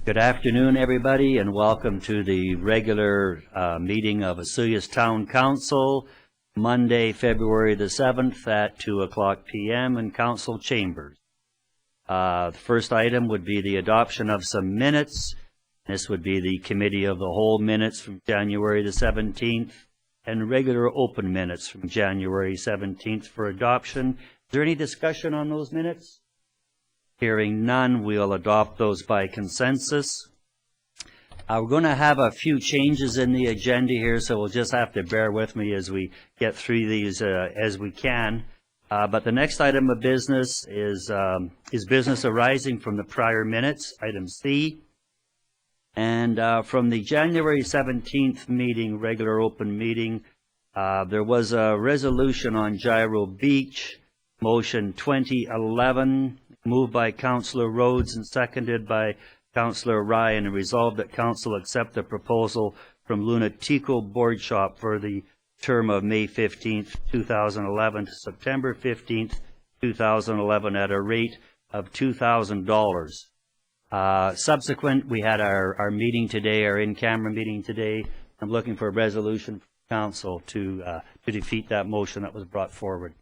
Good afternoon, everybody, and welcome to the regular meeting of Osoyoos Town Council, Monday, February the 7th at 2:00 p.m. in Council Chambers. The first item would be the adoption of some minutes. This would be the Committee of the Whole minutes from January the 17th and regular open minutes from January 17th for adoption. Is there any discussion on those minutes? Hearing none, we'll adopt those by consensus. We're going to have a few changes in the agenda here, so we'll just have to bear with me as we get through these as we can. But the next item of business is business arising from the prior minutes, item C. And from the January 17th meeting, regular open meeting, there was a resolution on Gyro Beach, motion 2011, moved by Councillor Rhodes and seconded by Councillor Ryan, and resolved that Council accept the proposal from Lunatico Board Shop for the term of May 15th, 2011 to September 15th, 2011 at a rate of $2,000. Subsequent, we had our meeting today, our in-camera meeting today. I'm looking for a resolution from Council to defeat that motion that was brought forward,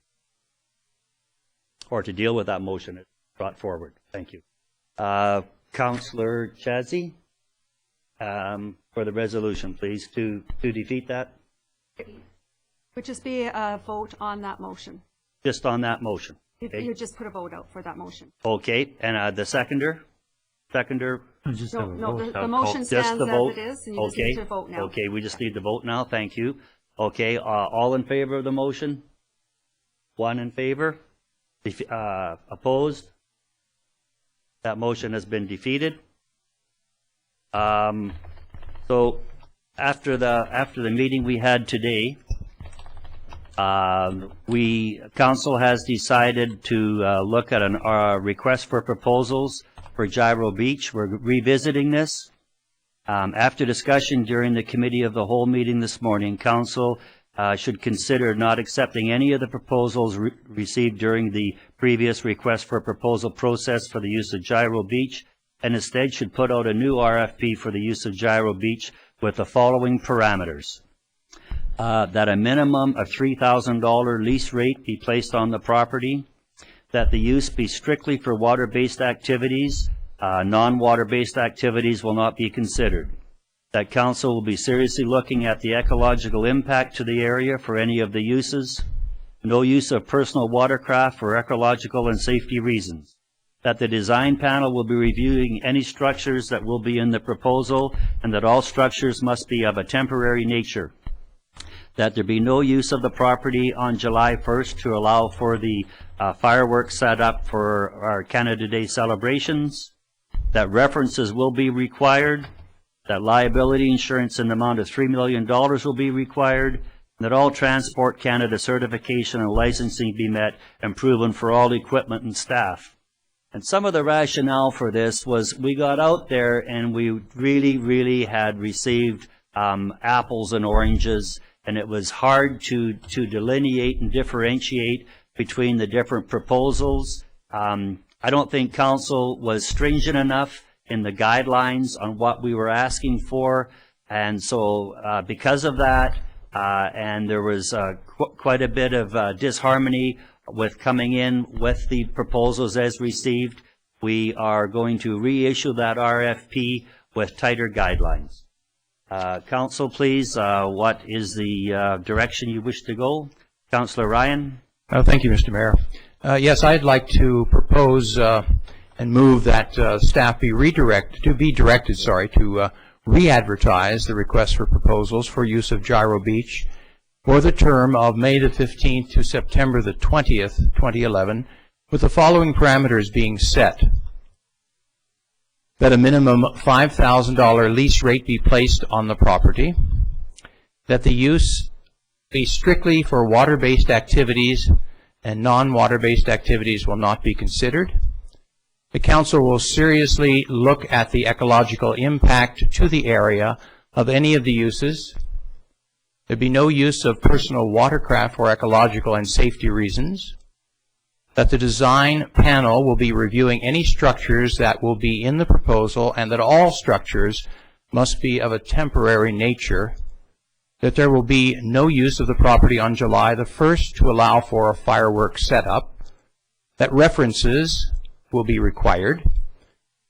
or to deal with that motion that was brought forward. Thank you. Councillor Chazzy, for the resolution, please, to defeat that. Would just be a vote on that motion. Just on that motion. Okay. You just put a vote out for that motion. Okay, and the seconder? Seconder? No, the motion stands as it is, and you just need to vote now. Okay, we just need to vote now. Thank you. Okay, all in favor of the motion? One in favor? Opposed? That motion has been defeated. So after the meeting we had today, Council has decided to look at a request for proposals for Gyro Beach. We're revisiting this. After discussion during the Committee of the Whole meeting this morning, Council should consider not accepting any of the proposals received during the previous request for proposal process for the use of Gyro Beach, and instead should put out a new RFP for the use of Gyro Beach with the following parameters. That a minimum of $3,000 lease rate be placed on the property, that the use be strictly for water-based activities. Non-water-based activities will not be considered. That Council will be seriously looking at the ecological impact to the area for any of the uses. No use of personal watercraft for ecological and safety reasons. That the design panel will be reviewing any structures that will be in the proposal, and that all structures must be of a temporary nature. That there be no use of the property on July 1st to allow for the fireworks set up for our Canada Day celebrations. That references will be required. That liability insurance in the amount of $3 million will be required, and that all Transport Canada certification and licensing be met and proven for all equipment and staff. And some of the rationale for this was we got out there and we really had received apples and oranges, and it was hard to delineate and differentiate between the different proposals. I don't think Council was stringent enough in the guidelines on what we were asking for, and so because of that, and there was quite a bit of disharmony with coming in with the proposals as received, we are going to reissue that RFP with tighter guidelines. Council, please, what is the direction you wish to go? Councillor Ryan? Thank you, Mr. Mayor. Yes, I'd like to propose and move that staff be directed to re-advertise the request for proposals for use of Gyro Beach for the term of May the 15th to September the 20th, 2011, with the following parameters being set. That a minimum $5,000 lease rate be placed on the property, that the use be strictly for water-based activities and non-water-based activities will not be considered. The Council will seriously look at the ecological impact to the area of any of the uses. There be no use of personal watercraft for ecological and safety reasons. that the design panel will be reviewing any structures that will be in the proposal, and that all structures must be of a temporary nature, that there will be no use of the property on July the 1st to allow for a fireworks setup, that references will be required,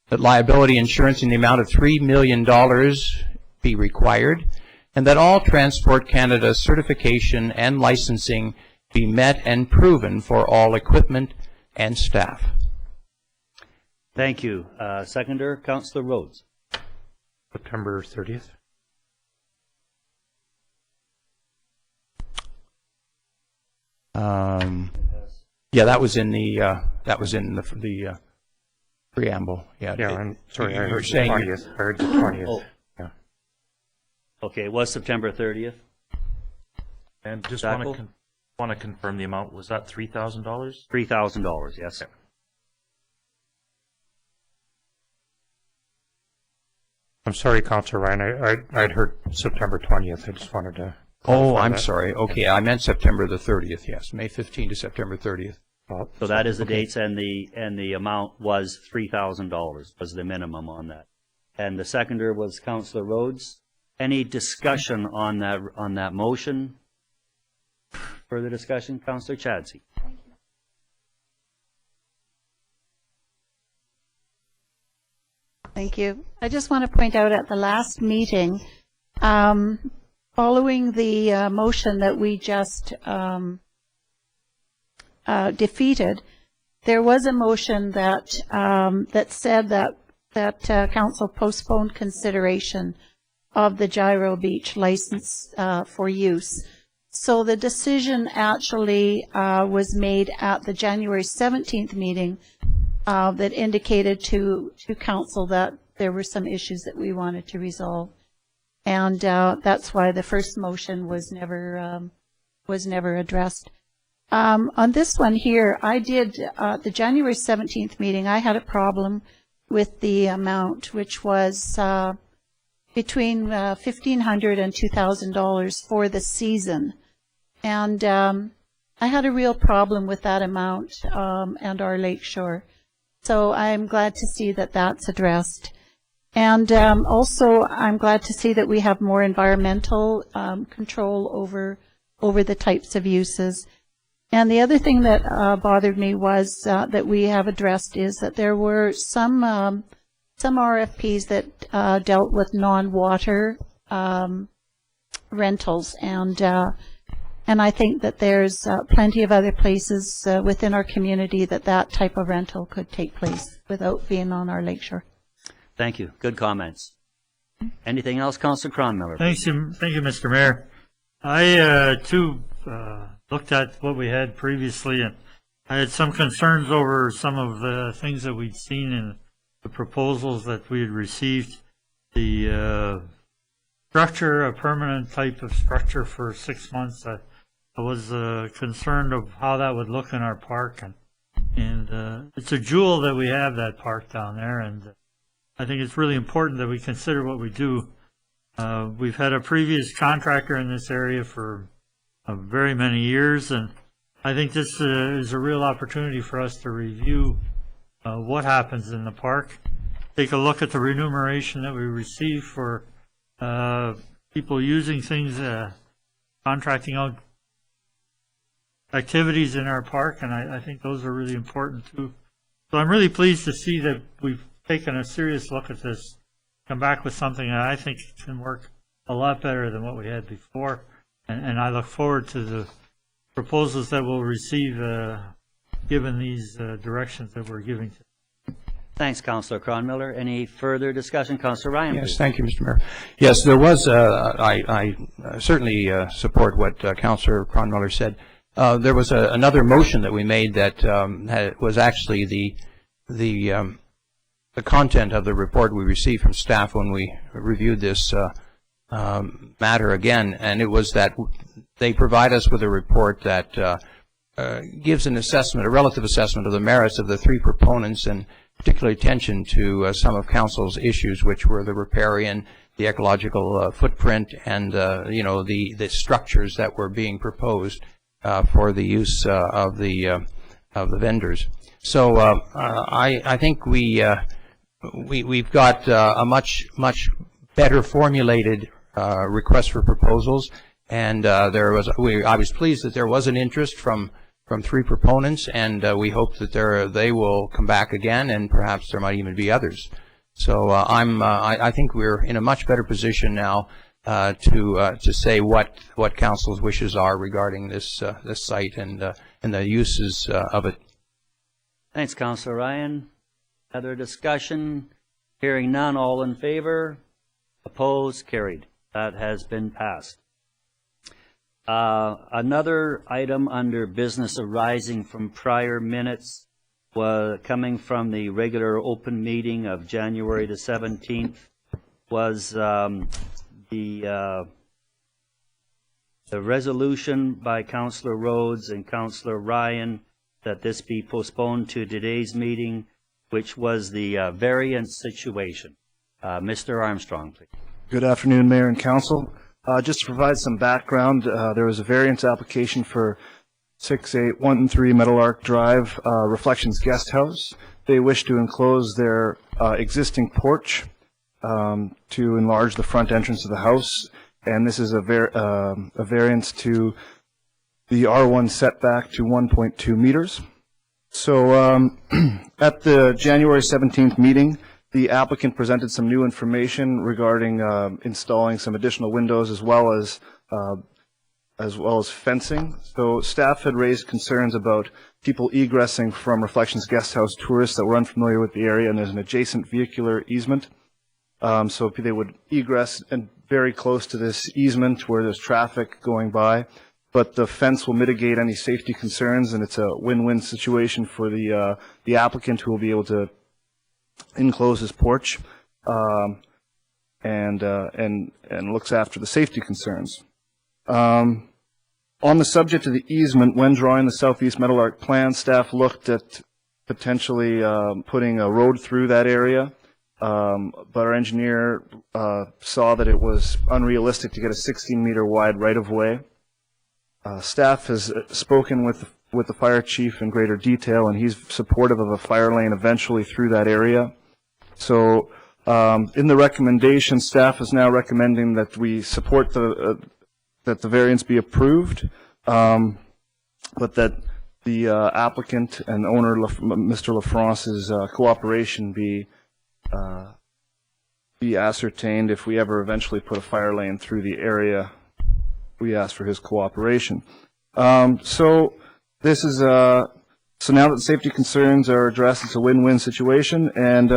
that liability insurance in the amount of $3 million be required, and that all Transport Canada certification and licensing be met and proven for all equipment and staff. Thank you. Seconder, Councillor Rhodes. September 30th. Yeah, that was in the preamble. Yeah. Yeah, I'm sorry. I heard the saying 20th. I heard the 20th. Oh. Yeah. Okay, it was September 30th. And just Jackal? want to confirm the amount. Was that $3,000? $3,000, yes. Okay. I'm sorry, Councillor Ryan. I'd heard September 20th. I just wanted to. Oh, clarify I'm that. sorry. Okay, I meant September the 30th. Yes, May 15 to September 30th. Well, So that is the Okay. dates, and the amount was $3,000 was the minimum on that. And the seconder was Councillor Rhodes. Any discussion on that motion? Further discussion, Councillor Chadsey. Thank you. I just want to point out at the last meeting, following the motion that we just defeated, there was a motion that that said that council postponed consideration of the Gyro Beach license for use. So the decision actually was made at the January 17th meeting that indicated to council that there were some issues that we wanted to resolve, and that's why the first motion was never addressed. On this one here, I did the January 17th meeting. I had a problem with the amount, which was between $1,500 and $2,000 for the season, and I had a real problem with that amount and our lakeshore. So I'm glad to see that that's addressed. And also, I'm glad to see that we have more environmental control over the types of uses. And the other thing that bothered me was that we have addressed is that there were some RFPs that dealt with non-water rentals, and I think that there's plenty of other places within our community that type of rental could take place without being on our lakeshore. Thank you. Good comments. Anything else, Councillor Cronmiller? Thank you, Mr. Mayor. I, too, looked at what we had previously, and I had some concerns over some of the things that we'd seen in the proposals that we had received. The structure, a permanent type of structure for 6 months, I was concerned of how that would look in our park, and it's a jewel that we have, that park down there, and I think it's really important that we consider what we do. We've had a previous contractor in this area for very many years, and I think this is a real opportunity for us to review what happens in the park, take a look at the remuneration that we receive for people using things, contracting out activities in our park, and I think those are really important too. So I'm really pleased to see that we've taken a serious look at this, come back with something that I think can work a lot better than what we had before, and I look forward to the proposals that we'll receive given these directions that we're giving to. Thanks, Councillor Cronmiller. Any further discussion? Councillor Ryan, Yes, please. thank you, Mr. Mayor. Yes, there was, I certainly support what Councillor Cronmiller said. There was another motion that we made that was actually the content of the report we received from staff when we reviewed this matter again, and it was that they provide us with a report that gives an assessment, a relative assessment of the merits of the three proponents, and particular attention to some of Council's issues, which were the riparian, the ecological footprint, and the structures that were being proposed for the use of the the vendors. So I think we've got a much better formulated request for proposals, and I was pleased that there was an interest from 3 proponents, and we hope that they will come back again, and perhaps there might even be others. So I think we're in a much better position now to say what council's wishes are regarding this site and the uses of it. Thanks, Councillor Ryan. Other discussion? Hearing none, all in favor? Opposed? Carried. That has been passed. Another item under business arising from prior minutes was coming from the regular open meeting of January the 17th was the resolution by Councillor Rhodes and Councillor Ryan that this be postponed to today's meeting, which was the variance situation. Mr. Armstrong, please. Good afternoon, Mayor and Council. Just to provide some background, there was a variance application for 68113 Meadowlark Drive, Reflections Guest House. They wish to enclose their existing porch to enlarge the front entrance of the house, and this is a variance to the R1 setback to 1.2 meters. So at the January 17th meeting, the applicant presented some new information regarding installing some additional windows as well as fencing. So staff had raised concerns about people egressing from Reflections Guest House, tourists that were unfamiliar with the area, and there's an adjacent vehicular easement. So they would egress and very close to this easement where there's traffic going by, but the fence will mitigate any safety concerns, and it's a win-win situation for the applicant, who will be able to enclose his porch and looks after the safety concerns. On the subject of the easement, when drawing the Southeast Meadowlark plan, staff looked at potentially putting a road through that area, but our engineer saw that it was unrealistic to get a 16-meter wide right-of-way. Staff has spoken with the fire chief in greater detail, and he's supportive of a fire lane eventually through that area. So in the recommendation, staff is now recommending that we support that the variance be approved, but that the applicant and owner, Mr. LaFrance's cooperation be ascertained. If we ever eventually put a fire lane through the area, we ask for his cooperation. So this is so now that the safety concerns are addressed, it's a win-win situation. And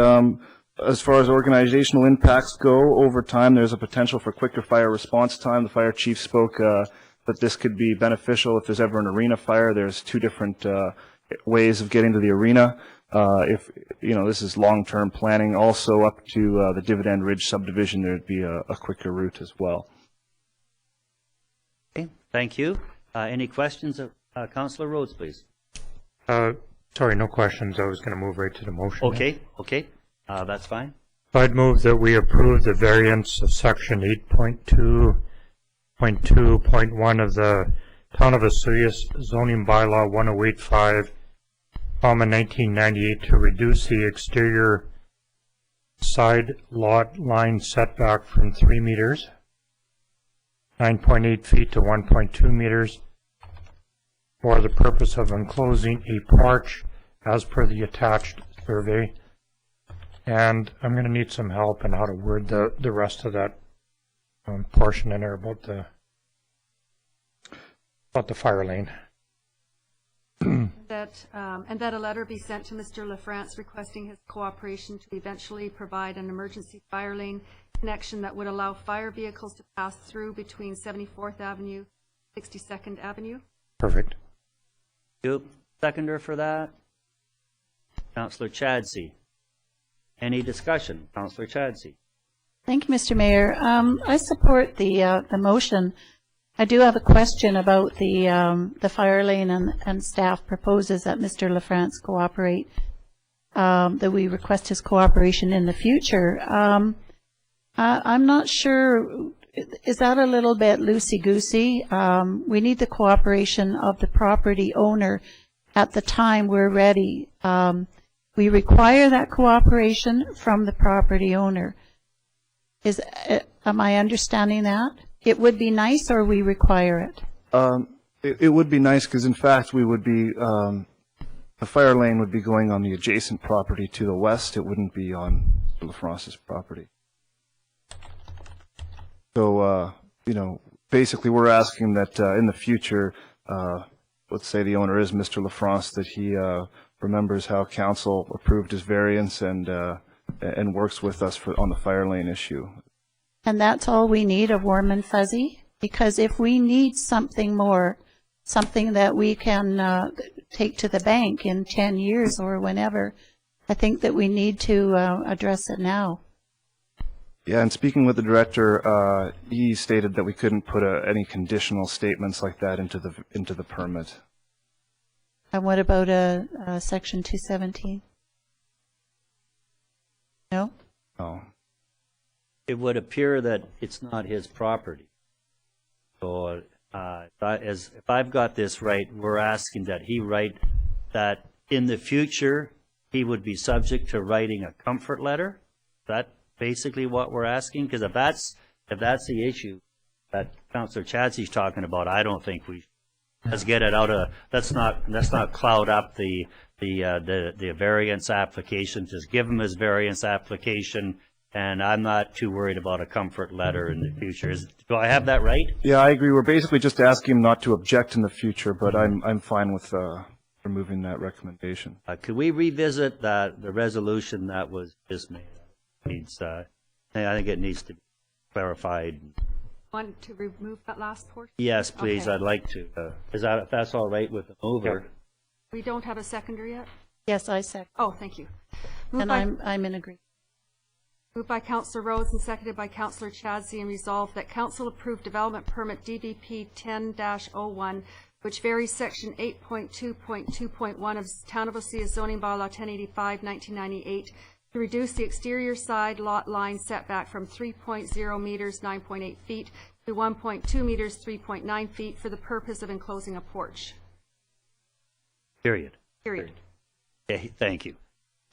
as far as organizational impacts go, over time there's a potential for quicker fire response time. The fire chief spoke that this could be beneficial if there's ever an arena fire. There's 2 different ways of getting to the arena. If this is long-term planning. Also up to the Dividend Ridge subdivision, there'd be a quicker route as well. Okay, thank you. Any questions? Councillor Rhodes, please. Sorry, no questions. I was going to move right to the motion. Okay, that's fine. I'd move that we approve the variance of section 8.2.2.1 of the Town of Osoyoos zoning bylaw 1085, 1998 to reduce the exterior side lot line setback from 3 meters, 9.8 feet to 1.2 meters, for the purpose of enclosing a porch as per the attached survey. And I'm going to need some help in how to word the rest of that portion in there about the fire lane. And that a letter be sent to Mr. LaFrance requesting his cooperation to eventually provide an emergency fire lane connection that would allow fire vehicles to pass through between 74th Avenue, 62nd Avenue. Perfect. You seconder for that? Councillor Chadsey. Any discussion? Councillor Chadsey. Thank you, Mr. Mayor. I support the motion. I do have a question about the fire lane, and staff proposes that Mr. LaFrance cooperate, that we request his cooperation in the future. I'm not sure, is that a little bit loosey-goosey? We need the cooperation of the property owner at the time we're ready. We require that cooperation from the property owner. Am I understanding that? It would be nice, or we require it? It would be nice because, in fact, we would be, the fire lane would be going on the adjacent property to the west. It wouldn't be on LaFrance's property. So, you know, basically we're asking that in the future, let's say the owner is Mr. LaFrance, that he remembers how council approved his variance and works with us on the fire lane issue. And that's all we need, a warm and fuzzy? Because if we need something more, something that we can take to the bank in 10 years or whenever, I think that we need to address it now. Yeah, and speaking with the director, he stated that we couldn't put any conditional statements like that into the permit. And what about Section 217? No? No. It would appear that it's not his property. So if I've got this right, we're asking that he write that in the future he would be subject to writing a comfort letter. Is that basically what we're asking? Because if that's the issue that Councillor Chadsey's talking about, I don't think we let's get it out of. Let's not cloud up the variance application. Just give him his variance application. And I'm not too worried about a comfort letter in the future. Do I have that right? Yeah, I agree. We're basically just asking him not to object in the future, but I'm fine with removing that recommendation. Could we revisit the resolution that was just made? I think it needs to be clarified. Want to remove that last portion? Yes, please. Okay. I'd like to. If that's all right with the mover? We don't have a seconder yet? Yes, I second. Oh, thank you. And I'm in agreement. Moved by Councillor Rhodes and seconded by Councillor Chadsey, and resolved that Council approve development permit DBP 10-01, which varies section 8.2.2.1 of Town of Osea zoning bylaw 1085, 1998 to reduce the exterior side lot line setback from 3.0 meters, 9.8 feet to 1.2 meters, 3.9 feet for the purpose of enclosing a porch. Period. Period. Okay, thank you.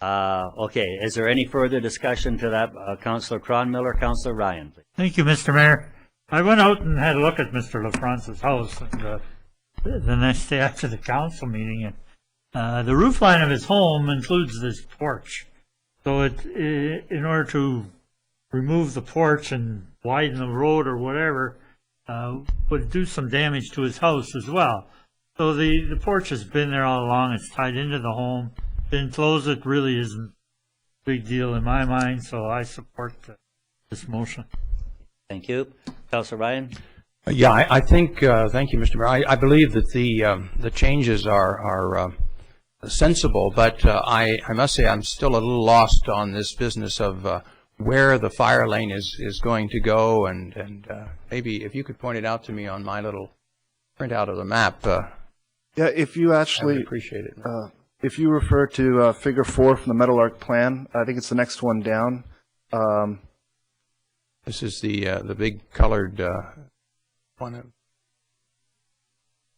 Okay, is there any further discussion to that? Councillor Cronmiller, Councillor Ryan, please. Thank you, Mr. Mayor. I went out and had a look at Mr. LaFrance's house and, the next day after the council meeting, and the roof line of his home includes this porch. So in order to remove the porch and widen the road or whatever, would do some damage to his house as well. So the porch has been there all along. It's tied into the home. To enclose it really isn't a big deal in my mind, so I support this motion. Thank you. Councillor Ryan? Yeah, I think, thank you, Mr. Mayor. I believe that the changes are sensible, but I must say I'm still a little lost on this business of where the fire lane is going to go, and maybe if you could point it out to me on my little printout of the map. Yeah, if you actually, I would appreciate it. if you refer to Figure 4 from the Meadowlark plan, I think it's the next one down. This is the big colored one.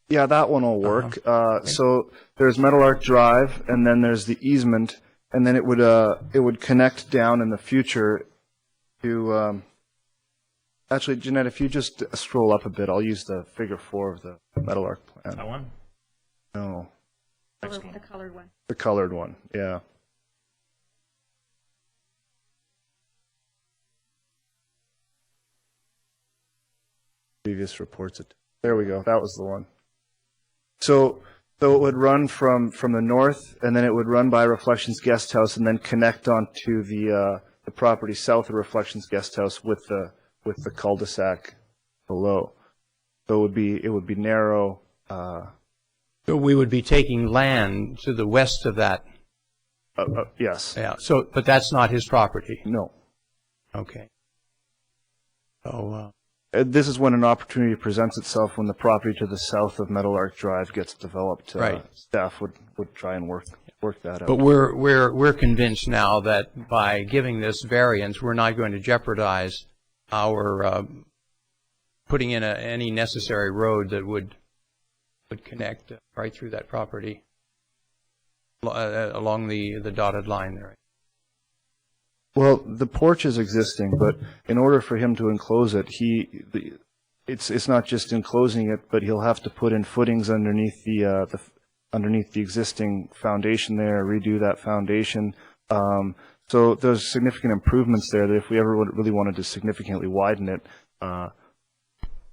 Yeah, that one will work. So there's Meadowlark Drive, and then there's the easement, and then it would connect down in the future to. Actually, Jeanette, if you just scroll up a bit, I'll use the Figure 4 of the Meadowlark plan. That one? No. The colored one. The colored one, yeah. Previous reports. There we go. That was the one. So it would run from the north, and then it would run by Reflections Guest House, and then connect onto the property south of Reflections Guest House with the cul-de-sac below. So it would be narrow. So we would be taking land to the west of that. Yes. Yeah. So, but that's not his property. No. Okay. So. This is when an opportunity presents itself when the property to the south of Meadowlark Drive gets developed. Right. Staff would try and work that out. But we're convinced now that by giving this variance, we're not going to jeopardize our putting in any necessary road that would connect right through that property. along the dotted line there. Well, the porch is existing, but in order for him to enclose it, it's not just enclosing it, but he'll have to put in footings underneath underneath the existing foundation there, redo that foundation. So there's significant improvements there that if we ever really wanted to significantly widen it,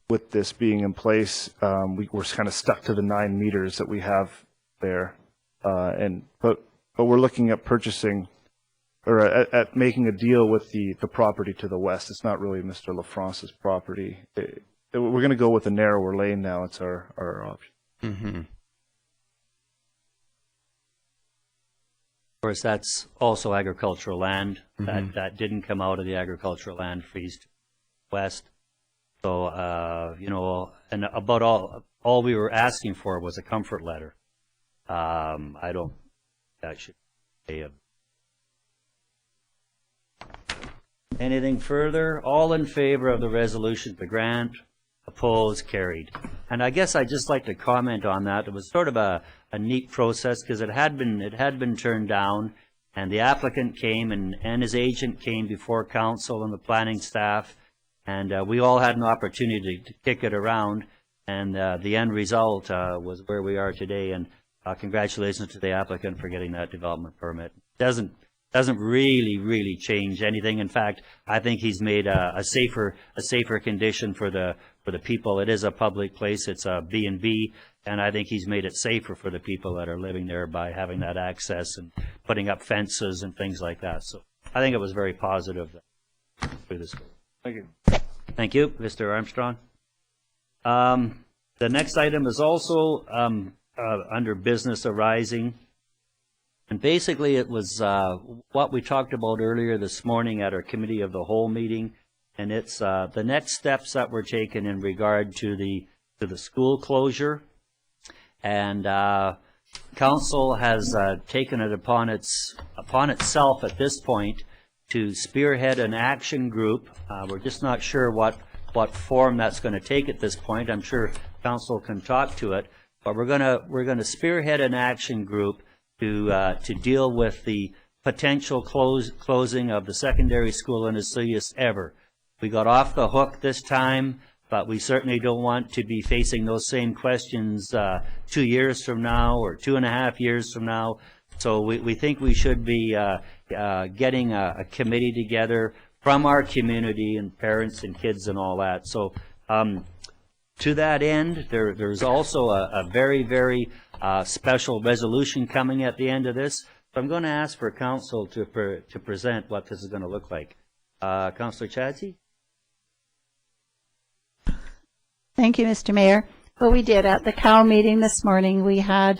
with this being in place, we're kind of stuck to the 9 meters that we have there. But we're looking at purchasing or at making a deal with the property to the west. It's not really Mr. LaFrance's property. We're going to go with a narrower lane now. It's our option. Mm-hmm. Of course, that's also agricultural land. Mm-hmm. That didn't come out of the agricultural land freeze to the west. So, you know, and about all we were asking for was a comfort letter. I don't, that should be a. Anything further? All in favor of the resolution to grant? Opposed? Carried. And I guess I'd just like to comment on that. It was sort of a neat process because it had been turned down, and the applicant came and his agent came before council and the planning staff, and we all had an opportunity to kick it around, and the end result was where we are today. And congratulations to the applicant for getting that development permit. Doesn't really change anything. In fact, I think he's made a safer condition for the people. It is a public place. It's a B&B, and I think he's made it safer for the people that are living there by having that access and putting up fences and things like that. So I think it was very positive for this. Thank you. Thank you, Mr. Armstrong. The next item is also under business arising. And basically it was what we talked about earlier this morning at our committee of the whole meeting, and it's the next steps that were taken in regard to the school closure. And council has taken it upon itself at this point to spearhead an action group. We're just not sure what form that's going to take at this point. I'm sure council can talk to it, but we're going to spearhead an action group to deal with the potential closing of the secondary school in Osoyoos ever. We got off the hook this time, but we certainly don't want to be facing those same questions 2 years from now or 2.5 years from now. So we think we should be getting a committee together from our community and parents and kids and all that. So to that end, there's also a very special resolution coming at the end of this. So I'm going to ask for council to present what this is going to look like. Councillor Chadsey? Thank you, Mr. Mayor. Well, we did at the COW meeting this morning. We had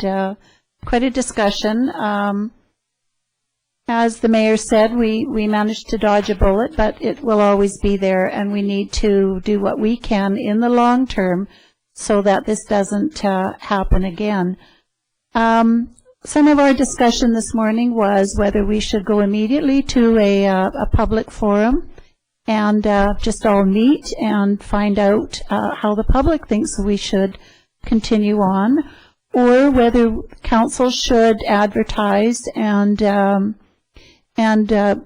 quite a discussion. As the mayor said, we managed to dodge a bullet, but it will always be there, and we need to do what we can in the long term so that this doesn't happen again. Some of our discussion this morning was whether we should go immediately to a public forum and just all meet and find out how the public thinks we should continue on, or whether council should advertise and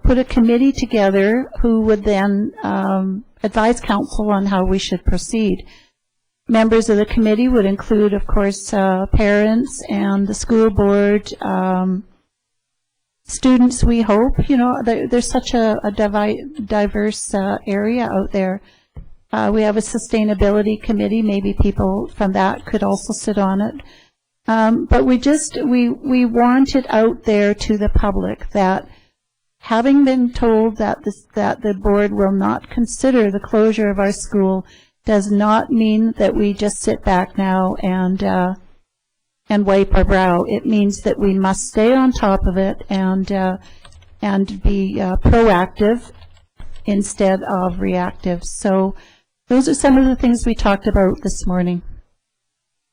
put a committee together who would then advise council on how we should proceed. Members of the committee would include, of course, parents and the school board, students, we hope. You know, there's such a diverse area out there. We have a sustainability committee. Maybe people from that could also sit on it. But we want it out there to the public that, having been told that the board will not consider the closure of our school, does not mean that we just sit back now and wipe our brow. It means that we must stay on top of it and be proactive instead of reactive. So those are some of the things we talked about this morning.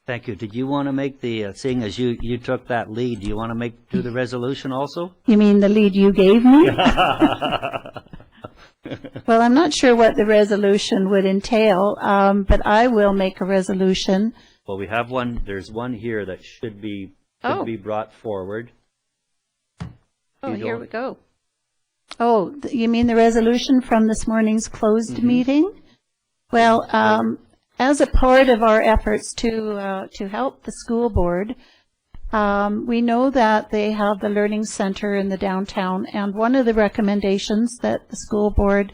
Thank you. Did you want to make the, seeing as you took that lead, do you want to do the resolution also? You mean the lead you gave me? Well, I'm not sure what the resolution would entail, but I will make a resolution. Well, we have one. There's one here that should be brought forward. Oh, here we go. Oh, you mean the resolution from this morning's closed meeting? Well, as a part of our efforts to help the school board, we know that they have the learning center in the downtown, and one of the recommendations that the school board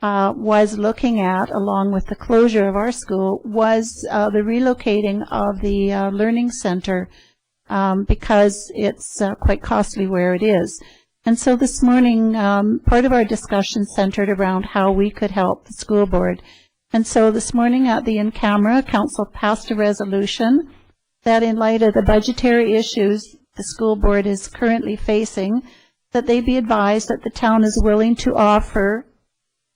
was looking at, along with the closure of our school, was the relocating of the learning center because it's quite costly where it is. And so this morning, part of our discussion centered around how we could help the school board. And so this morning at the in-camera, council passed a resolution that in light of the budgetary issues the school board is currently facing, that they be advised that the town is willing to offer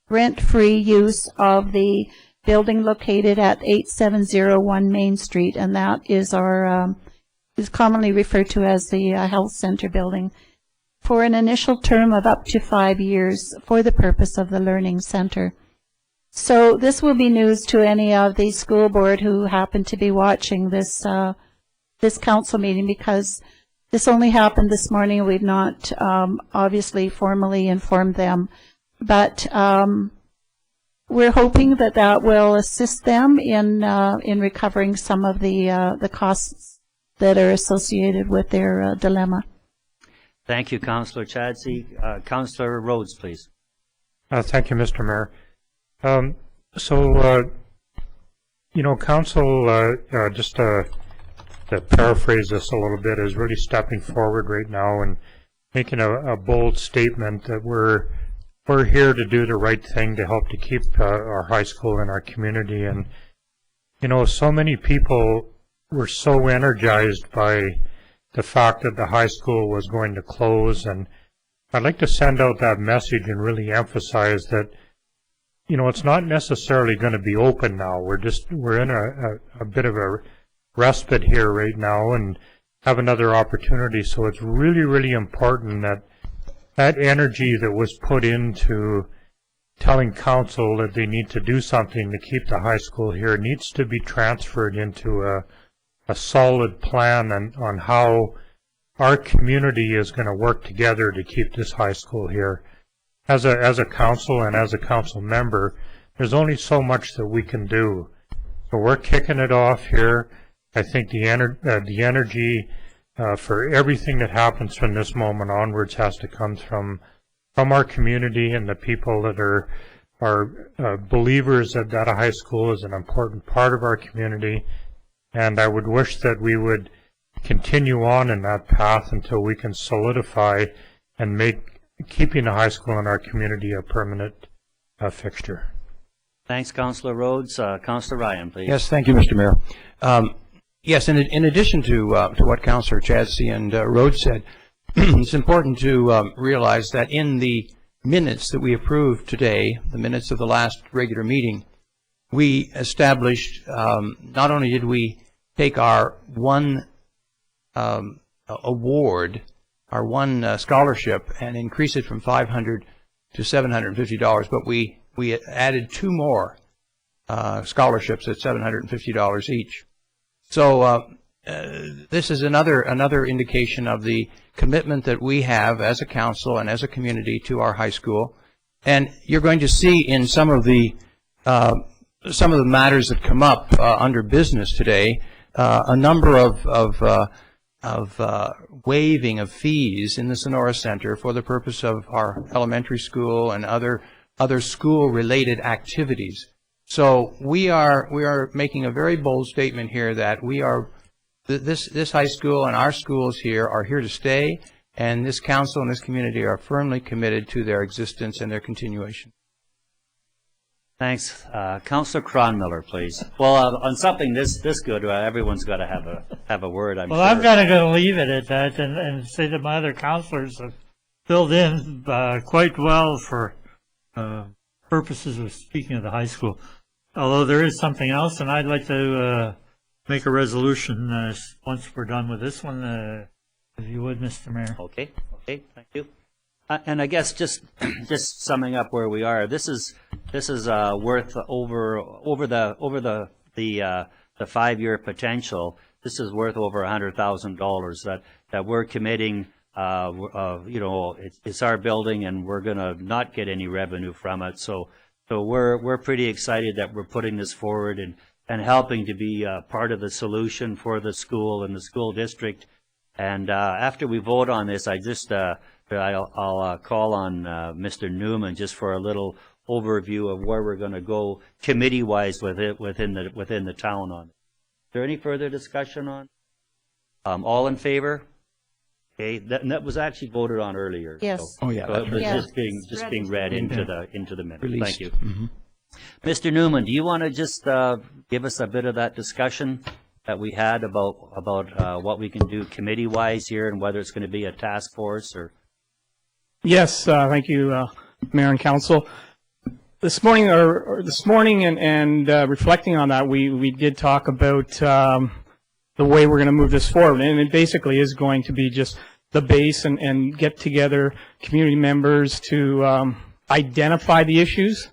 rent-free use of the building located at 8701 Main Street, and that is our is commonly referred to as the health center building, for an initial term of up to 5 years for the purpose of the learning center. So this will be news to any of the school board who happen to be watching this this council meeting, because this only happened this morning. We've not obviously formally informed them, but we're hoping that that will assist them in recovering some of the costs that are associated with their dilemma. Thank you, Councillor Chadsey. Councillor Rhodes, please. Thank you, Mr. Mayor. Council, just to paraphrase this a little bit, is really stepping forward right now and making a bold statement that we're here to do the right thing to help to keep our high school in our community. And, so many people were so energized by the fact that the high school was going to close. And I'd like to send out that message and really emphasize that, it's not necessarily going to be open now. We're in a bit of a respite here right now and have another opportunity. So it's really, really important that that energy that was put into telling council that they need to do something to keep the high school here needs to be transferred into a solid plan on how our community is going to work together to keep this high school here. As a council and as a council member, there's only so much that we can do. So we're kicking it off here. I think the energy for everything that happens from this moment onwards has to come from our community and the people that are believers that a high school is an important part of our community. And I would wish that we would continue on in that path until we can solidify and make keeping the high school in our community a permanent fixture. Thanks, Councillor Rhodes. Councillor Ryan, please. Yes, thank you, Mr. Mayor. Yes, in addition to what Councillor Chadsey and Rhodes said, it's important to realize that in the minutes that we approved today, the minutes of the last regular meeting, we established, not only did we take our one award, our one scholarship, and increase it from $500 to $750, but we added two more scholarships at $750 each. So this is another indication of the commitment that we have as a council and as a community to our high school. And you're going to see in some of the matters that come up under business today, a number of waiving of fees in the Sonora Center for the purpose of our elementary school and other school-related activities. So we are making a very bold statement here that this high school and our schools here are here to stay, and this council and this community are firmly committed to their existence and their continuation. Thanks. Councillor Cronmiller, please. Well, on something this good, everyone's got to have a word, I'm sure. Well, I'm kind of going to leave it at that and say that my other councillors have filled in quite well for purposes of speaking of the high school. Although there is something else, and I'd like to make a resolution once we're done with this one, if you would, Mr. Mayor. Okay, thank you. And I guess just summing up where we are, this is worth over the 5-year potential. This is worth over $100,000 that we're committing you know, it's our building and we're going to not get any revenue from it. So we're pretty excited that we're putting this forward and helping to be part of the solution for the school and the school district. And after we vote on this, I'll call on Mr. Newman just for a little overview of where we're going to go committee-wise within the town on it. Is there any further discussion on? All in favor? Okay, that was actually voted on earlier. Yes. So, Oh, yeah. so it was Yeah. just being read into the minute. Released. Thank you. Mhm. Mr. Newman, do you want to just give us a bit of that discussion that we had about what we can do committee-wise here and whether it's going to be a task force or? Yes, thank you, Mayor and Council. This morning, and reflecting on that, we did talk about the way we're going to move this forward, and it basically is going to be just the base and get together community members to identify the issues,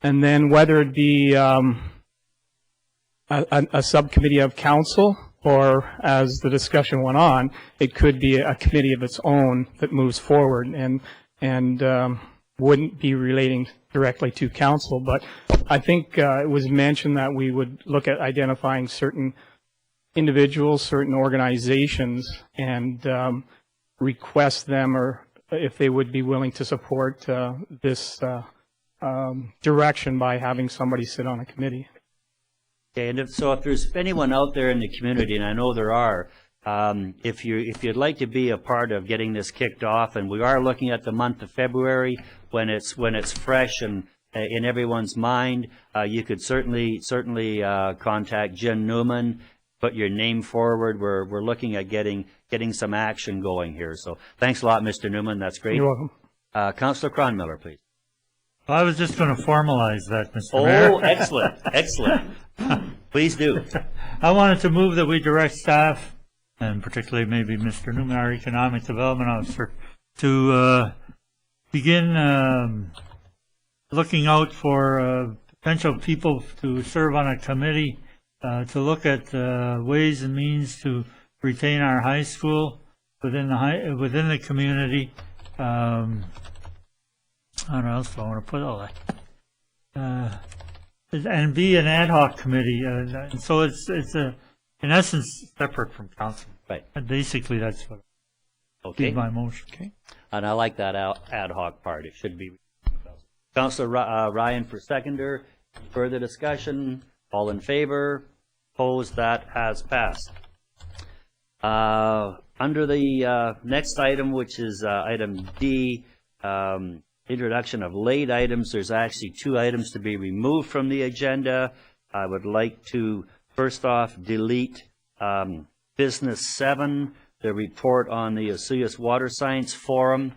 and then whether it be a subcommittee of council or, as the discussion went on, it could be a committee of its own that moves forward and wouldn't be relating directly to council. But I think it was mentioned that we would look at identifying certain individuals, certain organizations, and request them or if they would be willing to support this direction by having somebody sit on a committee. Okay, and if there's anyone out there in the community, and I know there are, if you'd like to be a part of getting this kicked off, and we are looking at the month of February when it's fresh and in everyone's mind, you could certainly contact Jen Newman, put your name forward. We're looking at getting some action going here. So thanks a lot, Mr. Newman. That's great. You're welcome. Councillor Cronmiller, please. I was just going to formalize that, Mr. Mayor. Oh, excellent, excellent. Please do. I wanted to move that we direct staff, and particularly maybe Mr. Newman, our Economic Development Officer, to begin looking out for potential people to serve on a committee to look at ways and means to retain our high school within the community. I don't know else I want to put all that. And be an ad hoc committee. And so it's in essence separate from council. Right. And basically that's what Okay. my motion. Okay. And I like that ad hoc part. It should be. Councillor Ryan for seconder. Further discussion? All in favor? Opposed? That has passed. Under the next item, which is item D, introduction of late items, there's actually 2 items to be removed from the agenda. I would like to first off delete business 7, the report on the Osoyoos Water Science Forum.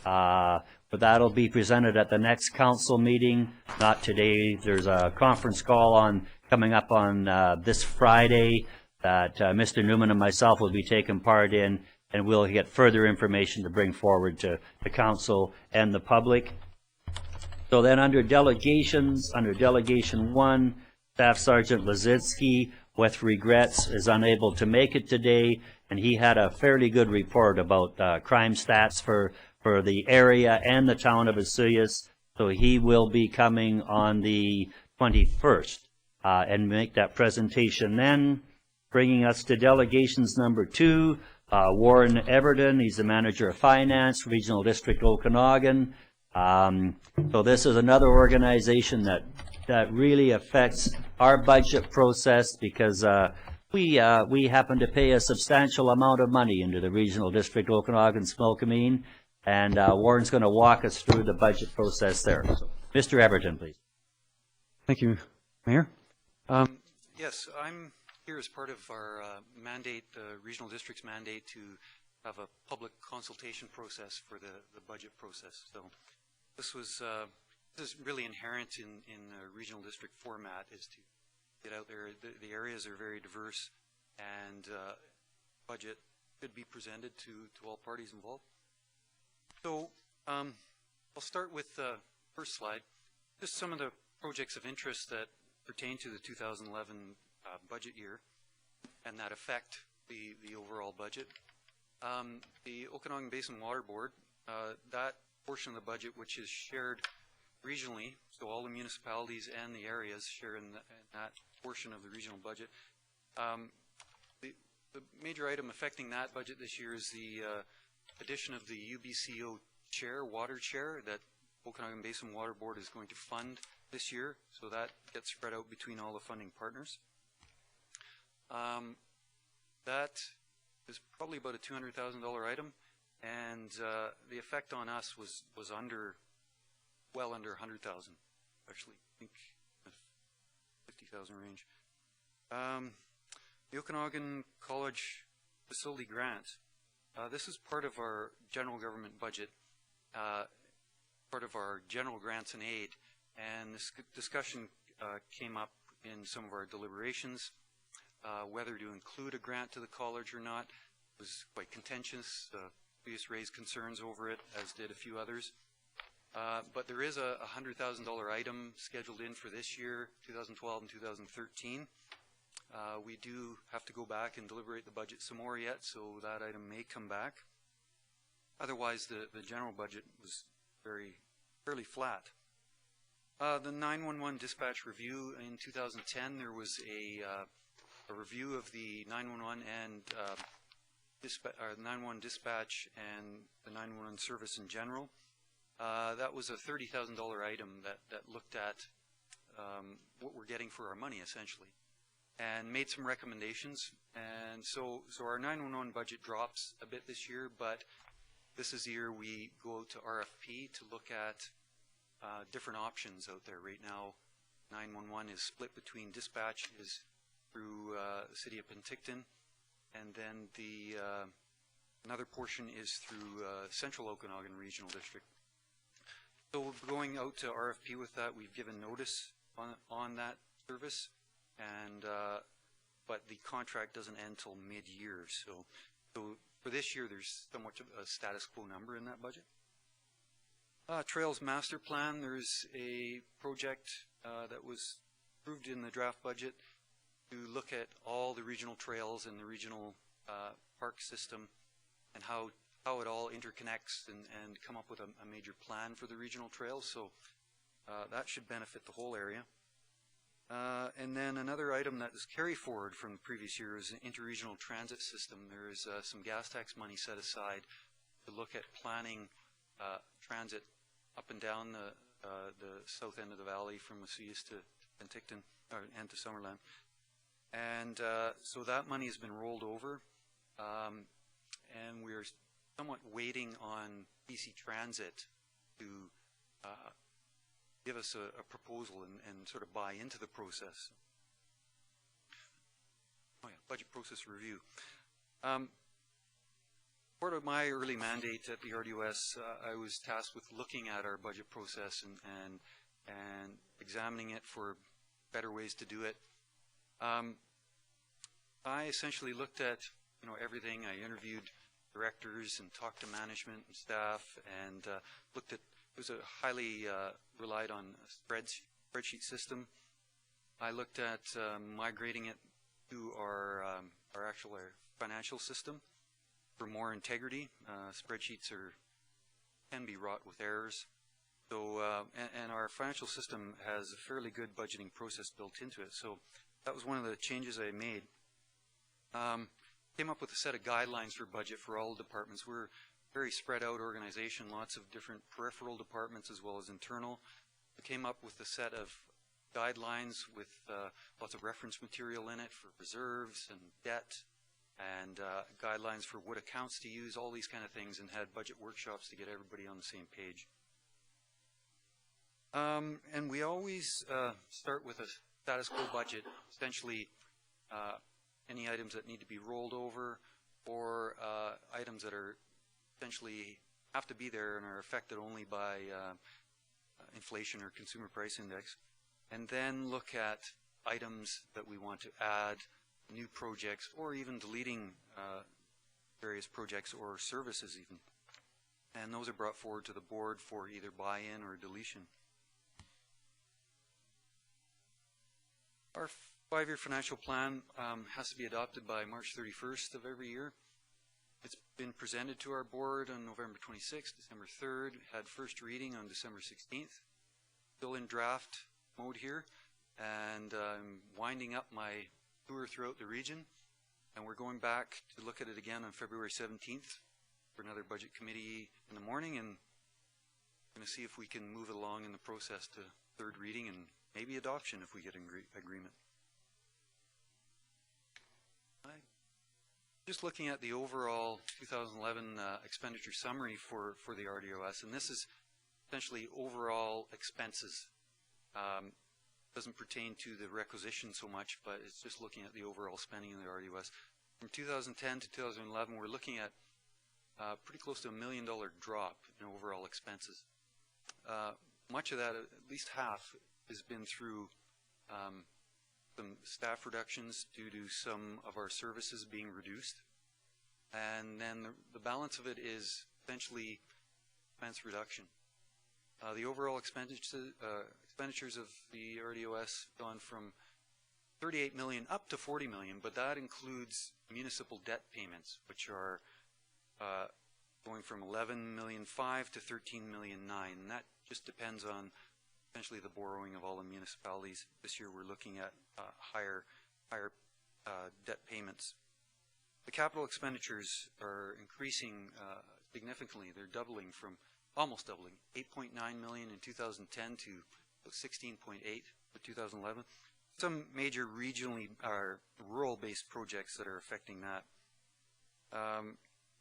But that'll be presented at the next council meeting, not today. There's a conference call coming up on this Friday that Mr. Newman and myself will be taking part in, and we'll get further information to bring forward to the council and the public. So then under delegations, under Delegation 1, Staff Sergeant Lozinski, with regrets, is unable to make it today, and he had a fairly good report about crime stats for the area and the town of Osoyoos. So he will be coming on the 21st and make that presentation then. Bringing us to delegations number 2, Warren Everton, he's the manager of finance, Regional District Okanagan. So this is another organization that really affects our budget process because we happen to pay a substantial amount of money into the Regional District Okanagan-Similkameen, and Warren's going to walk us through the budget process there. So, Mr. Everton, please. Thank you, Mayor. Yes, I'm here as part of our mandate, the regional district's mandate to have a public consultation process for the budget process. So this is really inherent in a regional district format, is to get out there. The areas are very diverse, and budget could be presented to all parties involved. So I'll start with the first slide, just some of the projects of interest that pertain to the 2011 budget year and that affect the overall budget. The Okanagan Basin Water Board, that portion of the budget which is shared regionally, so all the municipalities and the areas share in that portion of the regional budget. The major item affecting that budget this year is the addition of the UBCO chair, water chair, that Okanagan Basin Water Board is going to fund this year, so that gets spread out between all the funding partners. That is probably about a $200,000 item, and the effect on us was well under 100,000, actually, I think 50,000 range. The Okanagan College Facility Grant. This is part of our general government budget, part of our general grants and aid, and this discussion came up in some of our deliberations. Whether to include a grant to the college or not was quite contentious. Previous raised concerns over it, as did a few others. But there is a $100,000 item scheduled in for this year, 2012 and 2013. We do have to go back and deliberate the budget some more yet, so that item may come back. Otherwise, the general budget was fairly flat. The 911 dispatch review in 2010, there was a review of the 911 and 911 dispatch and the 911 service in general. That was a $30,000 item that looked at what we're getting for our money, essentially, and made some recommendations. And so our 911 budget drops a bit this year, but this is the year we go out to RFP to look at different options out there. Right now, 911 is split between dispatch is through the city of Penticton, and then another portion is through Central Okanagan Regional District. So we're going out to RFP with that. We've given notice on that service, and but the contract doesn't end till mid-year. So for this year, there's somewhat of a status quo number in that budget. Trails Master Plan, there's a project that was approved in the draft budget to look at all the regional trails and the regional park system and how it all interconnects and come up with a major plan for the regional trails. So that should benefit the whole area. And then another item that is carry forward from the previous year is an interregional transit system. There is some gas tax money set aside to look at planning transit up and down the south end of the valley from Macias to Penticton and to Summerland. And so that money has been rolled over, and we're somewhat waiting on BC Transit to give us a proposal and sort of buy into the process. Oh yeah, budget process review. Part of my early mandate at the RDOS, I was tasked with looking at our budget process and examining it for better ways to do it. I essentially looked at everything. I interviewed directors and talked to management and staff, and looked at. It was a highly relied on a spreadsheet system. I looked at migrating it to our financial system for more integrity. Spreadsheets can be wrought with errors. So and our financial system has a fairly good budgeting process built into it. So that was one of the changes I made. Came up with a set of guidelines for budget for all departments. We're a very spread out organization, lots of different peripheral departments as well as internal. I came up with a set of guidelines with lots of reference material in it for reserves and debt, and guidelines for what accounts to use, all these kind of things, and had budget workshops to get everybody on the same page. And we always start with a status quo budget, essentially any items that need to be rolled over, or items that are essentially have to be there and are affected only by inflation or consumer price index, and then look at items that we want to add, new projects, or even deleting various projects or services even. And those are brought forward to the board for either buy-in or deletion. Our 5-year financial plan has to be adopted by March 31st of every year. It's been presented to our board on November 26th, December 3rd, had first reading on December 16th. Still in draft mode here, and I'm winding up my tour throughout the region, and we're going back to look at it again on February 17th for another budget committee in the morning, and going to see if we can move it along in the process to third reading and maybe adoption if we get agreement. Just looking at the overall 2011 expenditure summary for the RDOS, and this is essentially overall expenses. Doesn't pertain to the requisition so much, but it's just looking at the overall spending in the RDOS. From 2010 to 2011, we're looking at pretty close to $1 million drop in overall expenses. Much of that, at least half, has been through some staff reductions due to some of our services being reduced. And then the balance of it is essentially expense reduction. The overall expenditures of the RDOS gone from 38 million up to 40 million, but that includes municipal debt payments, which are going from 11.5 million to 13.9 million, and that just depends on essentially the borrowing of all the municipalities. This year we're looking at higher debt payments. The capital expenditures are increasing significantly. They're doubling from almost doubling, 8.9 million in 2010 to 16.8 for 2011. Some major regionally rural-based projects that are affecting that.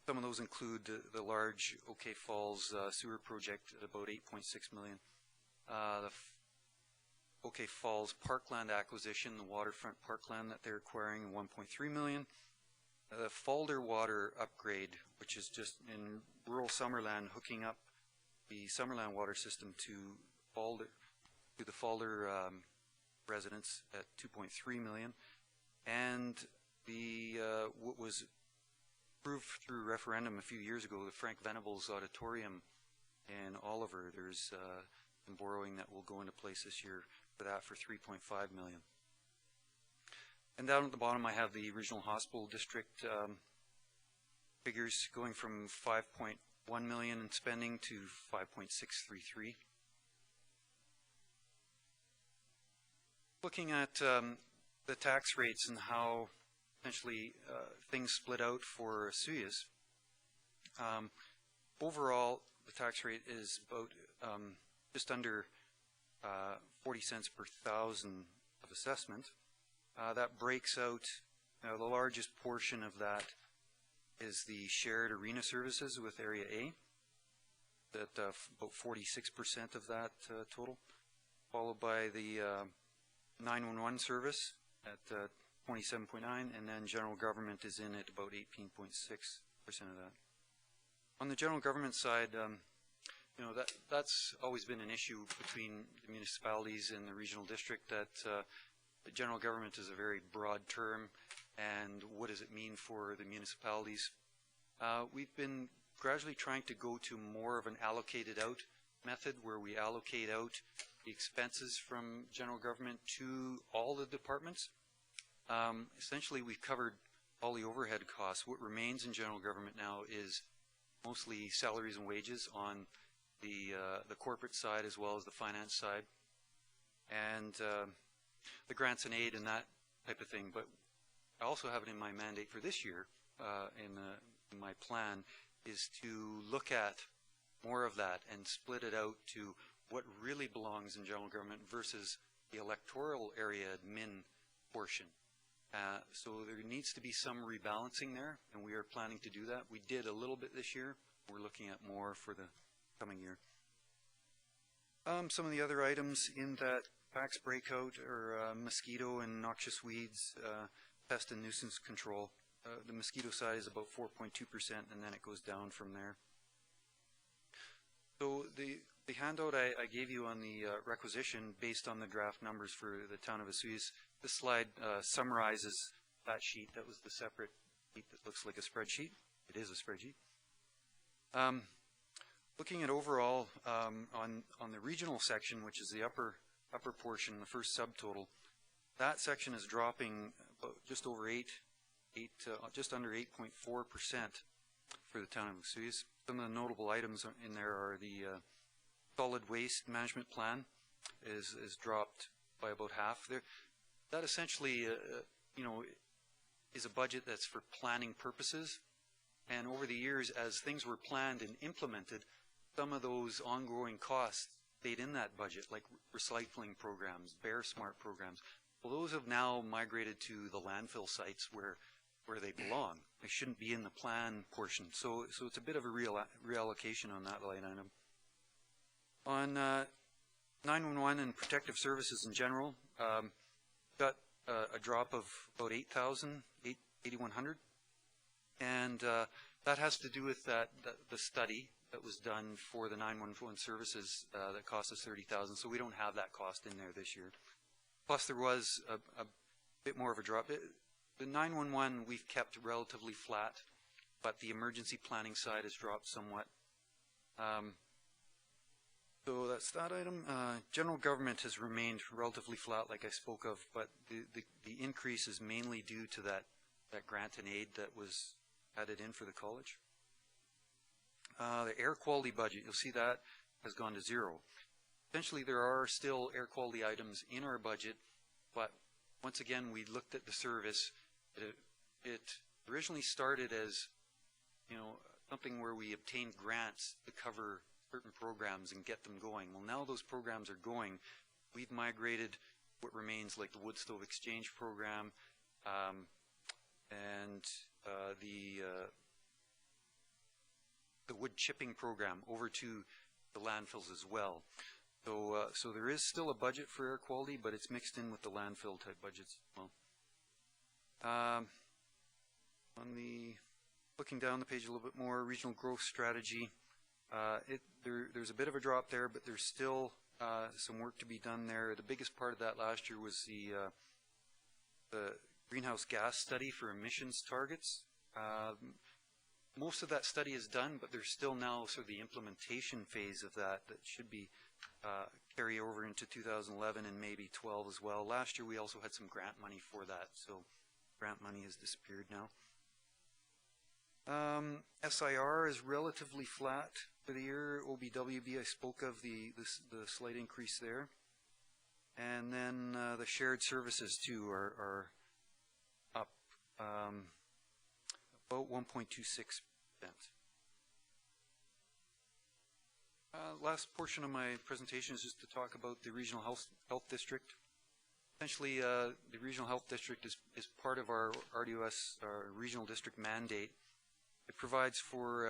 Some of those include the large OK Falls sewer project at about 8.6 million. The OK Falls parkland acquisition, the waterfront parkland that they're acquiring, 1.3 million. The Falder water upgrade, which is just in rural Summerland, hooking up the Summerland water system to the Falder residents at 2.3 million, and the what was approved through referendum a few years ago, the Frank Venables Auditorium in Oliver. There's some borrowing that will go into place this year for that for 3.5 million. And down at the bottom I have the regional hospital district figures going from 5.1 million in spending to 5.633. Looking at the tax rates and how essentially things split out for SUYAS, overall the tax rate is about just under 40 cents per thousand of assessment. That breaks out, the largest portion of that is the shared arena services with Area A, that about 46% of that total, followed by the 911 service at 27.9, and then general government is in at about 18.6% of that. On the general government side, that's always been an issue between the municipalities and the regional district, that the general government is a very broad term, and what does it mean for the municipalities? We've been gradually trying to go to more of an allocated out method, where we allocate out the expenses from general government to all the departments. Essentially, we've covered all the overhead costs. What remains in general government now is mostly salaries and wages on the corporate side as well as the finance side, and the grants and aid and that type of thing. But I also have it in my mandate for this year, in my plan, is to look at more of that and split it out to what really belongs in general government versus the electoral area admin portion. So there needs to be some rebalancing there, and we are planning to do that. We did a little bit this year. We're looking at more for the coming year. Some of the other items in that tax breakout are mosquito and noxious weeds, pest and nuisance control. The mosquito side is about 4.2%, and then it goes down from there. So the handout I gave you on the requisition, based on the draft numbers for the town of Vesuvius, this slide summarizes that sheet. That was the separate sheet that looks like a spreadsheet. It is a spreadsheet. Looking at overall on the regional section, which is the upper portion, the first subtotal, that section is dropping about just over just under 8.4%. for the town of Osoyoos. Some of the notable items in there are the solid waste management plan is dropped by about half. That essentially, is a budget that's for planning purposes. And over the years, as things were planned and implemented, some of those ongoing costs stayed in that budget, like recycling programs, Bear Smart programs. Well, those have now migrated to the landfill sites where they belong. They shouldn't be in the plan portion. So it's a bit of a reallocation on that line item. On 911 and protective services in general, got a drop of about 8,100. And that has to do with the study that was done for the 911 services that cost us 30,000. So we don't have that cost in there this year. Plus, there was a bit more of a drop. The 911 we've kept relatively flat, but the emergency planning side has dropped somewhat. So that's that item. General government has remained relatively flat, like I spoke of, but the increase is mainly due to that grant and aid that was added in for the college. The air quality budget, you'll see that has gone to zero. Essentially, there are still air quality items in our budget, but once again, we looked at the service. It originally started as, something where we obtained grants to cover certain programs and get them going. Well, now those programs are going. We've migrated what remains, like the wood stove exchange program, and the wood chipping program over to the landfills as well. So there is still a budget for air quality, but it's mixed in with the landfill type budgets as well. Looking down the page a little bit more, regional growth strategy. There's a bit of a drop there, but there's still some work to be done there. The biggest part of that last year was the greenhouse gas study for emissions targets. Most of that study is done, but there's still now sort of the implementation phase of that should be carry over into 2011 and maybe 12 as well. Last year we also had some grant money for that, so grant money has disappeared now. SIR is relatively flat for the year. OBWB, I spoke of the slight increase there. And then the shared services too are up about 1.26%. Last portion of my presentation is just to talk about the Regional Health District. Essentially, the Regional Health District is part of our RDOS, our Regional District mandate. It provides for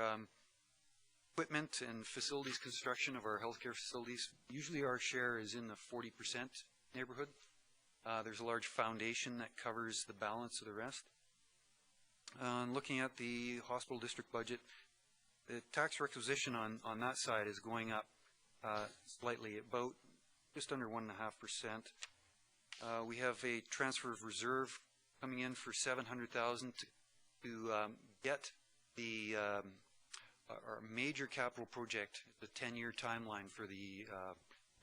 equipment and facilities construction of our healthcare facilities. Usually our share is in the 40% neighborhood. There's a large foundation that covers the balance of the rest. Looking at the hospital district budget, the tax requisition on that side is going up slightly, about just under 1.5%. We have a transfer of reserve coming in for $700,000 to get our major capital project, the 10-year timeline for the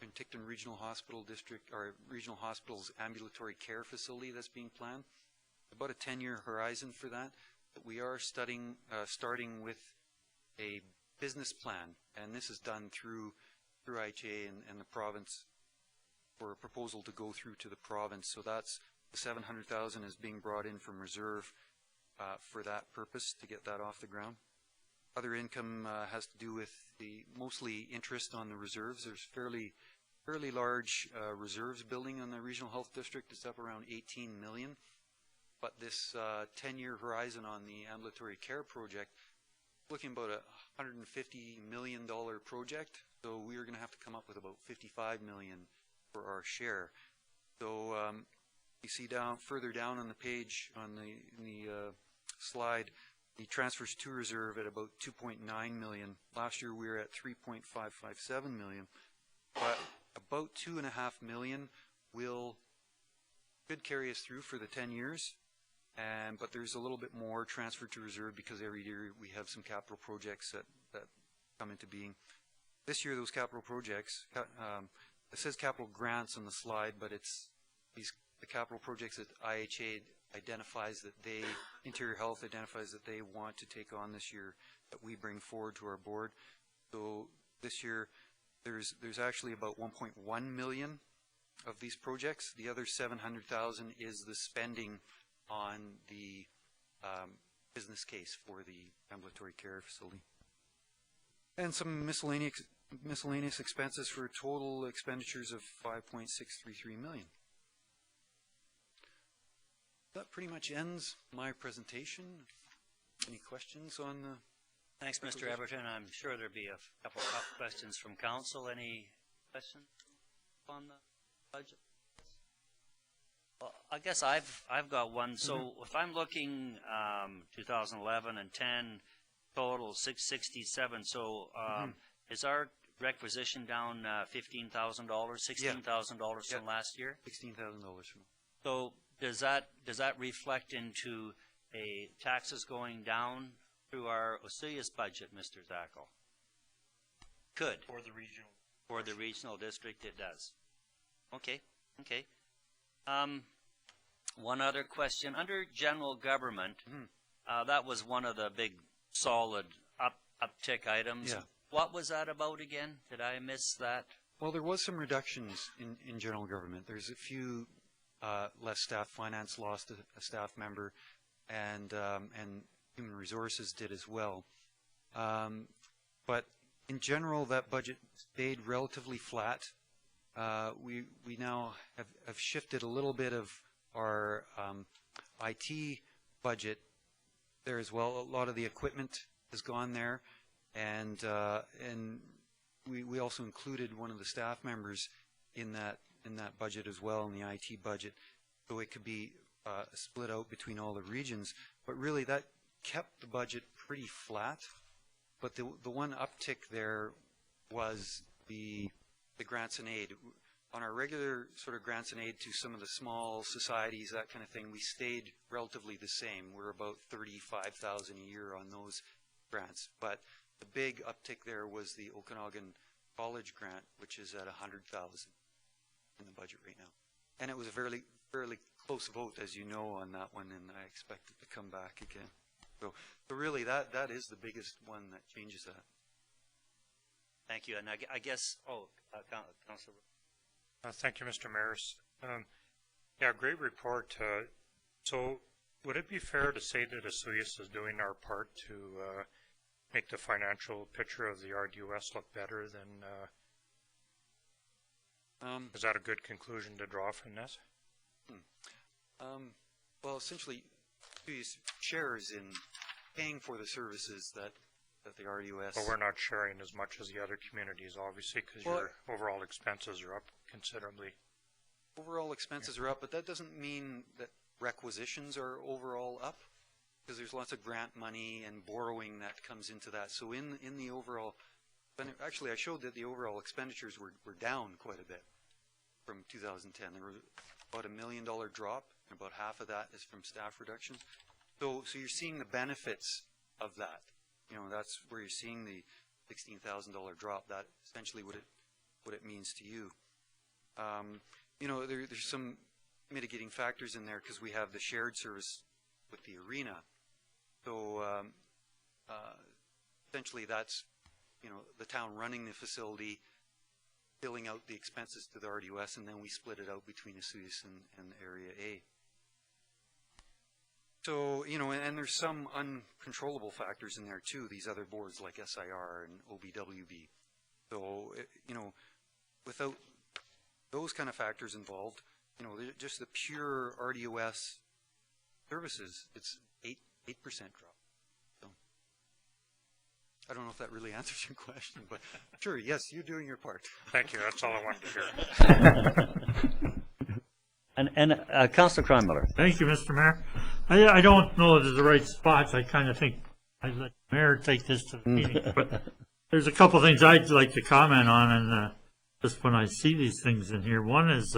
Penticton Regional Hospital District, or Regional Hospital's ambulatory care facility that's being planned. About a 10-year horizon for that. But we are starting with a business plan, and this is done through IHA and the province for a proposal to go through to the province. So that's the $700,000 is being brought in from reserve for that purpose to get that off the ground. Other income has to do with the mostly interest on the reserves. There's fairly large reserves building on the Regional Health District. It's up around 18 million. But this 10-year horizon on the ambulatory care project, looking about a $150 million project. So we are going to have to come up with about $55 million for our share. So you see further down on the page on the slide, the transfers to reserve at about 2.9 million. Last year we were at 3.557 million, but about 2.5 million could carry us through for the 10 years. But there's a little bit more transferred to reserve because every year we have some capital projects that come into being. This year those capital projects, it says capital grants on the slide, but it's the capital projects that IHA identifies that Interior Health identifies that they want to take on this year. that we bring forward to our board. So this year, there's actually about 1.1 million of these projects. The other 700,000 is the spending on the business case for the ambulatory care facility. And some miscellaneous expenses for total expenditures of 5.633 million. That pretty much ends my presentation. Any questions on the... Thanks, Mr. Everton. I'm sure there'll be a couple of questions from council. Any questions on the budget? Well, I guess I've got one. So if I'm looking 2011 and 10 total 667. So is our requisition down $15,000, $16,000 from last year? $16,000 from. So does that reflect into a taxes going down through our Osuya's budget, Mr. Zackel? Could. For the regional. For the regional district, it does. Okay, okay. One other question. Under general government, that was one of the big solid uptick items. Yeah. What was that about again? Did I miss that? Well, there was some reductions in general government. There's a few less staff. Finance lost a staff member, and human resources did as well. But in general, that budget stayed relatively flat. We now have shifted a little bit of our IT budget there as well. A lot of the equipment has gone there, and we also included one of the staff members in that budget as well, in the IT budget, so it could be split out between all the regions. But really, that kept the budget pretty flat. But the one uptick there was the grants and aid. On our regular sort of grants and aid to some of the small societies, that kind of thing, we stayed relatively the same. We're about $35,000 a year on those grants. But the big uptick there was the Okanagan College grant, which is at $100,000 in the budget right now. And it was a fairly close vote, as you know, on that one, and I expect it to come back again. So really, that is the biggest one that changes that. Thank you. And I guess, Councillor. Thank you, Mr. Mayor. Yeah, great report. So would it be fair to say that Asuyas is doing our part to make the financial picture of the RDUS look better than... is that a good conclusion to draw from this? Well, essentially, Asuyas shares in paying for the services that the RDUS... Well, we're not sharing as much as the other communities, obviously, because your overall expenses are up considerably. Overall expenses are up, but that doesn't mean that requisitions are overall up, because there's lots of grant money and borrowing that comes into that. So in the overall... Actually, I showed that the overall expenditures were down quite a bit from 2010. There was about $1 million drop, and about half of that is from staff reductions. So you're seeing the benefits of that. You know, that's where you're seeing the $16,000 drop. That essentially what it means to you. You know, there's some mitigating factors in there because we have the shared service with the arena. So essentially, that's, you know, the town running the facility, filling out the expenses to the RDUS, and then we split it out between Asuyas and Area A. So, you know, and there's some uncontrollable factors in there too, these other boards like SIR and OBWB. So, you know, without those kind of factors involved, you know, just the pure RDOS services, it's 8% drop. So, I don't know if that really answers your question, but sure, yes, you're doing your part. Thank you. That's all I wanted to hear. And Councillor Cronmiller. Thank you, Mr. Mayor. I don't know if it's the right spot. I kind of think I'd let the mayor take this to the meeting. But there's a couple things I'd like to comment on, and just when I see these things in here. One is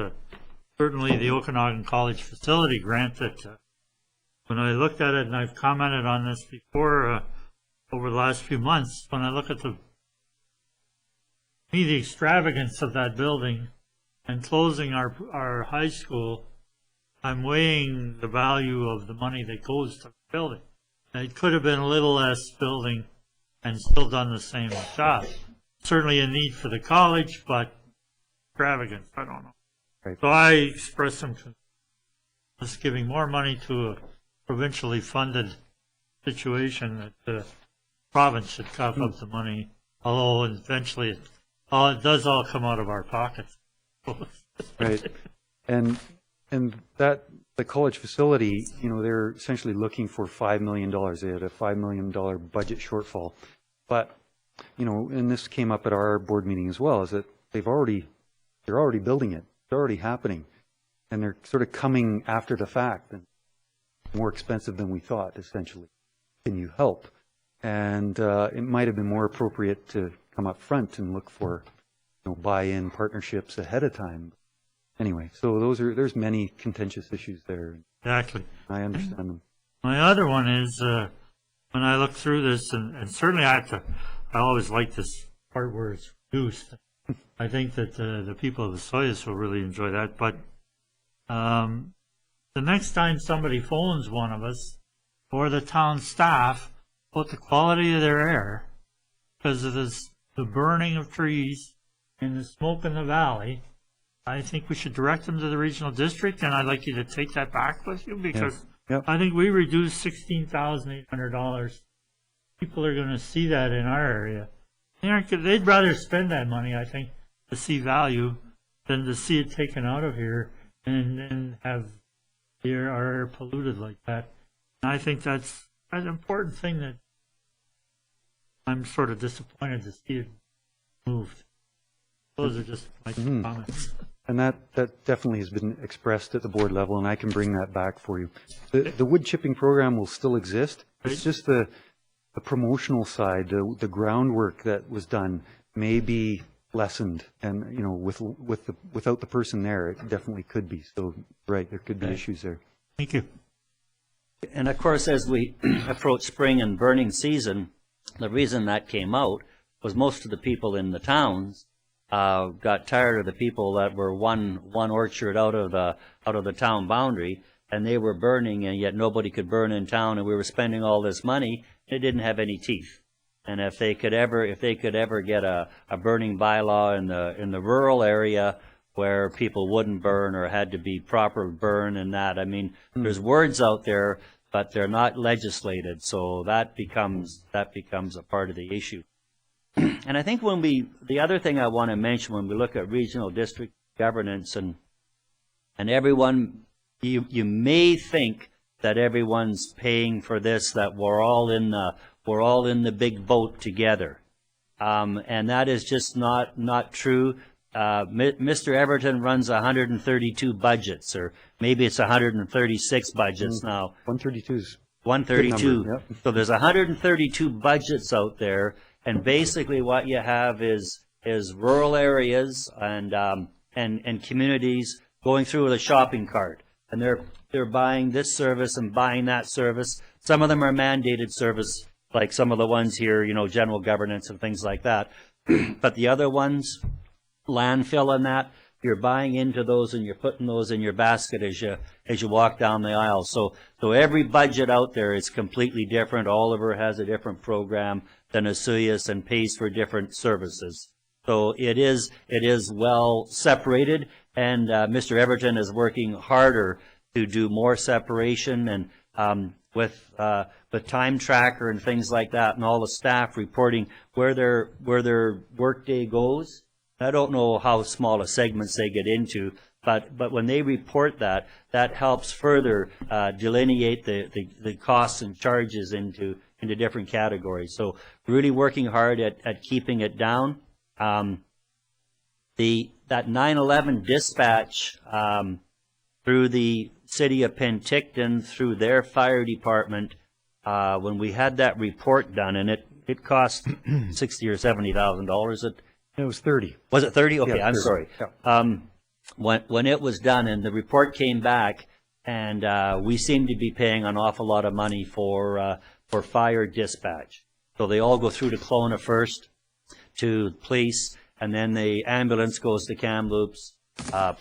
certainly the Okanagan College facility grant that when I looked at it, and I've commented on this before over the last few months, when I look at the extravagance of that building and closing our high school, I'm weighing the value of the money that goes to the building. And it could have been a little less building and still done the same job. Certainly a need for the college, but extravagant, I don't know. Right. So I expressed some concern. Just giving more money to a provincially funded situation that the province should cough up the money, although eventually it does all come out of our pockets. Right. And that, the college facility, you know, they're essentially looking for $5 million. They had a $5 million budget shortfall. But, you know, and this came up at our board meeting as well, is that they're already building it. It's already happening. And they're sort of coming after the fact and more expensive than we thought, essentially. Can you help? And it might have been more appropriate to come up front and look for, you know, buy-in partnerships ahead of time. Anyway, so there's many contentious issues there. Exactly. I understand them. My other one is, when I look through this, and certainly I always like this part where it's reduced. I think that the people of the Soyuz will really enjoy that, but the next time somebody phones one of us or the town staff about the quality of their air because of the burning of trees and the smoke in the valley, I think we should direct them to the regional district, and I'd like you to take that back with you because I think we reduced $16,800. People are going to see that in our area. They'd rather spend that money, I think, to see value than to see it taken out of here and have our air polluted like that. And I think that's an important thing that I'm sort of disappointed to see it moved. Those are just my comments. And that definitely has been expressed at the board level, and I can bring that back for you. The wood chipping program will still exist. It's just the promotional side, the groundwork that was done may be lessened, and you know, without the person there, it definitely could be. So, right, there could be issues there. Thank you. And of course, as we approach spring and burning season, the reason that came out was most of the people in the towns got tired of the people that were one orchard out of the town boundary, and they were burning, and yet nobody could burn in town, and we were spending all this money. It didn't have any teeth. And if they could ever get a burning bylaw in the rural area where people wouldn't burn or had to be proper burn and that, I mean, there's words out there, but they're not legislated, so that becomes a part of the issue. And I think the other thing I want to mention when we look at regional district governance and everyone, you may think that everyone's paying for this, that we're all in the big boat together, and that is just not true. Mr. Everton runs 132 budgets, or maybe it's 136 budgets now. 132 is 132. Yep. So there's 132 budgets out there, and basically what you have is rural areas and communities going through with a shopping cart, and they're buying this service and buying that service. Some of them are mandated service, like some of the ones here, you know, general governance and things like that. But the other ones, landfill and that, you're buying into those and you're putting those in your basket as you walk down the aisle. So every budget out there is completely different. Oliver has a different program than Asuyas and pays for different services. So it is well separated, and Mr. Everton is working harder to do more separation, and with time tracker and things like that, and all the staff reporting where their workday goes. I don't know how small a segments they get into, but when they report that helps further delineate the costs and charges into different categories. So really working hard at keeping it down. That 9/11 dispatch through the city of Penticton, through their fire department, when we had that report done, and it cost $60,000 or $70,000. It was 30. Was it 30? Okay, Yeah, I'm 30. sorry. Yeah. When it was done and the report came back, and we seemed to be paying an awful lot of money for fire dispatch. So they all go through to Kelowna first, to police, and then the ambulance goes to Kamloops,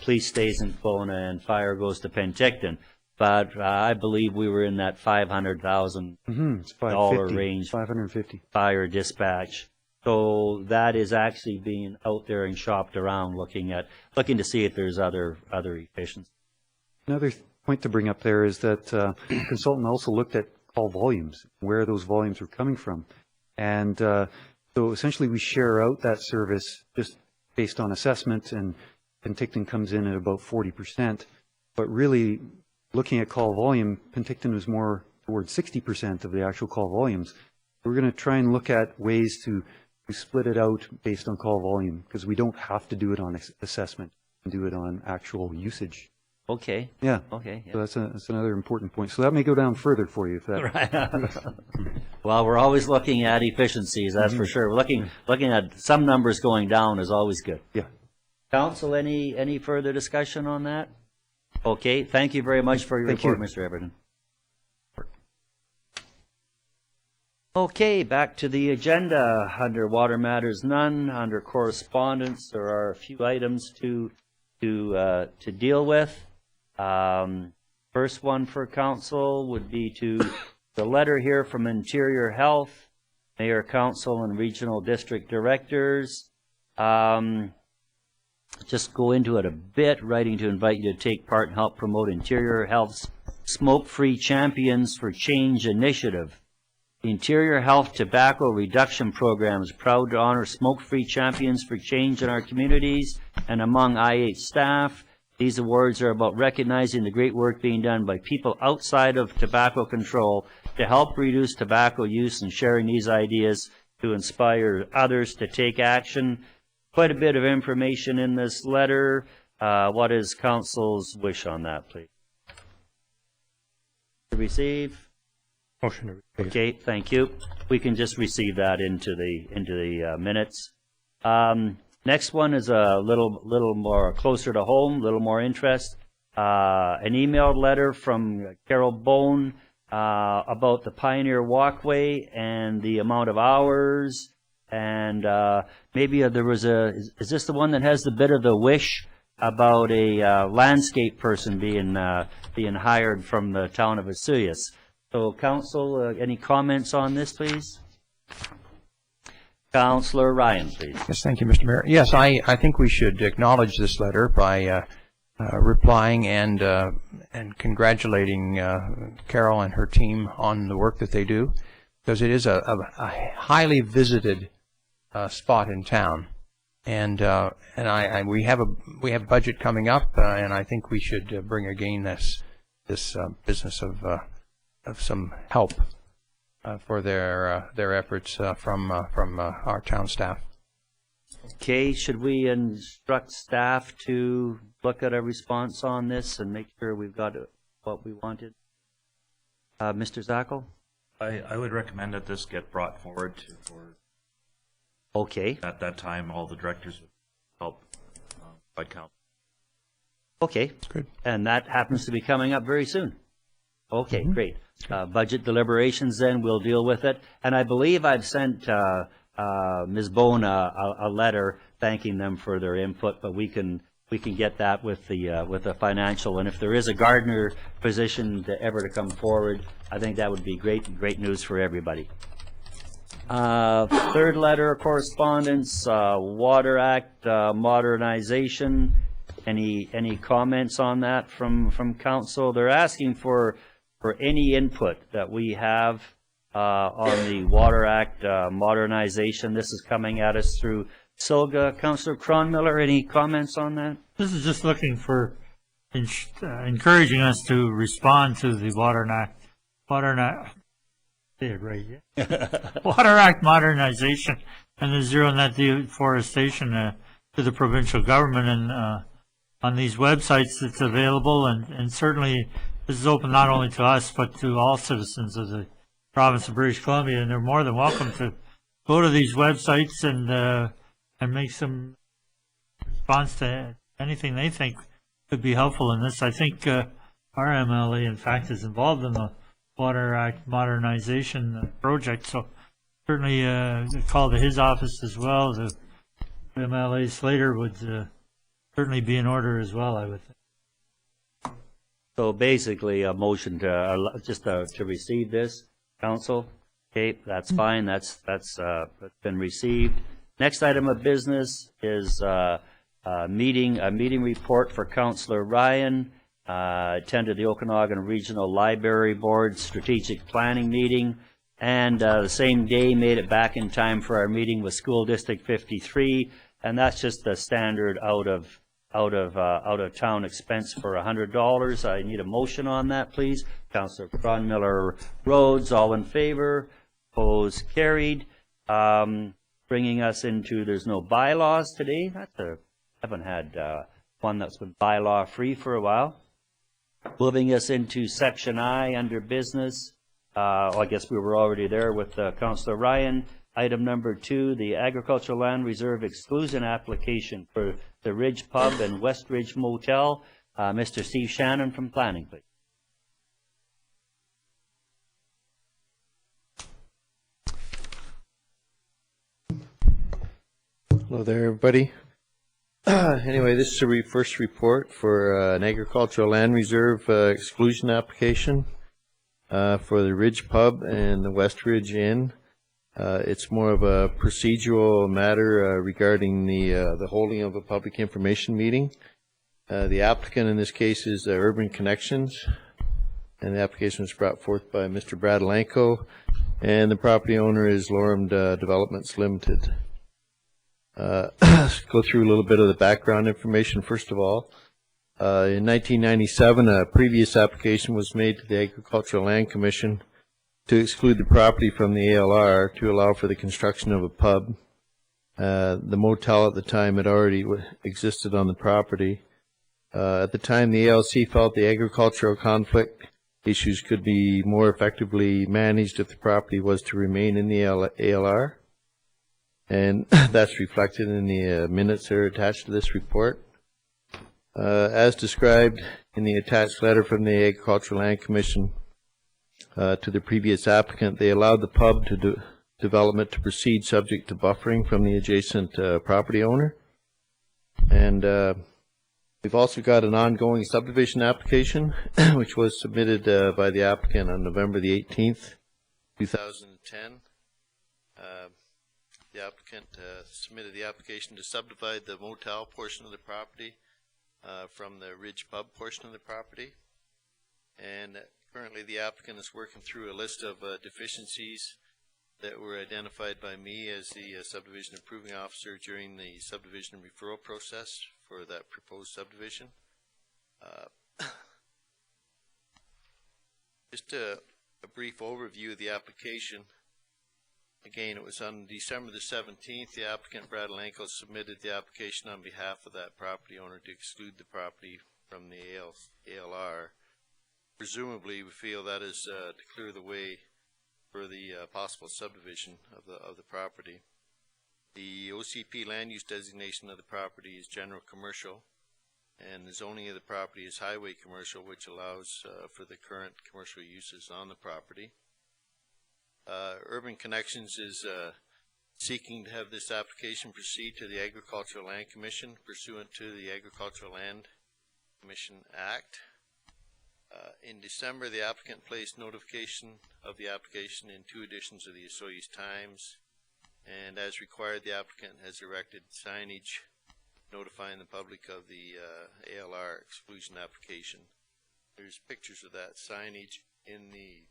police stays in Kelowna, and fire goes to Penticton. but I believe we were in that $500,000 It's 550, range 550. fire dispatch. So that is actually being out there and shopped around, looking to see if there's other efficiencies. Another point to bring up there is that the consultant also looked at call volumes, where those volumes were coming from. And so essentially we share out that service just based on assessment, and Penticton comes in at about 40%. But really, looking at call volume, Penticton was more towards 60% of the actual call volumes. We're going to try and look at ways to split it out based on call volume, because we don't have to do it on assessment, we can do it on actual usage. Okay. Yeah. Okay. Yeah. So that's another important point. So that may go down further for you. If that. Right. Well, we're always looking at efficiencies, that's for sure. We're looking at some numbers going down is always good. Yeah. Council, any further discussion on that? Okay. Thank you very much for your report, Mr. Everton. Okay, back to the agenda. Under water matters, none. Under correspondence, there are a few items to deal with. First one for council would be the letter here from Interior Health, Mayor, Council, and Regional District Directors. Just go into it a bit, writing to invite you to take part and help promote Interior Health's Smoke-Free Champions for Change initiative. The Interior Health Tobacco Reduction Program is proud to honor smoke-free champions for change in our communities and among IH staff. These awards are about recognizing the great work being done by people outside of tobacco control to help reduce tobacco use, and sharing these ideas to inspire others to take action. Quite a bit of information in this letter. What is Council's wish on that, please? To receive? Motion to receive. Okay, thank you. We can just receive that into the minutes. Next one is a little more closer to home, a little more interest. An emailed letter from Carol Bone about the Pioneer Walkway and the amount of hours. And maybe there was is this the one that has the bit of the wish about a landscape person being hired from the town of Vesuvius? So, Council, any comments on this, please? Councillor Ryan, please. Yes, thank you, Mr. Mayor. Yes, I think we should acknowledge this letter by replying and congratulating Carol and her team on the work that they do, because it is a highly visited spot in town, and we have a budget coming up, and I think we should bring again this business of some help for their efforts from our town staff. Okay, should we instruct staff to look at a response on this and make sure we've got what we wanted? Mr. Zackel? I would recommend that this get brought forward for. Okay. At that time, all the directors would help by council. Okay. That's good. And that happens to be coming up very soon. Okay, great. Budget deliberations, then we'll deal with it. And I believe I've sent Ms. Bone a letter thanking them for their input, but we can get that with the financial. And if there is a gardener position to come forward, I think that would be great news for everybody. Third letter of correspondence, Water Act modernization. Any comments on that from council? They're asking for any input that we have on the Water Act modernization. This is coming at us through SILGA. Councillor Cronmiller, any comments on that? This is just looking for encouraging us to respond to the Water Act, say it right, yeah. Water Act modernization and the zero net deforestation to the provincial government, and on these websites it's available, and certainly this is open not only to us but to all citizens of the province of British Columbia, and they're more than welcome to go to these websites and make some response to anything they think could be helpful in this. I think our MLA, in fact, is involved in the Water Act modernization project, so certainly a call to his office as well. The MLA Slater would certainly be in order as well, I would think. So basically, a motion to, just to receive this, council. Okay, that's fine, that's been received. Next item of business is a meeting report for Councillor Ryan. Attended the Okanagan Regional Library Board Strategic Planning Meeting, and the same day made it back in time for our meeting with School District 53, and that's just the standard out of town expense for $100. I need a motion on that, please. Councillor Councillor Rhodes, all in favor, opposed, carried. Bringing us into, there's no bylaws today. Haven't had one that's been bylaw free for a while. Moving us into section I under business. I guess we were already there with Councillor Ryan. Item number 2, the Agricultural Land Reserve exclusion application for the Ridge Pub and West Ridge Motel. Mr. Steve Shannon from Planning, please. Hello there, everybody. Anyway, this is a first report for an agricultural land reserve exclusion application for the Ridge Pub and the West Ridge Inn. It's more of a procedural matter regarding the holding of a public information meeting. The applicant in this case is Urban Connections, and the application was brought forth by Mr. Bradalenko, and the property owner is Lorem Developments Limited. Let's go through a little bit of the background information first of all. In 1997, a previous application was made to the Agricultural Land Commission to exclude the property from the ALR to allow for the construction of a pub. The motel at the time had already existed on the property. At the time, the ALC felt the agricultural conflict issues could be more effectively managed if the property was to remain in the ALR. And that's reflected in the minutes that are attached to this report. As described in the attached letter from the Agricultural Land Commission to the previous applicant, they allowed the pub to development to proceed subject to buffering from the adjacent property owner. And we've also got an ongoing subdivision application which was submitted by the applicant on November the 18th, 2010. The applicant submitted the application to subdivide the motel portion of the property from the Ridge Pub portion of the property. And currently the applicant is working through a list of deficiencies that were identified by me as the subdivision approving officer during the subdivision referral process for that proposed subdivision. Just a brief overview of the application. Again, it was on December the 17th, the applicant Bradalenko submitted the application on behalf of that property owner to exclude the property from the ALR. Presumably, we feel that is to clear the way for the possible subdivision of the property. The OCP land use designation of the property is general commercial, and the zoning of the property is highway commercial, which allows for the current commercial uses on the property. Urban Connections is seeking to have this application proceed to the Agricultural Land Commission pursuant to the Agricultural Land Commission Act. In December, the applicant placed notification of the application in 2 editions of the Osoyoos Times, and as required, the applicant has erected signage notifying the public of the ALR exclusion application. There's pictures of that signage in the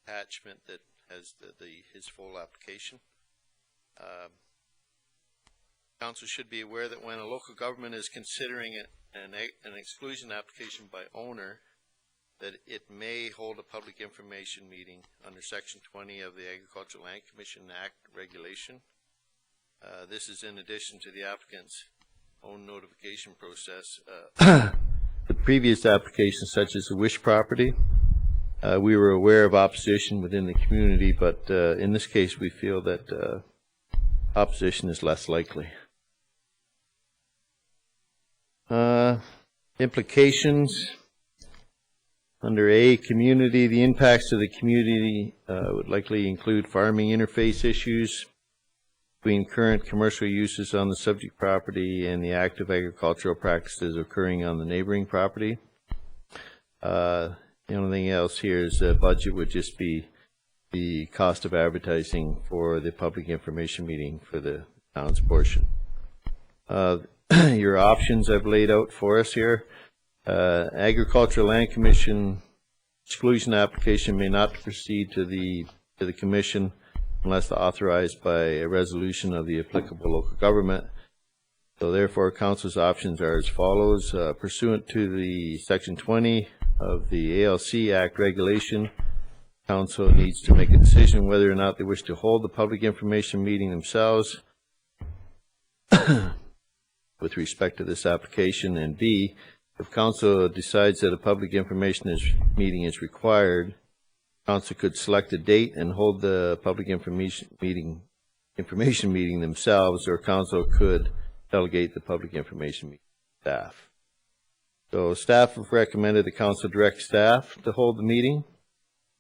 attachment that has his full application. Council should be aware that when a local government is considering an exclusion application by owner, that it may hold a public information meeting under Section 20 of the Agricultural Land Commission Act regulation. This is in addition to the applicant's own notification process. The previous applications, such as the Wish property, we were aware of opposition within the community, but in this case we feel that opposition is less likely. Implications. Under A, community, the impacts to the community would likely include farming interface issues between current commercial uses on the subject property and the active agricultural practices occurring on the neighboring property. The only thing else here is budget would just be the cost of advertising for the public information meeting for the town's portion. Your options I've laid out for us here. Agricultural Land Commission exclusion application may not proceed to the commission unless authorized by a resolution of the applicable local government. So therefore, council's options are as follows. Pursuant to the Section 20 of the ALC Act regulation, council needs to make a decision whether or not they wish to hold the public information meeting themselves with respect to this application, and B, if council decides that a public information meeting is required, council could select a date and hold the public information meeting themselves, or council could delegate the public information meeting to staff. So staff have recommended the council direct staff to hold the meeting,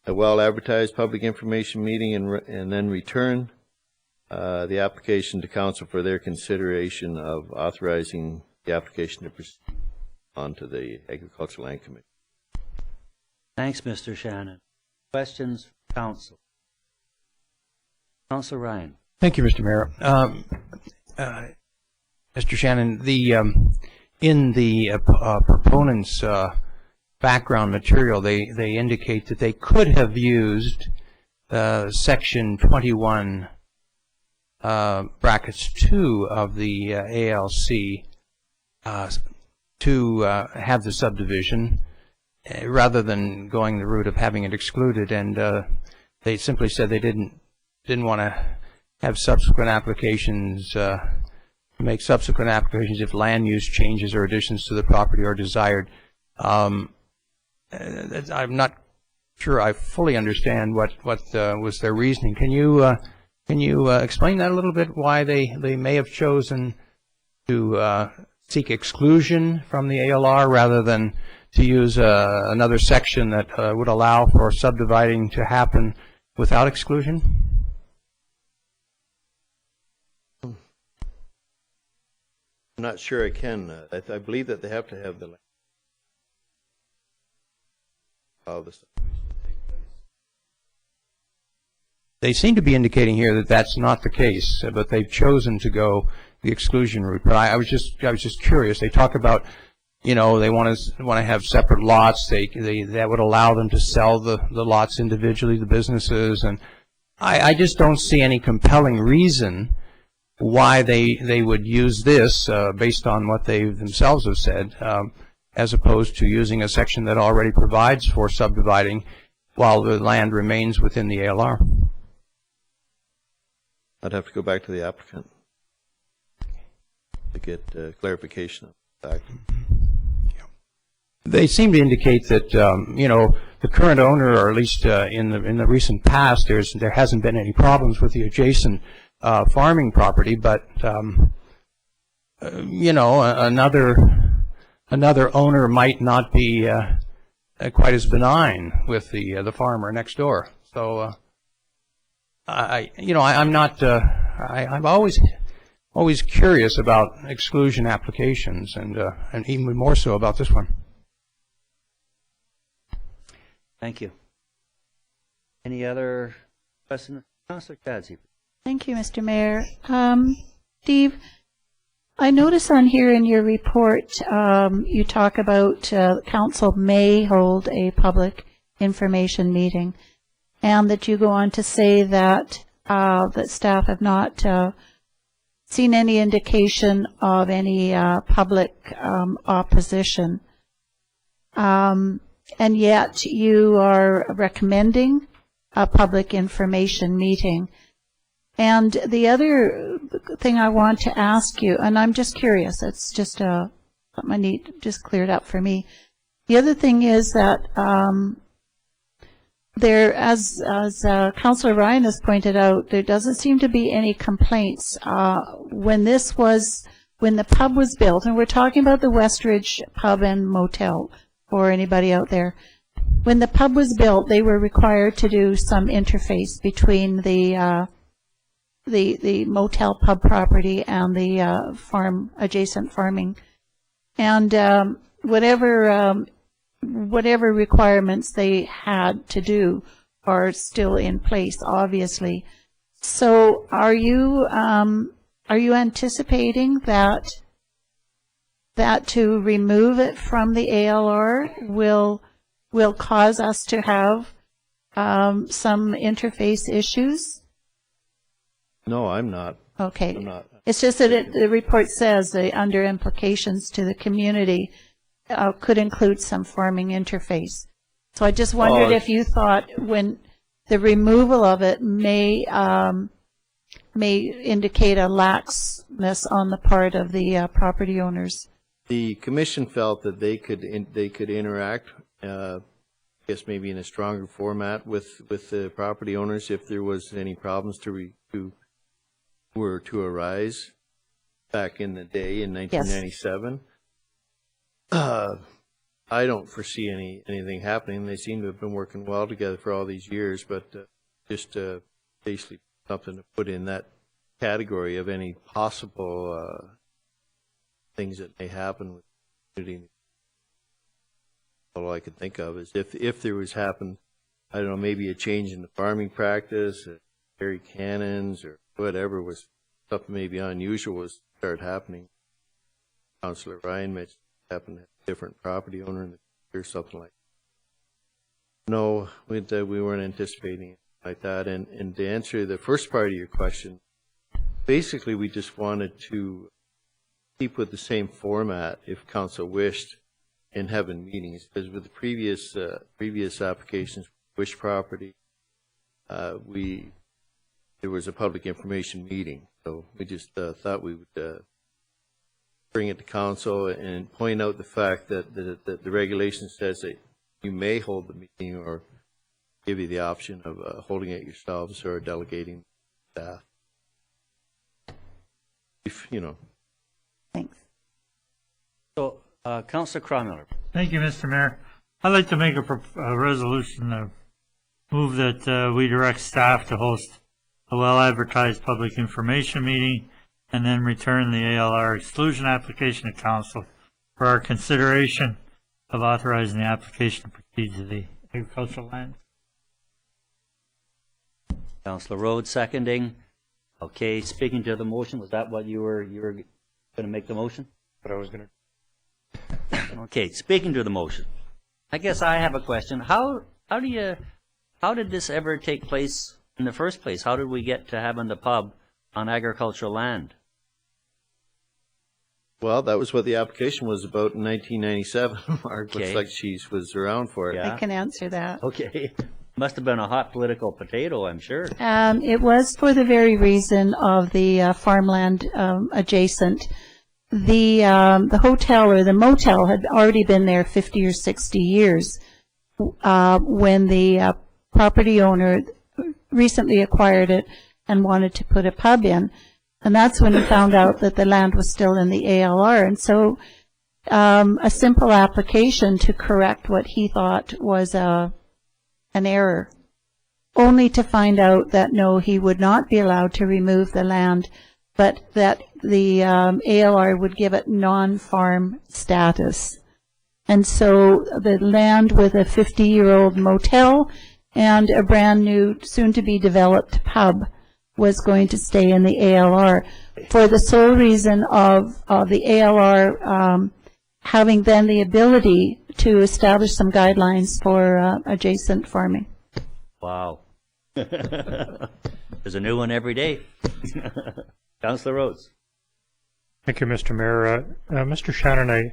a well-advertised public information meeting, and then return the application to council for their consideration of authorizing the application to proceed on to the Agricultural Land Commission. Thanks, Mr. Shannon. Questions from council? Councillor Ryan. Thank you, Mr. Mayor. Mr. Shannon, in the proponents' background material, they indicate that they could have used Section 21 brackets 2 of the ALC to have the subdivision rather than going the route of having it excluded, and they simply said they didn't want to have subsequent applications, make subsequent applications if land use changes or additions to the property are desired. I'm not sure I fully understand what was their reasoning. Can you explain that a little bit? Why they may have chosen to seek exclusion from the ALR rather than to use another section that would allow for subdividing to happen without exclusion? I'm not sure I can. I believe that they have to have the land. They seem to be indicating here that that's not the case, but they've chosen to go the exclusion route. But I was just curious. They talk about, they want to have separate lots. That would allow them to sell the lots individually, the businesses, and I just don't see any compelling reason why they would use this based on what they themselves have said, as opposed to using a section that already provides for subdividing while the land remains within the ALR. I'd have to go back to the applicant to get clarification of that. They seem to indicate that the current owner, or at least in the recent past, there hasn't been any problems with the adjacent farming property, but another owner might not be quite as benign with the farmer next door. So I'm always curious about exclusion applications, and even more so about this one. Thank you. Any other questions? Councillor Kadzie. Thank you, Mr. Mayor. Steve, I notice on here in your report you talk about council may hold a public information meeting, and that you go on to say that that staff have not seen any indication of any public opposition. And yet you are recommending a public information meeting. And the other thing I want to ask you, and I'm just curious, it's just something I need just cleared up for me. The other thing is that there, as Councillor Ryan has pointed out, there doesn't seem to be any complaints when the pub was built, and we're talking about the Westridge Pub and Motel for anybody out there. When the pub was built, they were required to do some interface between the motel pub property and the adjacent farming, and whatever whatever requirements they had to do are still in place, obviously. So are you anticipating that to remove it from the ALR will cause us to have some interface issues? No, I'm not. Okay. I'm not. It's just that the report says that under implications to the community could include some farming interface. So I just wondered if you thought when the removal of it may indicate a laxness on the part of the property owners. The commission felt that they could interact, I guess maybe in a stronger format with the property owners if there was any problems were to arise back in the day in 1997. Yes. I don't foresee anything happening. They seem to have been working well together for all these years, but just basically something to put in that category of any possible things that may happen with the community. All I could think of is if there was happen, I don't know, maybe a change in the farming practice, dairy cannons, or whatever was something maybe unusual was start happening. Councillor Ryan mentioned happened to have a different property owner in the future, something like that. No, we weren't anticipating it like that. And to answer the first part of your question, basically we just wanted to keep with the same format if council wished in having meetings, because with the previous applications, Wish property, there was a public information meeting, so we just thought we would bring it to council and point out the fact that the regulation says that you may hold the meeting or give you the option of holding it yourselves or delegating staff. If you know. Thanks. So, Councillor Cronmiller. Thank you, Mr. Mayor. I'd like to make a resolution to move that we direct staff to host a well-advertised public information meeting and then return the ALR exclusion application to council for our consideration of authorizing the application to proceed to the agricultural land. Councillor Rhodes seconding. Okay, speaking to the motion, was that what you were going to make the motion? But I was going to. Okay, speaking to the motion, I guess I have a question. How did this ever take place in the first place? How did we get to having the pub on agricultural land? Well, that was what the application was about in 1997. Mark Okay. looks like she was around for it. Yeah. I can answer that. Okay, must have been a hot political potato, I'm sure. It was for the very reason of the farmland adjacent. The hotel or the motel had already been there 50 or 60 years when the property owner recently acquired it and wanted to put a pub in. And that's when he found out that the land was still in the ALR. And so a simple application to correct what he thought was an error, only to find out that no, he would not be allowed to remove the land, but that the ALR would give it non-farm status. And so the land with a 50-year-old motel and a brand new, soon-to-be developed pub was going to stay in the ALR for the sole reason of the ALR having then the ability to establish some guidelines for adjacent farming. Wow. There's a new one every day. Councillor Rhodes. Thank you, Mr. Mayor. Mr. Shannon, I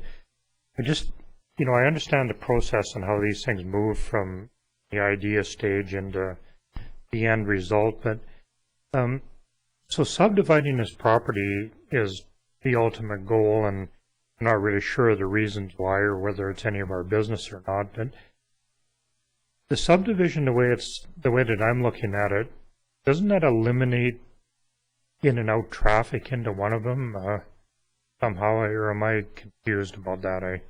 just, I understand the process and how these things move from the idea stage into the end result, but so subdividing this property is the ultimate goal, and I'm not really sure of the reasons why or whether it's any of our business or not, but the subdivision, the way that I'm looking at it, doesn't that eliminate in and out traffic into one of them somehow, or am I confused about that?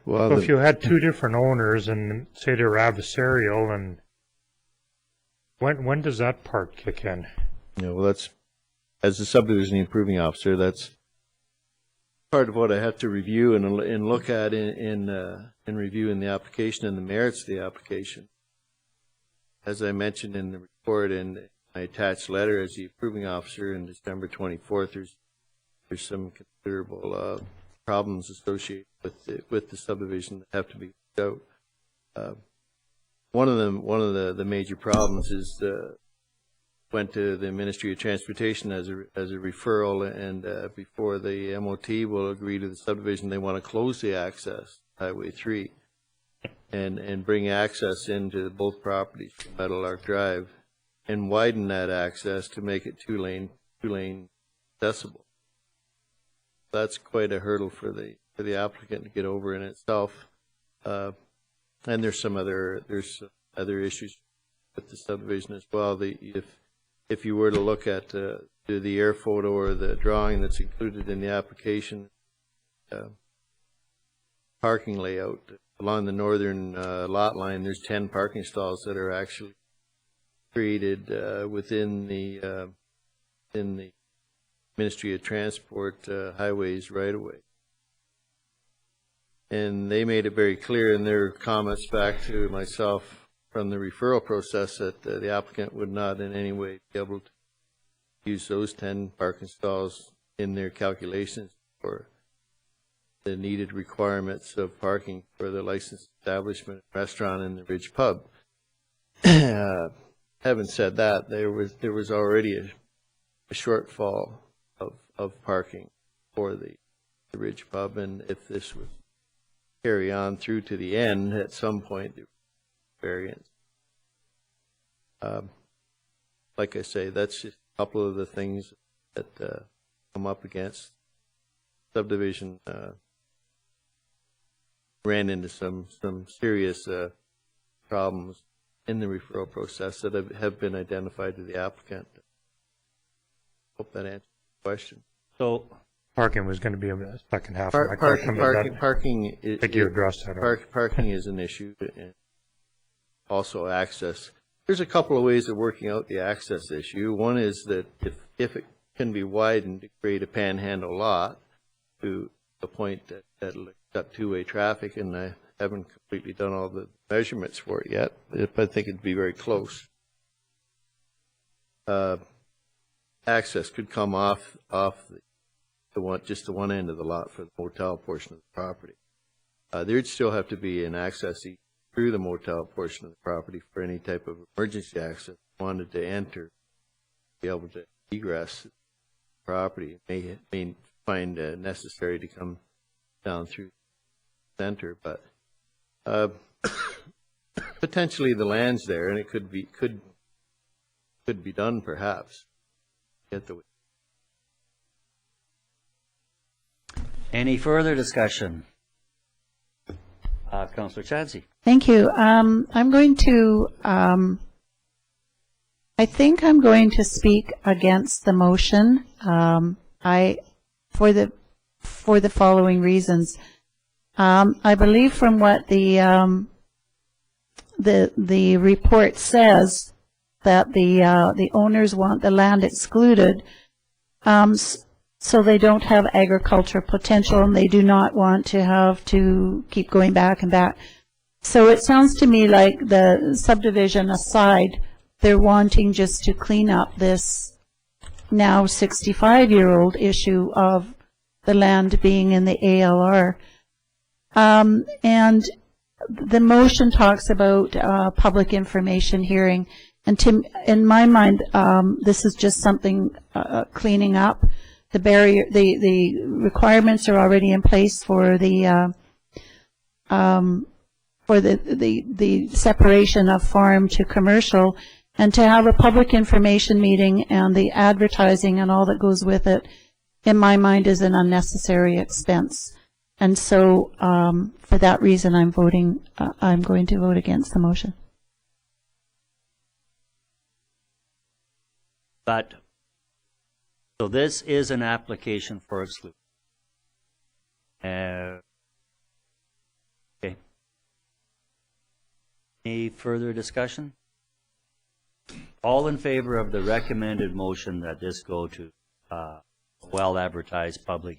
Well, so if you had two different owners and say they were adversarial, and when does that part kick in? Well, that's, as the subdivision improving officer, that's part of what I have to review and look at in reviewing the application and the merits of the application. As I mentioned in the report and my attached letter as the approving officer in December 24th, there's some considerable problems associated with the subdivision that have to be worked out. One of the major problems is went to the Ministry of Transportation as a referral, and before the MOT will agree to the subdivision, they want to close the access, Highway 3, and bring access into both properties from Meadowlark Drive, and widen that access to make it two-lane accessible. That's quite a hurdle for the applicant to get over in itself. And there's other issues with the subdivision as well. If you were to look at the air photo or the drawing that's included in the application, parking layout along the northern lot line, there's 10 parking stalls that are actually created within the Ministry of Transport highways right away. And they made it very clear in their comments back to myself from the referral process that the applicant would not in any way be able to use those 10 parking stalls in their calculations for the needed requirements of parking for the licensed establishment, restaurant, and the Ridge Pub. Having said that, there was already a shortfall of parking for the Ridge Pub, and if this would carry on through to the end, at some point there would be variance. Like I say, that's just a couple of the things that come up against subdivision. Ran into some serious problems in the referral process that have been identified to the applicant. Hope that answers the question. So Parking was going to be the second half of my question. Parking I think you addressed that. Parking is an issue, and also access. There's a couple of ways of working out the access issue. One is that if it can be widened to create a panhandle lot to the point that it'll accept two-way traffic, and I haven't completely done all the measurements for it yet, but I think it'd be very close. Access could come off just the one end of the lot for the motel portion of the property. There'd still have to be an access through the motel portion of the property for any type of emergency access wanted to enter, be able to egress the property. It may find necessary to come down through the center, but potentially the land's there, and it could be done perhaps. any further discussion? Councillor Chadsey. Thank you. I'm going to, I think I'm going to speak against the motion. For the following reasons. I believe from what the report says that the owners want the land excluded, so they don't have agriculture potential, and they do not want to have to keep going back and back. So it sounds to me like the subdivision aside, they're wanting just to clean up this now 65-year-old issue of the land being in the ALR. And the motion talks about public information hearing, and in my mind, this is just something cleaning up. The barrier, the requirements are already in place for the separation of farm to commercial, and to have a public information meeting and the advertising and all that goes with it, in my mind, is an unnecessary expense. And so, for that reason, I'm going to vote against the motion. But, so this is an application for exclusion. Okay. Any further discussion? All in favor of the recommended motion that this go to well-advertised public?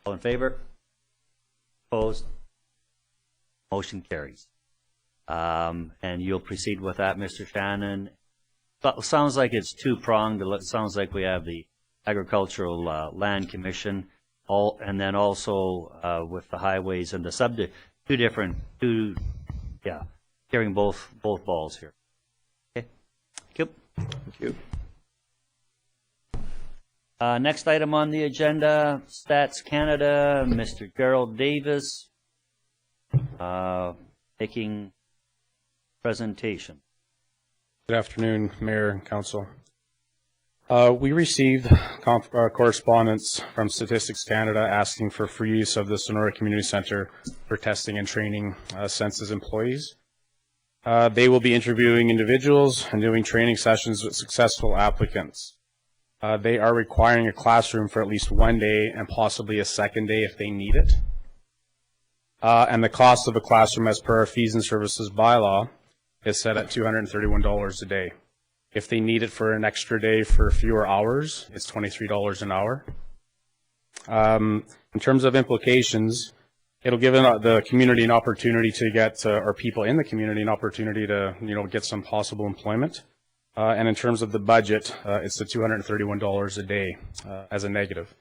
All in favor? Opposed? Motion carries. And you'll proceed with that, Mr. Shannon. But sounds like it's two-pronged. It sounds like we have the Agricultural Land Commission, and then also with the highways and the subject, carrying both balls here. Okay. Thank you. Thank you. Next item on the agenda, Stats Canada, Mr. Gerald Davis, making presentation. Good afternoon, Mayor and Council. We received correspondence from Statistics Canada asking for free use of the Sonora Community Centre for testing and training census employees. They will be interviewing individuals and doing training sessions with successful applicants. They are requiring a classroom for at least one day and possibly a second day if they need it. And the cost of a classroom as per our fees and services bylaw is set at $231 a day. If they need it for an extra day for fewer hours, it's $23 an hour. In terms of implications, it'll give the community an opportunity to get, or people in the community an opportunity to, get some possible employment. And in terms of the budget, it's the $231 a day as a negative.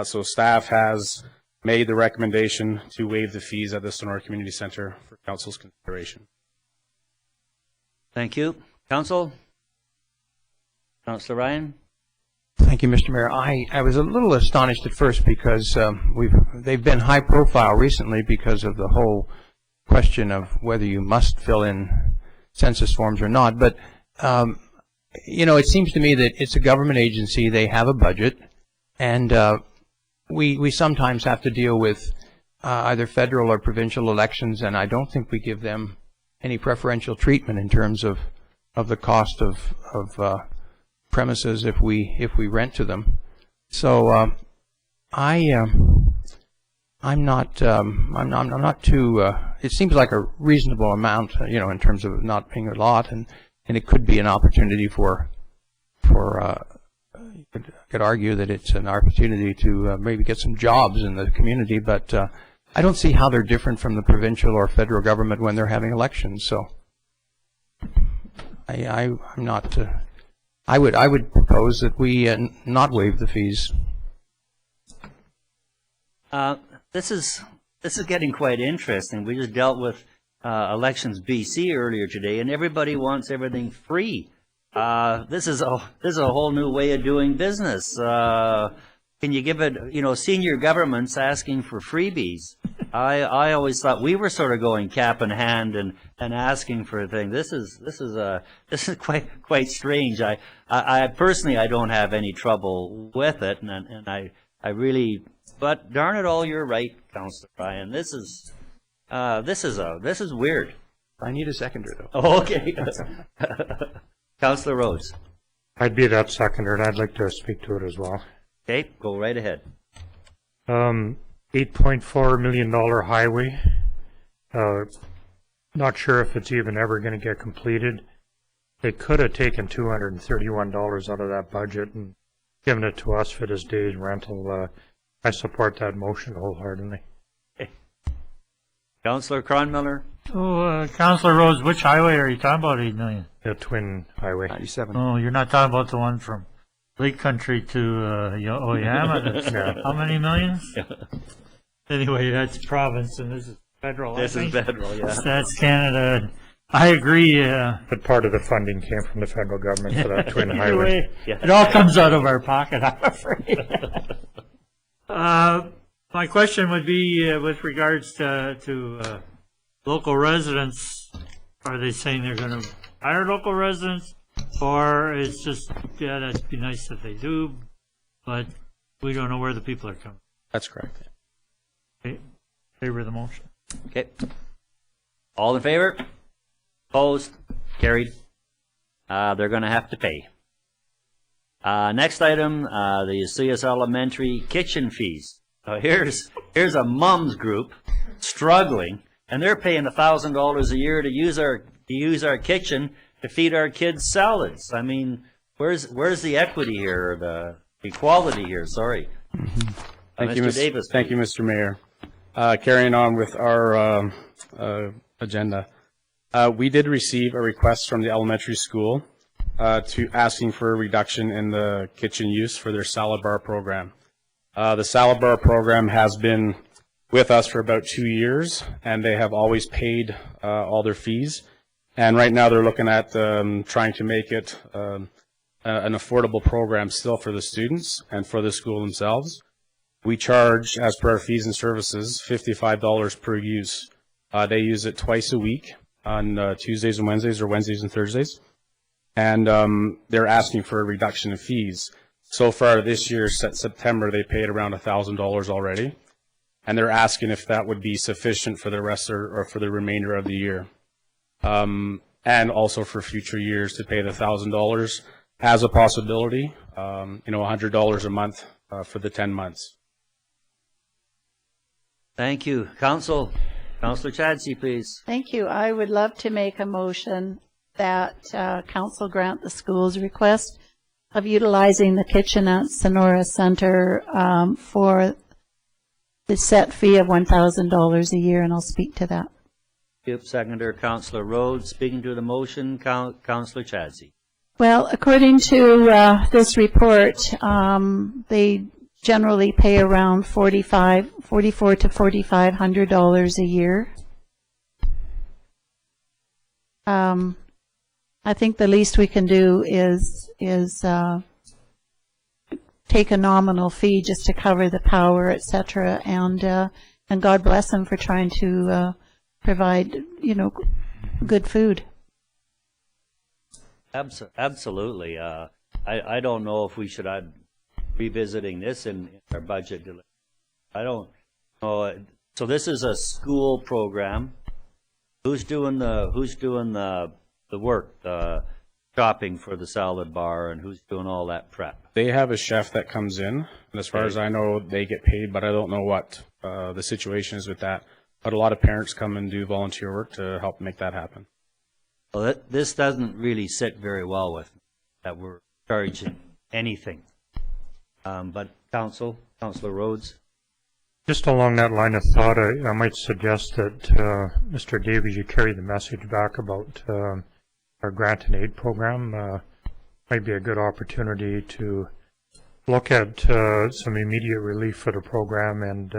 So staff has made the recommendation to waive the fees at the Sonora Community Centre for Council's consideration. Thank you. Council? Councillor Ryan? Thank you, Mr. Mayor. I was a little astonished at first because they've been high profile recently because of the whole question of whether you must fill in census forms or not. But it seems to me that it's a government agency. They have a budget, and we sometimes have to deal with either federal or provincial elections, and I don't think we give them any preferential treatment in terms of the cost of premises if we rent to them. So I'm not too. It seems like a reasonable amount, in terms of not paying a lot, and it could be an opportunity for you could argue that it's an opportunity to maybe get some jobs in the community, but I don't see how they're different from the provincial or federal government when they're having elections. So I'm not. I would propose that we not waive the fees. This is getting quite interesting. We just dealt with elections BC earlier today, and everybody wants everything free. This is a whole new way of doing business. Can you give it? Senior government's asking for freebies. I always thought we were sort of going cap in hand and asking for a thing. This is quite strange. I personally I don't have any trouble with it, and I really. But darn it all, you're right, Councillor Ryan. This is weird. I need a seconder though. Oh, okay. Councillor Rhodes. I'd be that seconder, and I'd like to speak to it as well. Okay, go right ahead. $8.4 million highway. Not sure if it's even ever going to get completed. They could have taken $231 out of that budget and given it to us for this day's rental. I support that motion wholeheartedly. Okay. Councillor Cronmiller. Oh, Councillor Rhodes, which highway are you talking about, 8 million? The Twin Highway. 97. Oh, you're not talking about the one from Lake Country to Oyama? That's, how many millions? Anyway, that's province, and this is federal. This is federal, yeah. That's Canada. I agree. But part of the funding came from the federal government for that Twin Highway. Way, it all comes out of our pocket, I'm afraid. My question would be with regards to local residents. Are they saying they're going to hire local residents? Or it's just, that'd be nice if they do, but we don't know where the people are coming. That's correct. Okay. Favor of the motion. Okay. All in favor? Opposed? Carried. They're going to have to pay. Next item, the CS Elementary kitchen fees. Here's a mom's group struggling, and they're paying $1,000 a year to use our kitchen to feed our kids salads. I mean, where's the equity here, or the equality here? Sorry. Thank you, Mr. Davis. Thank you, Mr. Mayor. Carrying on with our agenda, we did receive a request from the elementary school to asking for a reduction in the kitchen use for their salad bar program. The salad bar program has been with us for about 2 years, and they have always paid all their fees. And right now they're looking at trying to make it an affordable program still for the students and for the school themselves. We charge, as per our fees and services, $55 per use. They use it twice a week on Tuesdays and Wednesdays, or Wednesdays and Thursdays. And they're asking for a reduction in fees. So far this year, September, they paid around $1,000 already. And they're asking if that would be sufficient for the rest or for the remainder of the year. And also for future years to pay the $1,000 as a possibility, $100 a month for the 10 months. Thank you. Councillor Chadsey, please. Thank you. I would love to make a motion that council grant the school's request of utilizing the kitchen at Sonora Center for the set fee of $1,000 a year, and I'll speak to that. Seconder, Councillor Rhodes. Speaking to the motion, Councillor Chadsey. Well, according to this report, they generally pay around $4,400 to $4,500 a year. I think the least we can do is take a nominal fee just to cover the power, etc. And God bless them for trying to provide, good food. Absolutely. I don't know if we should add revisiting this in our budget. I don't know. So this is a school program. Who's doing the work, the shopping for the salad bar, and who's doing all that prep? They have a chef that comes in, and as far as I know, they get paid, but I don't know what the situation is with that. But a lot of parents come and do volunteer work to help make that happen. Well, this doesn't really sit very well with me, that we're charging anything. But Councillor Rhodes. Just along that line of thought, I might suggest that Mr. Davies, you carry the message back about our grant and aid program. Might be a good opportunity to look at some immediate relief for the program and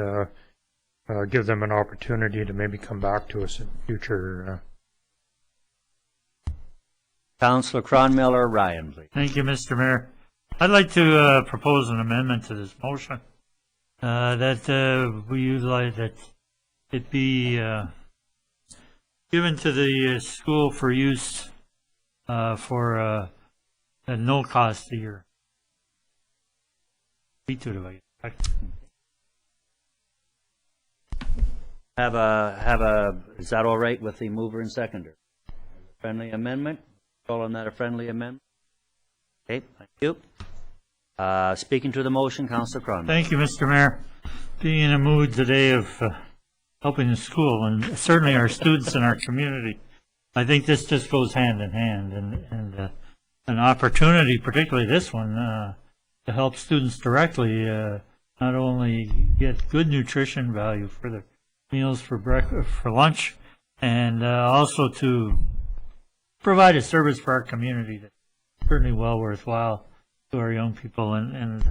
give them an opportunity to maybe come back to us in the future. Councillor Cronmiller Ryan, please. Thank you, Mr. Mayor. I'd like to propose an amendment to this motion that we utilize, that it be given to the school for use for at no cost a year. Is that all right with the mover and seconder? Friendly amendment? Calling that a friendly amendment? Okay, thank you. Speaking to the motion, Councillor Cron. Thank you, Mr. Mayor. Being in a mood today of helping the school and certainly our students in our community, I think this just goes hand in hand, and an opportunity, particularly this one, to help students directly not only get good nutrition value for their meals for breakfast, for lunch, and also to provide a service for our community that's certainly well worthwhile to our young people, and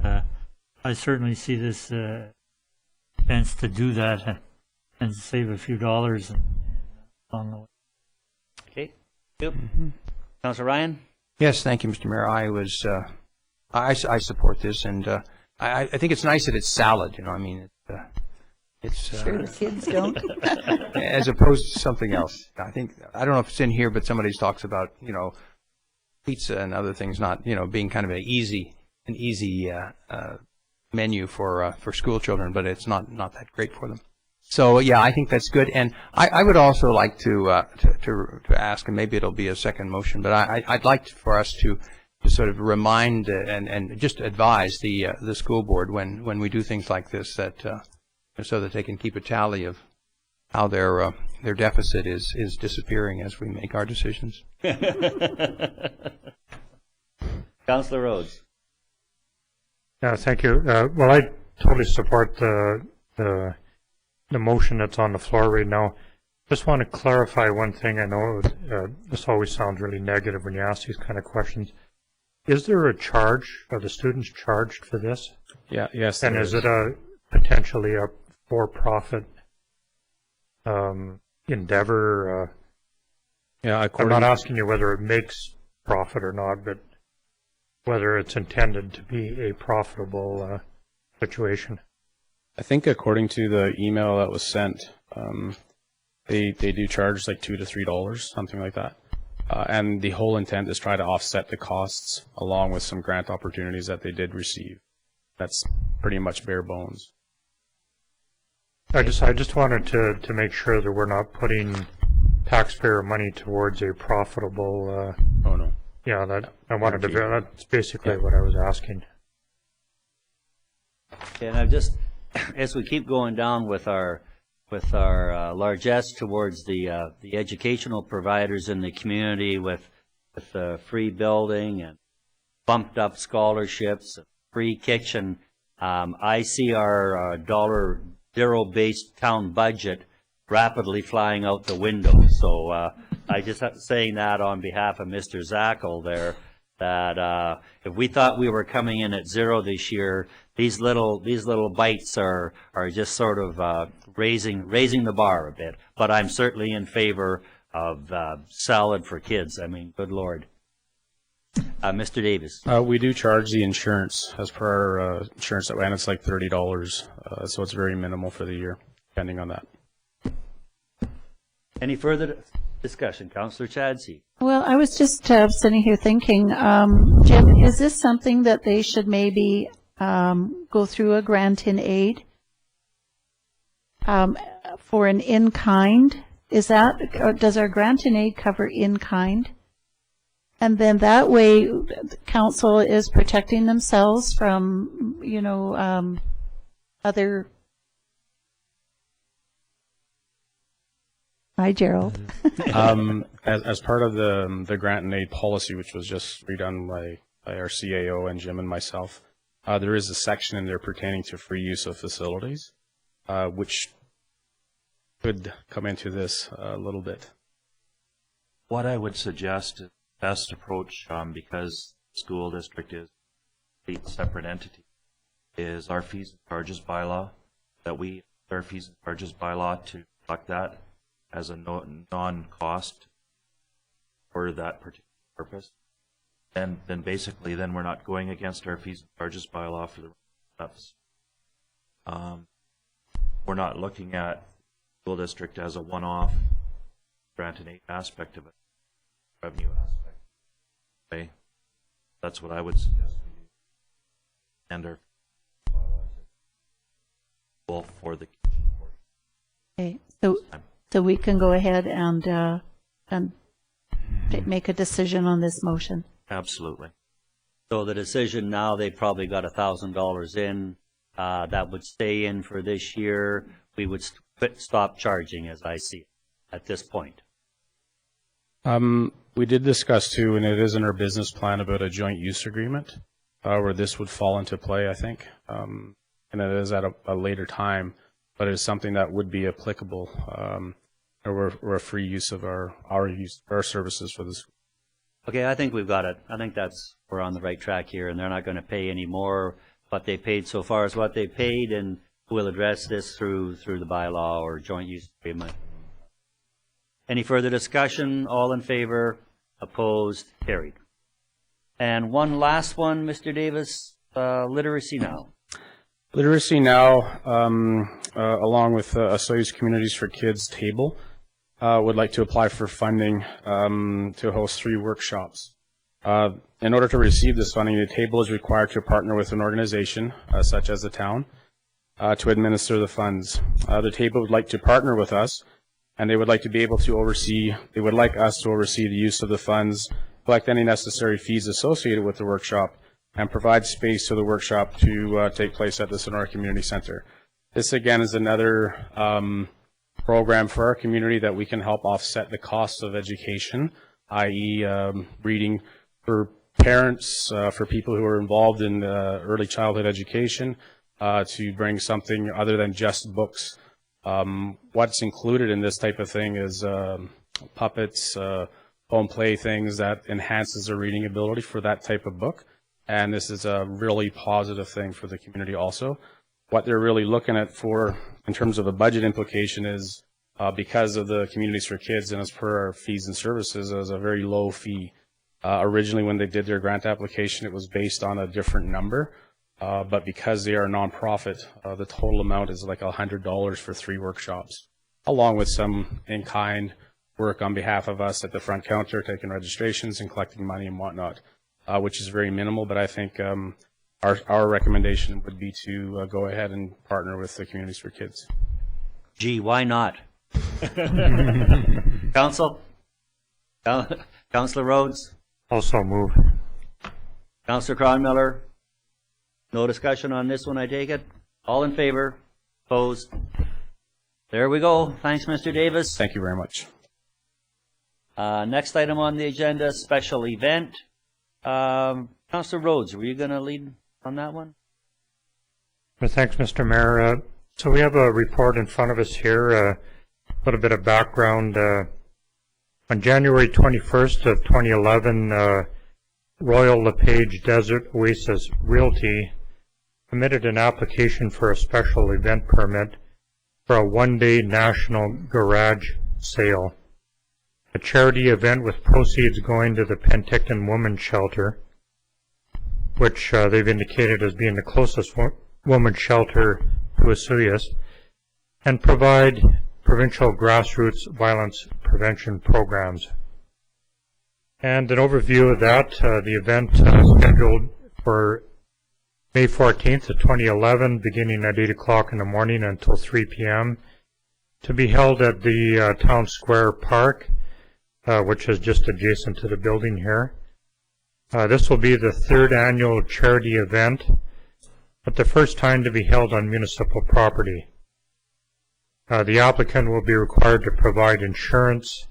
I certainly see this chance to do that and save a few dollars along the way. Okay. Yep. Councillor Ryan? Yes, thank you, Mr. Mayor. I support this, and I think it's nice that it's salad. It's sure the kids don't. as opposed to something else. I don't know if it's in here, but somebody talks about pizza and other things not being kind of an easy menu for school children, but it's not that great for them. So yeah, I think that's good, and I would also like to ask, and maybe it'll be a second motion, but I'd like for us to sort of remind and just advise the school board when we do things like this, that so that they can keep a tally of how their deficit is disappearing as we make our decisions. Councillor Rhodes. Thank you. Well, I totally support the motion that's on the floor right now. Just want to clarify one thing. I know this always sounds really negative when you ask these kind of questions. Is there a charge? Are the students charged for this? Yeah, yes. And is it a potentially a for-profit endeavor? Yeah, I'm not asking you whether it makes profit or not, but whether it's intended to be a profitable situation. I think according to the email that was sent, they do charge like $2 to $3, something like that. And the whole intent is try to offset the costs along with some grant opportunities that they did receive. That's pretty much bare bones. I just wanted to make sure that we're not putting taxpayer money towards a profitable. Oh no. Yeah, that's basically what I was asking. And I've just, as we keep going down with our largesse towards the educational providers in the community with free building and bumped up scholarships, free kitchen, I see our zero-based town budget rapidly flying out the window. So I just have to saying that on behalf of Mr. Zackel there, that if we thought we were coming in at zero this year, these little bites are just sort of raising the bar a bit. But I'm certainly in favor of salad for kids. I mean, good Lord. Mr. Davis. We do charge the insurance as per our insurance that ran. It's like $30, so it's very minimal for the year, depending on that. Any further discussion? Councillor Chadsey. Well, I was just sitting here thinking, Jim, is this something that they should maybe go through a grant in aid for an in-kind? Is that, or does our grant in aid cover in-kind? And then that way, the council is protecting themselves from, other. Hi, Gerald. As part of the grant and aid policy, which was just redone by our CAO and Jim and myself, there is a section in there pertaining to free use of facilities, which could come into this a little bit. What I would suggest is the best approach, because the school district is a separate entity, is our fees and charges bylaw, that we, our fees and charges bylaw to reflect that as a non-cost for that particular purpose. And then basically then we're not going against our fees and charges bylaw for the rest of we're not looking at the school district as a one-off grant and aid aspect of it, revenue aspect. Okay. That's what I would suggest we do. And our bylaw for the kitchen portion. Okay, so we can go ahead and make a decision on this motion. Absolutely. So the decision now, they probably got $1,000 in. That would stay in for this year. We would stop charging, as I see it, at this point. We did discuss too, and it is in our business plan, about a joint use agreement where this would fall into play, I think. And it is at a later time, but it is something that would be applicable or a free use of our services for this. Okay, I think we've got it. I think we're on the right track here, and they're not going to pay any more. What they paid so far is what they paid, and we'll address this through the bylaw or joint use agreement. Any further discussion? All in favor? Opposed? Carried. And one last one, Mr. Davis, Literacy Now. Literacy Now, along with Soyuz Communities for Kids table, would like to apply for funding to host 3 workshops. In order to receive this funding, the table is required to partner with an organization, such as the town, to administer the funds. The table would like to partner with us, and they would like to be able to oversee, they would like us to oversee the use of the funds, collect any necessary fees associated with the workshop, and provide space for the workshop to take place at the Sonora Community Center. This again is another program for our community that we can help offset the cost of education, i.e. reading for parents, for people who are involved in early childhood education, to bring something other than just books. What's included in this type of thing is puppets, home play things that enhances the reading ability for that type of book. And this is a really positive thing for the community also. What they're really looking at for in terms of a budget implication is because of the Communities for Kids and as per our fees and services, it was a very low fee. Originally when they did their grant application, it was based on a different number. But because they are a nonprofit, the total amount is like $100 for 3 workshops, along with some in-kind work on behalf of us at the front counter, taking registrations and collecting money and whatnot, which is very minimal. But I think our recommendation would be to go ahead and partner with the Communities for Kids. Gee, why not? Council? Councillor Rhodes? Also move. Councillor Cronmiller? No discussion on this one, I take it? All in favor? Opposed? There we go. Thanks, Mr. Davis. Thank you very much. Next item on the agenda, special event. Councillor Rhodes, were you going to lead on that one? Well, thanks, Mr. Mayor. So we have a report in front of us here, a little bit of background. On January 21st of 2011, Royal LePage Desert Oasis Realty submitted an application for a special event permit for a one-day national garage sale, a charity event with proceeds going to the Penticton Women's Shelter, which they've indicated as being the closest women's shelter to Osoyoos, and provide provincial grassroots violence prevention programs. And an overview of that, the event scheduled for May 14th of 2011, beginning at 8 o'clock in the morning until 3 p.m., to be held at the Town Square Park, which is just adjacent to the building here. This will be the 3rd annual charity event, but the first time to be held on municipal property. The applicant will be required to provide insurance,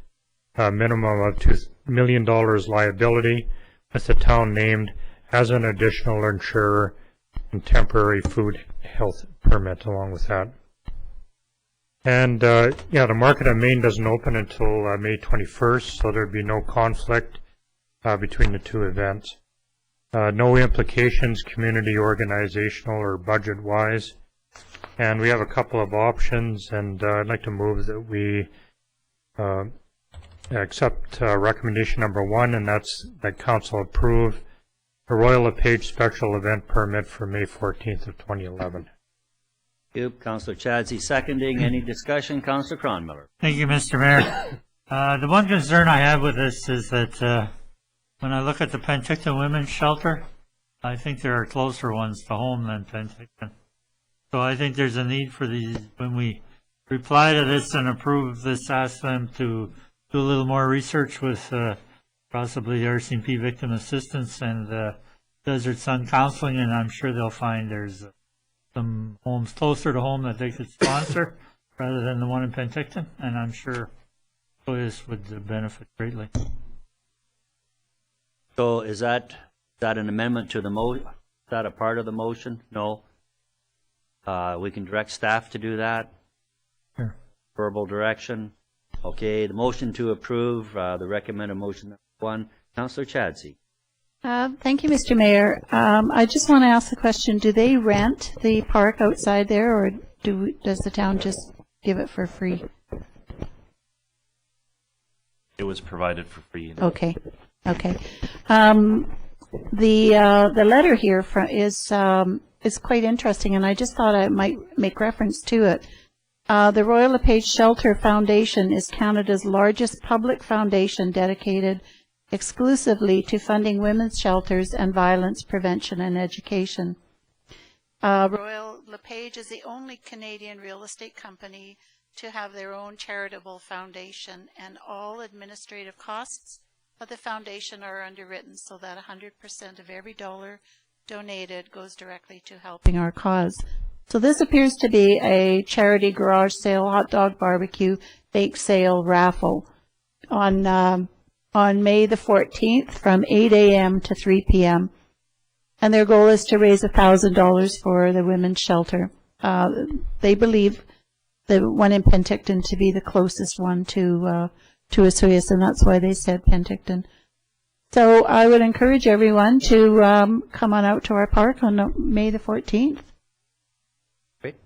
a minimum of $2 million liability, with the town named as an additional insurer, and temporary food health permit along with that. And yeah, the market on Main doesn't open until May 21st, so there'd be no conflict between the two events. No implications, community, organizational, or budget-wise. And we have a couple of options, and I'd like to move that we accept recommendation number 1, and that's that council approve the Royal LePage special event permit for May 14th of 2011. Thank you. Councillor Chadsey seconding. Any discussion? Councillor Cronmiller. Thank you, Mr. Mayor. The one concern I have with this is that when I look at the Penticton Women's Shelter, I think there are closer ones to home than Penticton. So I think there's a need for these, when we reply to this and approve this, ask them to do a little more research with possibly the RCMP Victim Assistance and Desert Sun Counseling, and I'm sure they'll find there's some homes closer to home that they could sponsor rather than the one in Penticton, and I'm sure this would benefit greatly. So is that an amendment to the motion? Is that a part of the motion? No? We can direct staff to do that? Sure. Verbal direction? Okay, the motion to approve, the recommended motion number 1. Councillor Chadsey. Thank you, Mr. Mayor. I just want to ask the question, do they rent the park outside there, or does the town just give it for free? It was provided for free. Okay. Okay. The letter here is quite interesting, and I just thought I might make reference to it. The Royal LePage Shelter Foundation is Canada's largest public foundation dedicated exclusively to funding women's shelters and violence prevention and education. Royal LePage is the only Canadian real estate company to have their own charitable foundation, and all administrative costs of the foundation are underwritten so that 100% of every dollar donated goes directly to helping our cause. So this appears to be a charity garage sale, hot dog barbecue, bake sale, raffle on May the 14th from 8 a.m. to 3 p.m. And their goal is to raise $1,000 for the women's shelter. They believe the one in Penticton to be the closest one to Osoyoos, and that's why they said Penticton. So I would encourage everyone to come on out to our park on May the 14th. Great.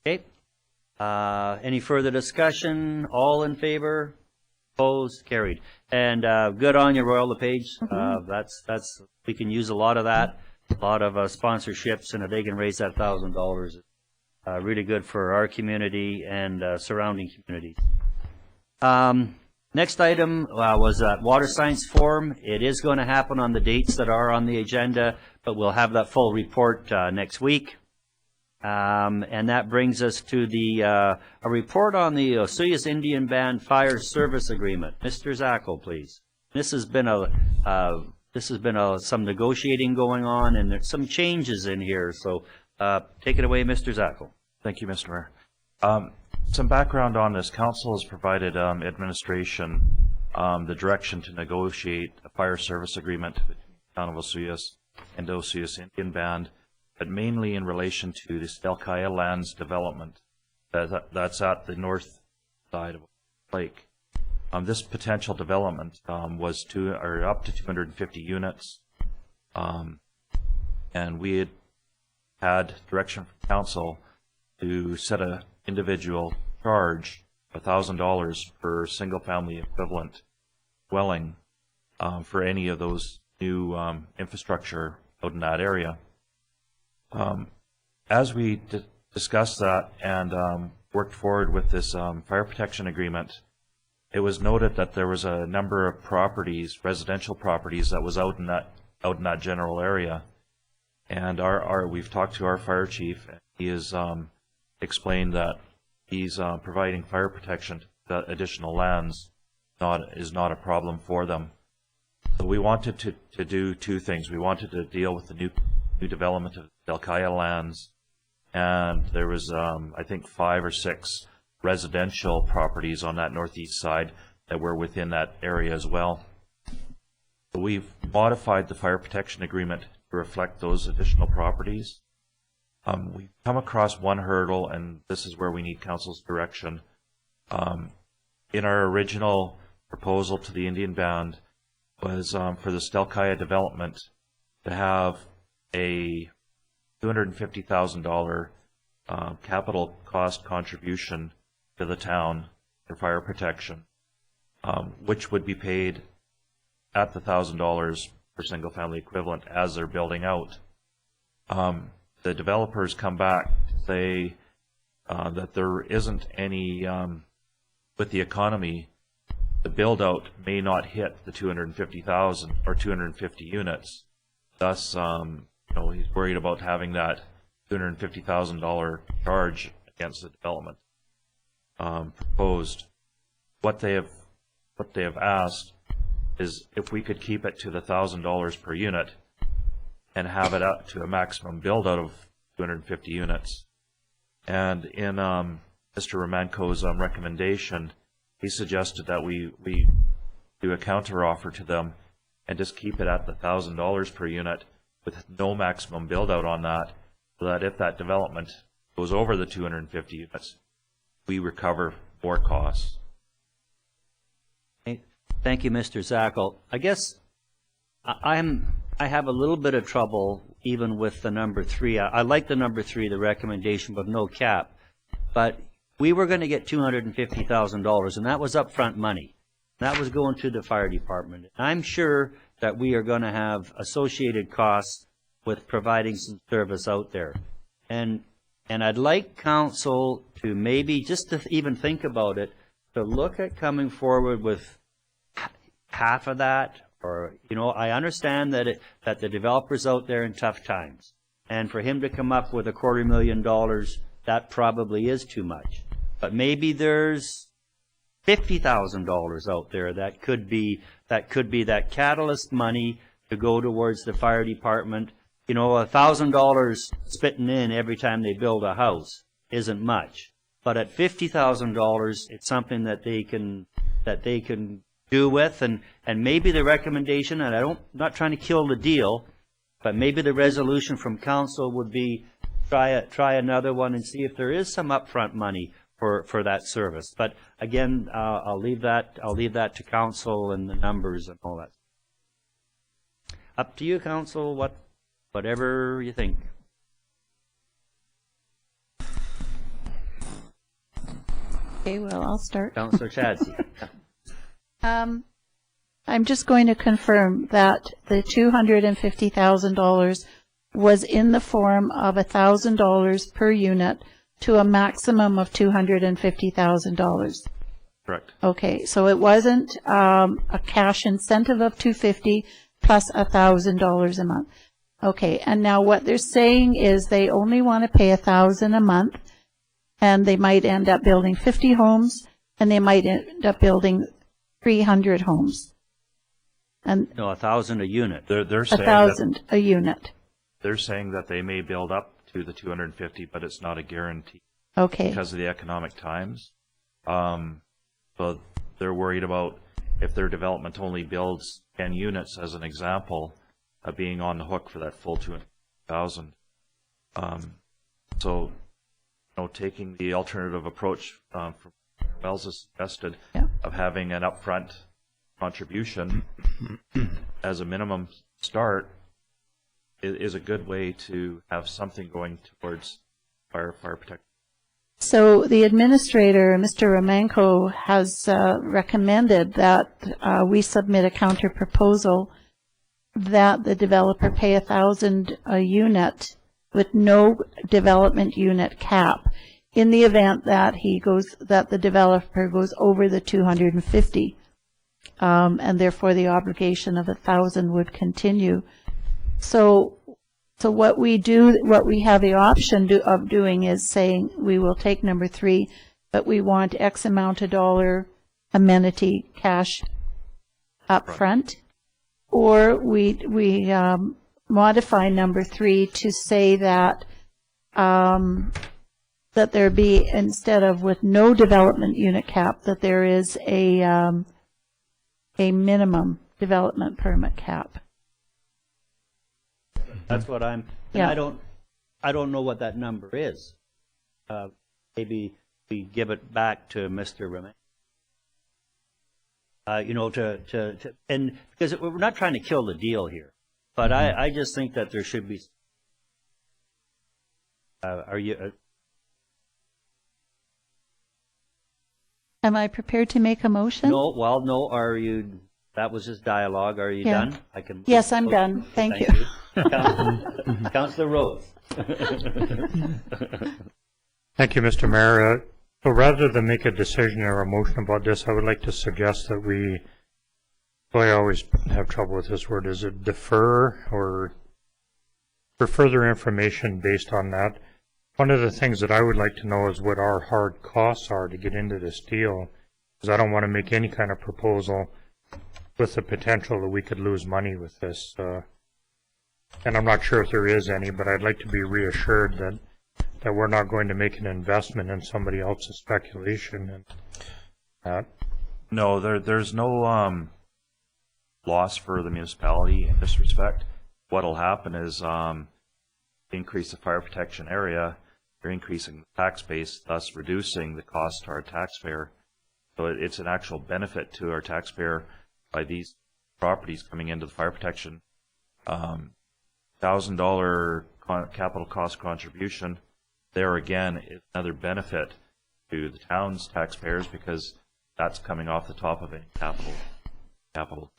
Okay. Any further discussion? All in favor? Opposed? Carried. And good on you, Royal LePage. That's we can use a lot of that, a lot of sponsorships, and if they can raise that $1,000, really good for our community and surrounding communities. Next item was that Water Science Forum. It is going to happen on the dates that are on the agenda, but we'll have that full report next week. And that brings us to the a report on the Osoyoos Indian Band Fire Service Agreement. Mr. Zackel, please. This has been some negotiating going on, and there's some changes in here. So take it away, Mr. Zackel. Thank you, Mr. Mayor. Some background on this. Council has provided administration the direction to negotiate a fire service agreement between the town of Osoyoos and Osoyoos Indian Band, but mainly in relation to the Stelkaya lands development that's at the north side of the lake. This potential development was up to 250 units, and we had direction from council to set a individual charge of $1,000 per single-family equivalent dwelling for any of those new infrastructure out in that area. As we discussed that and worked forward with this fire protection agreement, it was noted that there was a number of properties, residential properties, that was out in that general area, and we've talked to our fire chief, and he has explained that he's providing fire protection to additional lands is not a problem for them. So we wanted to do two things. We wanted to deal with the new development of Stelkaya lands, and there was I think 5 or 6 residential properties on that northeast side that were within that area as well. So we've modified the fire protection agreement to reflect those additional properties. We've come across one hurdle, and this is where we need council's direction. In our original proposal to the Indian Band was for the Stelkaya development to have a $250,000 capital cost contribution to the town for fire protection, which would be paid at the $1,000 per single family equivalent as they're building out. The developers come back to say that there isn't any, with the economy, the build out may not hit the 250,000 or 250 units. Thus, he's worried about having that $250,000 charge against the development proposed. What they have asked is if we could keep it to the $1,000 per unit and have it up to a maximum build out of 250 units. And in Mr. Romanko's recommendation, he suggested that we do a counter offer to them and just keep it at the $1,000 per unit with no maximum build out on that, so that if that development goes over the 250 units, we recover more costs. Thank you, Mr. Zackel. I guess I have a little bit of trouble even with the number 3. I like the number 3, the recommendation, but no cap. But we were going to get $250,000, and that was upfront money. That was going to the fire department. I'm sure that we are going to have associated costs with providing some service out there. And I'd like council to maybe, just to even think about it, to look at coming forward with half of that, or, I understand that that the developer's out there in tough times. And for him to come up with $250,000, that probably is too much. But maybe there's $50,000 out there that could be that catalyst money to go towards the fire department. $1,000 spitting in every time they build a house isn't much. But at $50,000, it's something that they can do with, and maybe the recommendation, and I'm not trying to kill the deal, But maybe the resolution from council would be try another one and see if there is some upfront money for that service. But again, I'll leave that to council and the numbers and all that. Up to you, council. Whatever you think. Okay, well, I'll start. Councillor Chadsey. I'm just going to confirm that the $250,000 was in the form of $1,000 per unit to a maximum of $250,000. Correct. Okay, so it wasn't a cash incentive of $250 plus $1,000 a month. Okay, and now what they're saying is they only want to pay $1,000 a month, and they might end up building 50 homes, and they might end up building 300 homes. And no, 1,000 a unit. They're saying 1,000 a unit. They're saying that they may build up to the 250, but it's not a guarantee. Okay. Because of the economic times. So they're worried about if their development only builds 10 units, as an example, of being on the hook for that full 200,000. So, taking the alternative approach from Wells has suggested of having an upfront contribution as a minimum start is a good way to have something going towards fire protection. So the administrator, Mr. Romanko, has recommended that we submit a counter proposal that the developer pay $1,000 a unit with no development unit cap in the event that the developer goes over the 250, and therefore the obligation of $1,000 would continue. So what we have the option of doing is saying we will take number 3, but we want X amount of dollar amenity cash up front, or we modify number 3 to say that that there be, instead of with no development unit cap, that there is a minimum development permit cap. That's what I'm. Yeah. I don't know what that number is. Maybe we give it back to Mr. Roman. And because we're not trying to kill the deal here, but I just think that there should be. Are you? Am I prepared to make a motion? No. Well, no. Are you? That was just dialogue. Are you done? I can. Yes, I'm done. Thank you. Councillor Rhodes. Thank you, Mr. Mayor. So rather than make a decision or a motion about this, I would like to suggest that I always have trouble with this word, is it defer or for further information based on that? One of the things that I would like to know is what our hard costs are to get into this deal, because I don't want to make any kind of proposal with the potential that we could lose money with this. And I'm not sure if there is any, but I'd like to be reassured that we're not going to make an investment in somebody else's speculation. And that. No, there's no loss for the municipality in this respect. What'll happen is increase the fire protection area, you're increasing the tax base, thus reducing the cost to our taxpayer. So it's an actual benefit to our taxpayer by these properties coming into the fire protection. $1,000 capital cost contribution, there again is another benefit to the town's taxpayers because that's coming off the top of any capital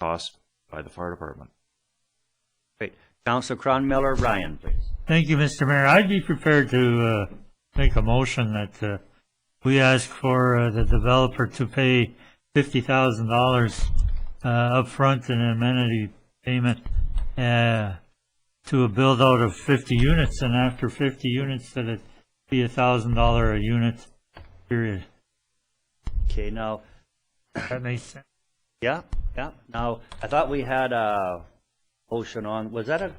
cost by the fire department. Great. Councillor Cronmiller, Ryan, please. Thank you, Mr. Mayor. I'd be prepared to make a motion that we ask for the developer to pay $50,000 up front in an amenity payment to a build out of 50 units, and after 50 units that it be $1,000 a unit, period. Okay, now. That makes sense. Yeah. Now, I thought we had a motion on, was that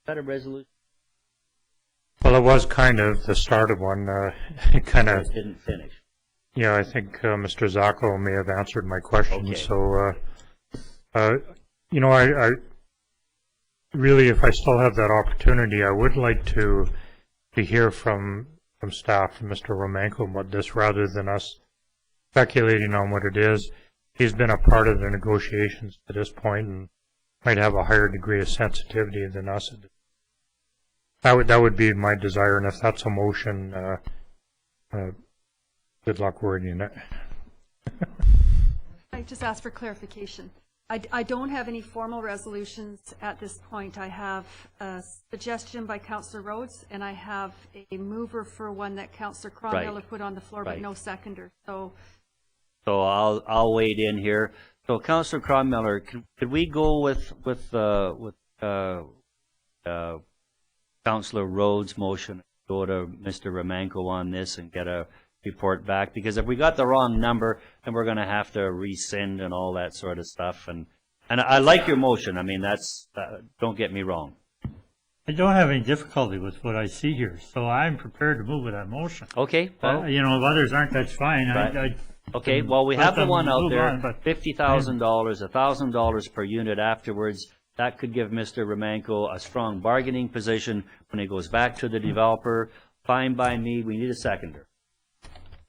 a resolution? Well, it was kind of the start of one. It kind of didn't finish. Yeah, I think Mr. Zacco may have answered my question. Okay. So, really, if I still have that opportunity, I would like to hear from staff, from Mr. Romanko, about this rather than us speculating on what it is. He's been a part of the negotiations to this point and might have a higher degree of sensitivity than us. That would be my desire, and if that's a motion, good luck wording it. I just ask for clarification. I don't have any formal resolutions at this point. I have a suggestion by Councillor Rhodes, and I have a mover for one that Councillor Cronmiller put on the floor, but no seconder. So I'll wade in here. So Councillor Cronmiller, could we go with Councillor Rhodes' motion, go to Mr. Romanko on this and get a report back? Because if we got the wrong number, then we're going to have to rescind and all that sort of stuff. And I like your motion. I mean, that's don't get me wrong. I don't have any difficulty with what I see here, so I'm prepared to move with that motion. Okay. Well, if others aren't, that's fine. Okay. Well, we have the one out there, $50,000, $1,000 per unit afterwards. That could give Mr. Romanko a strong bargaining position when he goes back to the developer. Fine by me. We need a seconder.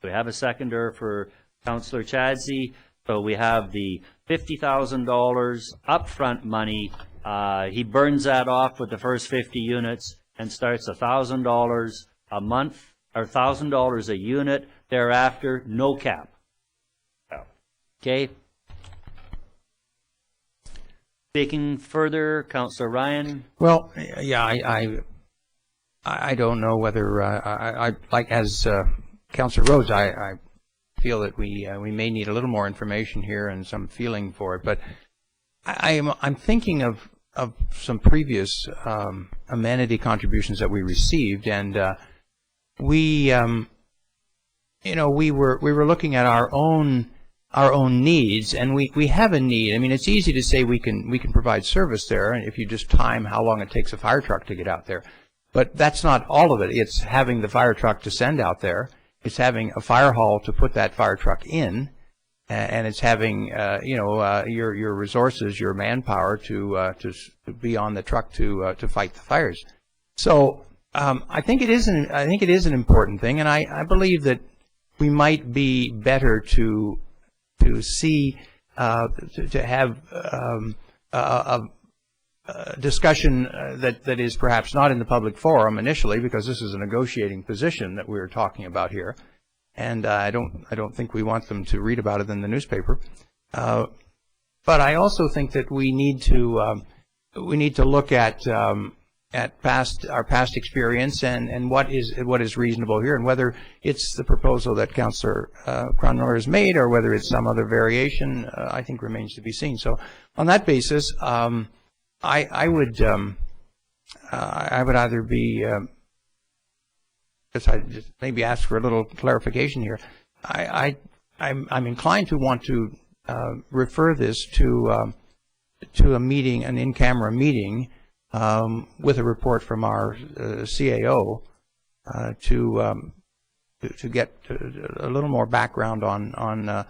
We have a seconder for Councillor Chadsey. So we have the $50,000 upfront money. He burns that off with the first 50 units and starts $1,000 a month or $1,000 a unit thereafter, no cap. Okay. Speaking further, Councillor Ryan. Well, yeah, I don't know whether I like as Councillor Rhodes. I feel that we may need a little more information here and some feeling for it. But I'm thinking of some previous amenity contributions that we received, and we were looking at our own needs, and we have a need. I mean, it's easy to say we can provide service there, and if you just time how long it takes a fire truck to get out there. But that's not all of it. It's having the fire truck to send out there. It's having a fire hall to put that fire truck in, and it's having your resources, your manpower to be on the truck to fight the fires. So I think it is an important thing, and I believe that we might be better to see to have a discussion that is perhaps not in the public forum initially, because this is a negotiating position that we're talking about here, and I don't think we want them to read about it in the newspaper. But I also think that we need to look at our past experience and what is reasonable here, and whether it's the proposal that Councillor Cronmiller has made or whether it's some other variation, I think remains to be seen. So on that basis, I would either be I just maybe ask for a little clarification here. I'm inclined to want to refer this to a meeting, an in-camera meeting, with a report from our CAO to get a little more background on the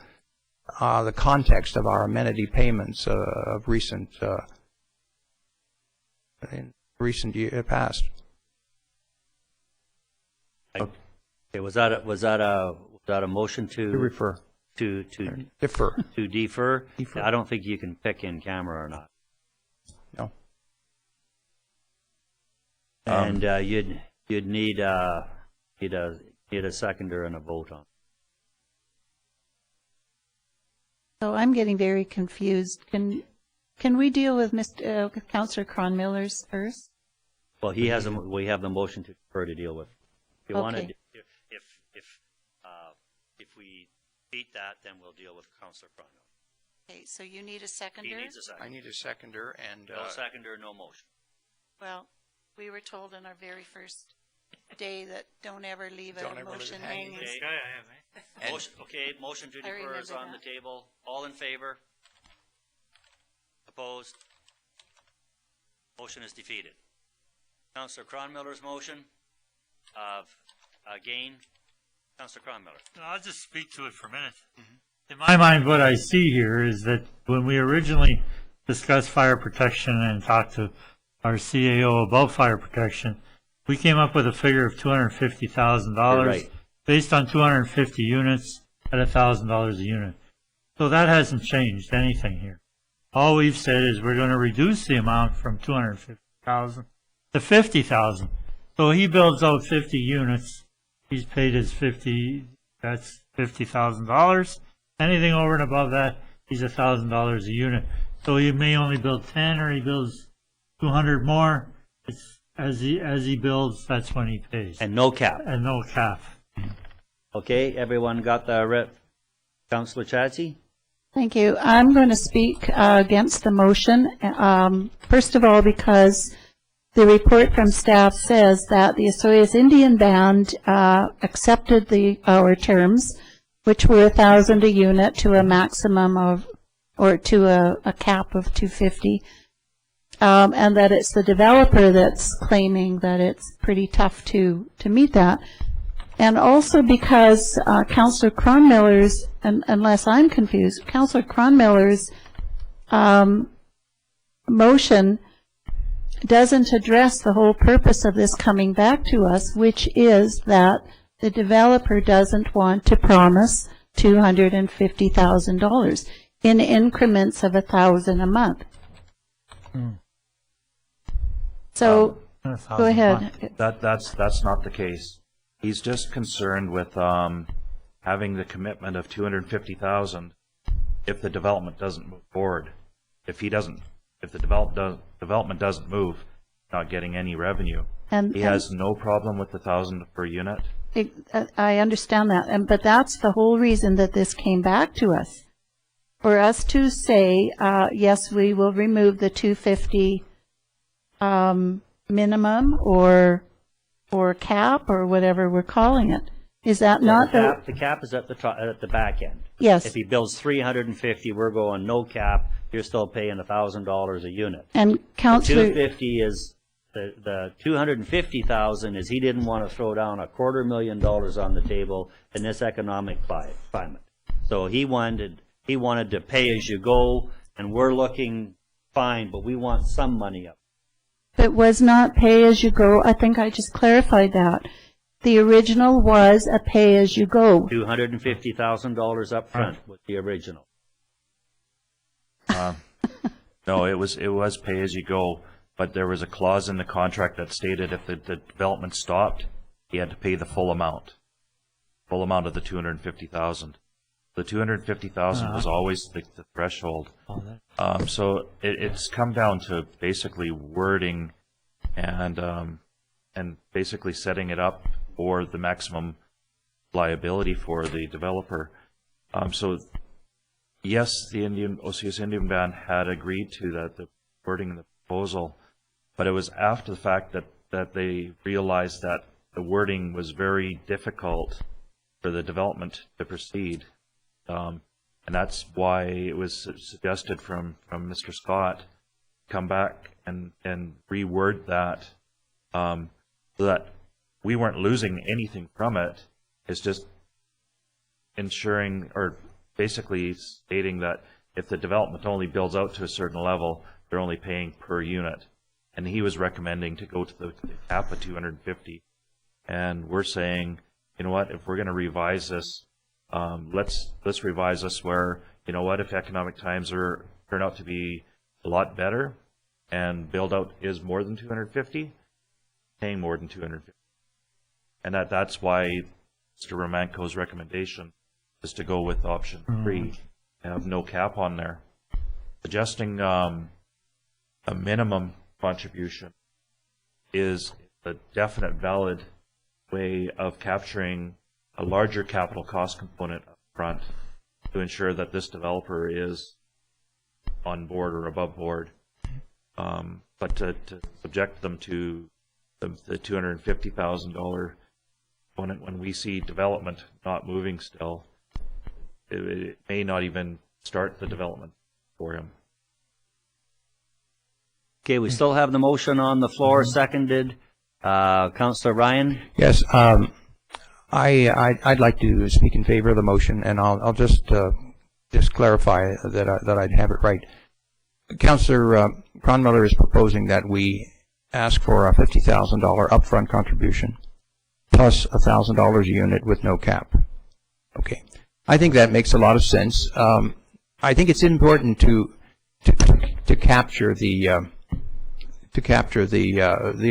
context of our amenity payments of recent year past. Okay, was that a motion to refer to defer? To defer? I don't think you can pick in camera or not. No. And you'd need a seconder and a vote on. So I'm getting very confused. Can we deal with Mr. Councillor Cronmiller's first? Well, we have the motion to defer to deal with. If you wanted, if we beat that, then we'll deal with Councillor Cronmiller. Okay, so you need a seconder? He needs a seconder. I need a seconder, and no seconder, no motion. Well, we were told on our very first day that don't ever leave a motion hanging. Motion to defer is on the table. All in favor? Opposed? Motion is defeated. Councillor Cronmiller's motion. Again, Councillor Cronmiller. I'll just speak to it for a minute. In my mind, what I see here is that when we originally discussed fire protection and talked to our CAO about fire protection, we came up with a figure of $250,000 Right. based on 250 units at $1,000 a unit. So that hasn't changed anything here. All we've said is we're going to reduce the amount from 250,000 to 50,000. So he builds out 50 units. He's paid his 50. That's $50,000. Anything over and above that, he's $1,000 a unit. So he may only build 10, or he builds 200 more. It's as he builds, that's when he pays. And no cap. And no cap. Okay, everyone got the Councillor Chadsey? Thank you. I'm going to speak against the motion. First of all, because the report from staff says that the Osoyoos Indian Band accepted our terms, which were $1,000 a unit to a maximum of, or to a cap of 250, and that it's the developer that's claiming that it's pretty tough to meet that. And also because Councillor Cronmiller's, unless I'm confused, Councillor Cronmiller's motion doesn't address the whole purpose of this coming back to us, which is that the developer doesn't want to promise $250,000 in increments of $1,000 a month. So, go ahead. That's not the case. He's just concerned with having the commitment of $250,000 if the development doesn't move forward. If the development doesn't move, not getting any revenue. He has no problem with the $1,000 per unit. I understand that, but that's the whole reason that this came back to us. For us to say, yes, we will remove the 250 minimum or cap or whatever we're calling it. Is that not the cap is at the back end. Yes. If he builds 350, we're going no cap. You're still paying $1,000 a unit. And Councillor, 250 is the 250,000 is he didn't want to throw down $250,000 on the table in this economic climate. So he wanted to pay as you go, and we're looking fine, but we want some money up. it was not pay as you go. I think I just clarified that. The original was a pay as you go. $250,000 up front was the original. No, it was pay as you go, but there was a clause in the contract that stated if the development stopped, he had to pay the full amount of the $250,000. The $250,000 was always the threshold. So it's come down to basically wording and basically setting it up for the maximum liability for the developer. So yes, the Osoyoos Indian Band had agreed to that, the wording in the proposal, but it was after the fact that they realized that the wording was very difficult for the development to proceed. And that's why it was suggested from Mr. Scott, come back and reword that, so that we weren't losing anything from it. It's just ensuring, or basically stating that if the development only builds out to a certain level, they're only paying per unit. And he was recommending to go to the cap of 250. And we're saying, you know what, if we're going to revise this, let's revise this where, you know what, if economic times turn out to be a lot better and build out is more than 250, paying more than 250. And that's why Mr. Romanko's recommendation is to go with option 3, have no cap on there. Suggesting a minimum contribution is a definite valid way of capturing a larger capital cost component up front to ensure that this developer is on board or above board. But to subject them to the $250,000 component when we see development not moving still, it may not even start the development for him. Okay, we still have the motion on the floor, seconded. Councillor Ryan? Yes, I'd like to speak in favor of the motion, and I'll just clarify that I'd have it right. Councillor Cronmiller is proposing that we ask for a $50,000 upfront contribution plus $1,000 a unit with no cap. Okay. I think that makes a lot of sense. I think it's important to capture the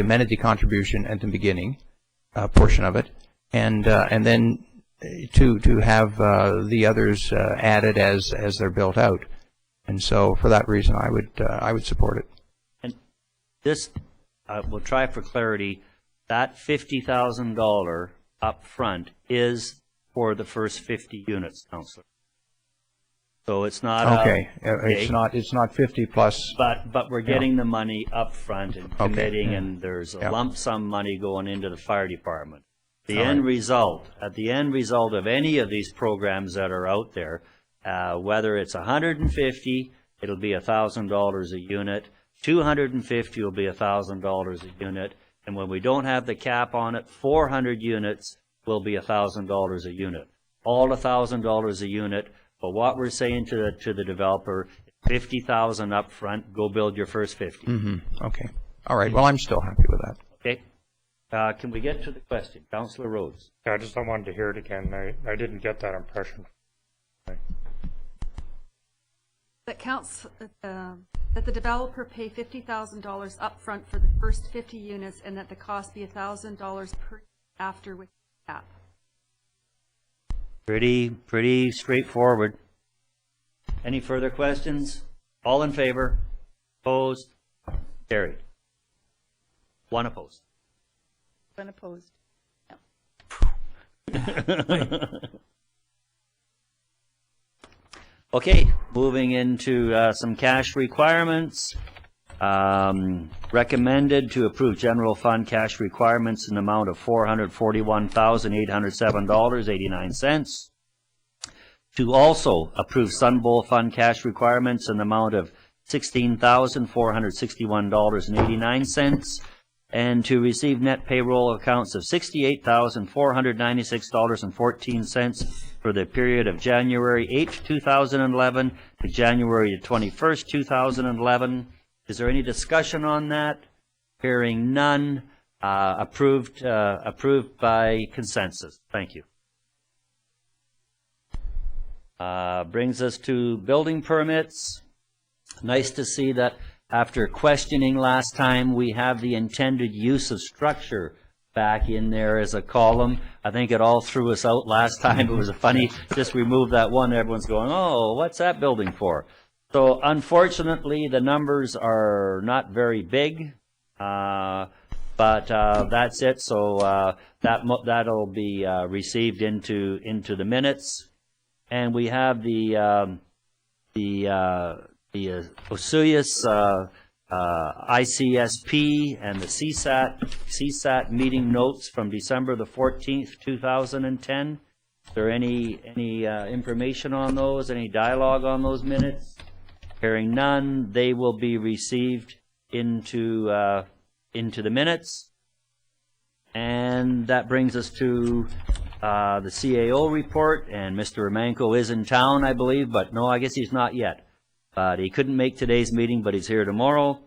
amenity contribution at the beginning portion of it, and then to have the others added as they're built out. And so, for that reason, I would support it. And this, we'll try for clarity. That $50,000 up front is for the first 50 units, Councillor. So it's not okay. It's not 50 plus. But we're getting the money up front and committing, and there's a lump sum money going into the fire department. The end result, at the end result of any of these programs that are out there, whether it's 150, it'll be $1,000 a unit. 250 will be $1,000 a unit. And when we don't have the cap on it, 400 units will be $1,000 a unit. All $1,000 a unit. But what we're saying to the developer, 50,000 up front, go build your first 50. Mm-hmm. Okay. All right. Well, I'm still happy with that. Okay. Can we get to the question? Councillor Rhodes. Yeah, I just don't want to hear it again. I didn't get that impression. That the developer pay $50,000 upfront for the first 50 units, and that the cost be $1,000 per after with cap. Pretty straightforward. Any further questions? All in favor? Opposed? Carried. One opposed. One opposed. Okay, moving into some cash requirements. Recommended to approve general fund cash requirements in the amount of $441,807.89. To also approve Sun Bowl fund cash requirements in the amount of $16,461.89. And to receive net payroll accounts of $68,496.14 for the period of January 8th, 2011 to January 21st, 2011. Is there any discussion on that? Hearing none. Approved by consensus. Thank you. Brings us to building permits. Nice to see that after questioning last time, we have the intended use of structure back in there as a column. I think it all threw us out last time. It was a funny, just remove that one, everyone's going, oh, what's that building for? So unfortunately, the numbers are not very big, but that's it. So that'll be received into the minutes. And we have the Osoyoos ICSP and the CSAT meeting notes from December the 14th, 2010. Is there any information on those? Any dialogue on those minutes? Hearing none, they will be received into the minutes. And that brings us to the CAO report, and Mr. Romanko is in town, I believe, but no, I guess he's not yet. But he couldn't make today's meeting, but he's here tomorrow.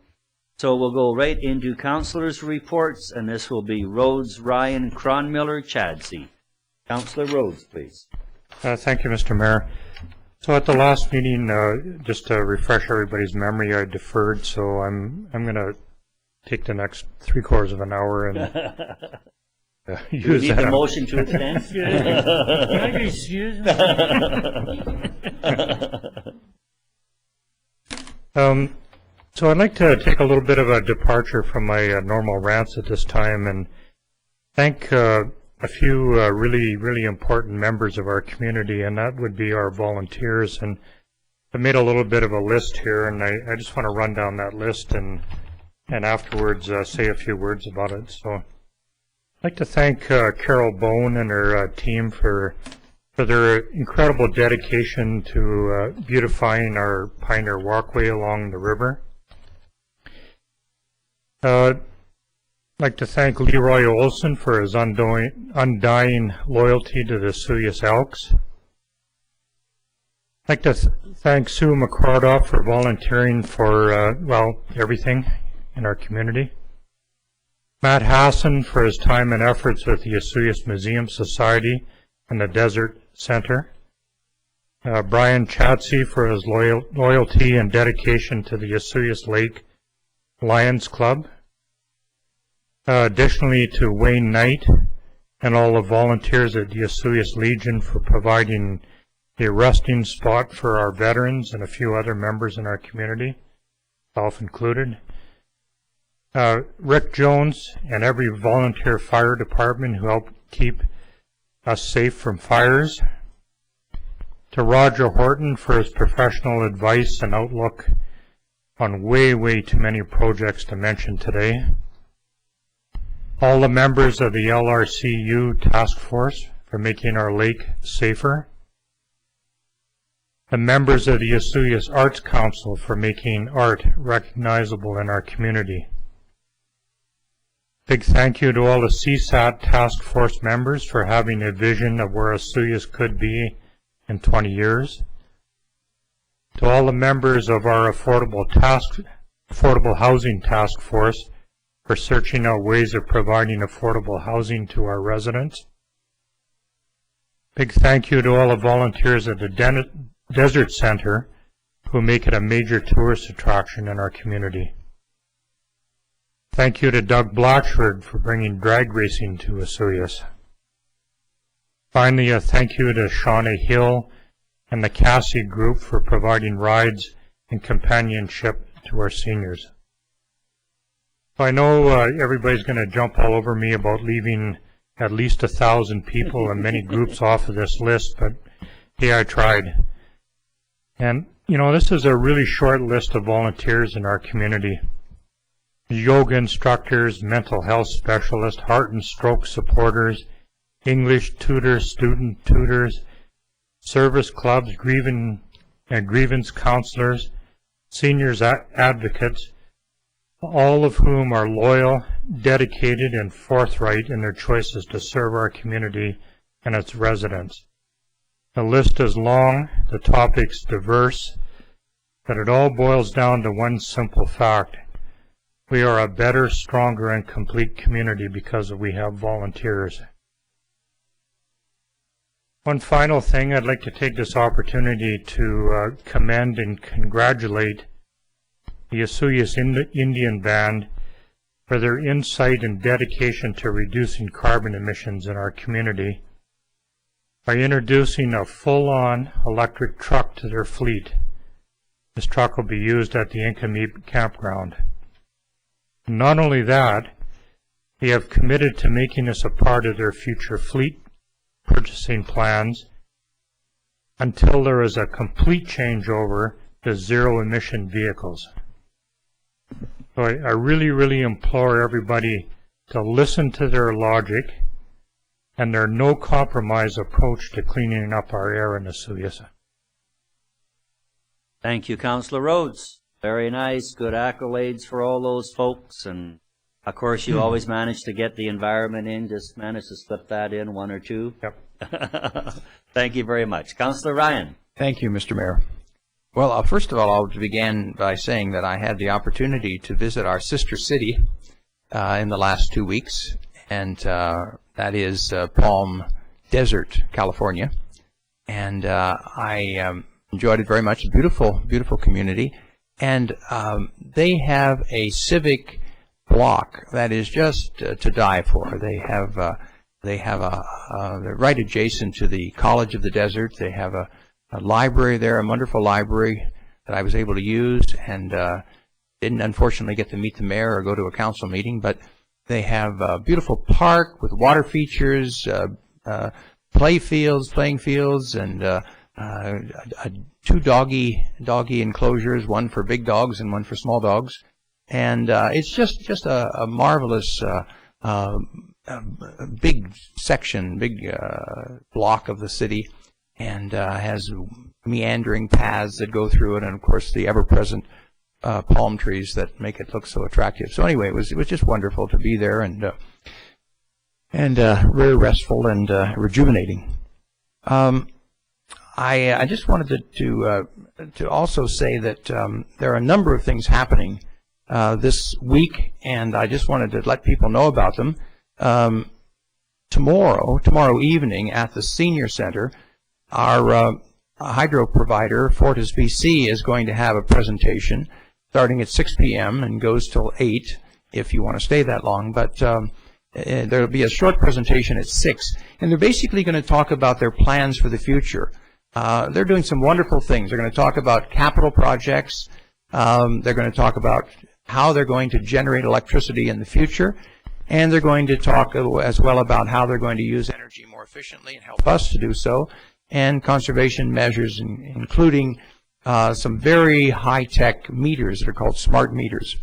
So we'll go right into councillors' reports, and this will be Rhodes, Ryan, Cronmiller, Chadsey. Councillor Rhodes, please. Thank you, Mr. Mayor. So at the last meeting, just to refresh everybody's memory, I deferred, so I'm going to take the next 3/4 of an hour and use need that. The motion to extend? Can I be excused? So I'd like to take a little bit of a departure from my normal rants at this time and thank a few really important members of our community, and that would be our volunteers. And I made a little bit of a list here, and I just want to run down that list and afterwards say a few words about it. So I'd like to thank Carol Bone and her team for their incredible dedication to beautifying our Pioneer Walkway along the river. I'd like to thank Leroy Olson for his undying loyalty to the Osoyoos Elks. I'd like to thank Sue McCordoff for volunteering for, everything in our community. Matt Hassan for his time and efforts with the Osoyoos Museum Society and the Desert Center. Brian Chatsey for his loyalty and dedication to the Osoyoos Lake Lions Club. Additionally to Wayne Knight and all the volunteers at the Osoyoos Legion for providing a resting spot for our veterans and a few other members in our community, self included. Rick Jones and every volunteer fire department who helped keep us safe from fires. To Roger Horton for his professional advice and outlook on way too many projects to mention today. All the members of the LRCU task force for making our lake safer. The members of the Osoyoos Arts Council for making art recognizable in our community. Big thank you to all the CSAT task force members for having a vision of where Osoyoos could be in 20 years. To all the members of our affordable housing task force for searching out ways of providing affordable housing to our residents. Big thank you to all the volunteers at the Desert Center who make it a major tourist attraction in our community. Thank you to Doug Blatchford for bringing drag racing to Osoyoos. Finally, a thank you to Shawnee Hill and the Cassie Group for providing rides and companionship to our seniors. I know everybody's going to jump all over me about leaving at least 1,000 people and many groups off of this list, but hey, I tried. And, you know, this is a really short list of volunteers in our community. Yoga instructors, mental health specialists, heart and stroke supporters, English tutors, student tutors, service clubs, grievance counselors, seniors advocates, all of whom are loyal, dedicated, and forthright in their choices to serve our community and its residents. The list is long, the topics diverse, but it all boils down to one simple fact. We are a better, stronger, and complete community because we have volunteers. One final thing, I'd like to take this opportunity to commend and congratulate the Osoyoos Indian Band for their insight and dedication to reducing carbon emissions in our community by introducing a full-on electric truck to their fleet. This truck will be used at the Inkameep campground. Not only that, they have committed to making this a part of their future fleet purchasing plans until there is a complete changeover to zero-emission vehicles. So I really implore everybody to listen to their logic and their no-compromise approach to cleaning up our air in Osoyoos. Thank you, Councillor Rhodes. Very nice, good accolades for all those folks, and of course you always manage to get the environment in, just manage to slip that in, one or two. Yep. Thank you very much. Councillor Ryan. Thank you, Mr. Mayor. Well, first of all, I'll begin by saying that I had the opportunity to visit our sister city in the last 2 weeks, and that is Palm Desert, California. And I enjoyed it very much. Beautiful, beautiful community. And they have a civic block that is just to die for. They're right adjacent to the College of the Desert. They have a library there, a wonderful library that I was able to use, and didn't unfortunately get to meet the mayor or go to a council meeting, but they have a beautiful park with water features, playing fields, and two doggy enclosures, one for big dogs and one for small dogs. And it's just a marvelous big section, big block of the city, and has meandering paths that go through it, and of course the ever-present palm trees that make it look so attractive. So anyway, it was just wonderful to be there, and very restful and rejuvenating. I just wanted to also say that there are a number of things happening this week, and I just wanted to let people know about them. Tomorrow evening at the Senior Center, our hydro provider, Fortis BC, is going to have a presentation starting at 6 p.m. and goes till 8 if you want to stay that long. But there will be a short presentation at 6, and they're basically going to talk about their plans for the future. They're doing some wonderful things. They're going to talk about capital projects. They're going to talk about how they're going to generate electricity in the future, and they're going to talk as well about how they're going to use energy more efficiently and help us to do so, and conservation measures, including some very high-tech meters that are called smart meters.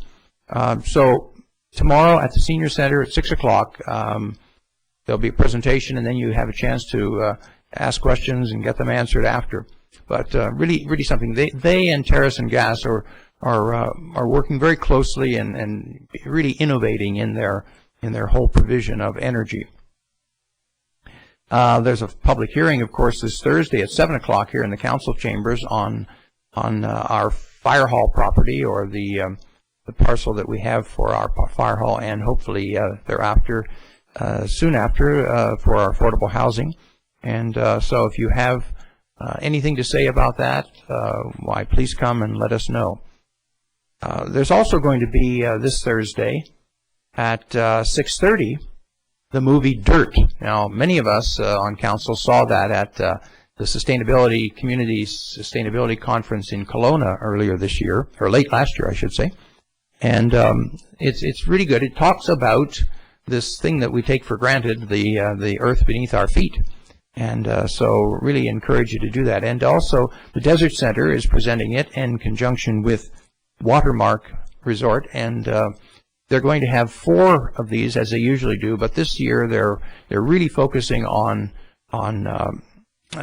So tomorrow at the Senior Center at 6 o'clock, there'll be a presentation, and then you have a chance to ask questions and get them answered after. But really something. They and Terrace and Gas are working very closely and really innovating in their whole provision of energy. There's a public hearing, of course, this Thursday at 7 o'clock here in the council chambers on our fire hall property, or the parcel that we have for our fire hall, and hopefully thereafter, soon after, for our affordable housing. And so if you have anything to say about that, why, please come and let us know. There's also going to be this Thursday at 6:30 the movie Dirt. Now, many of us on council saw that at the Community Sustainability Conference in Kelowna earlier this year, or late last year, I should say. And it's really good. It talks about this thing that we take for granted, the earth beneath our feet. And so really encourage you to do that. And also, the Desert Center is presenting it in conjunction with Watermark Resort, and they're going to have 4 of these, as they usually do, but this year they're really focusing on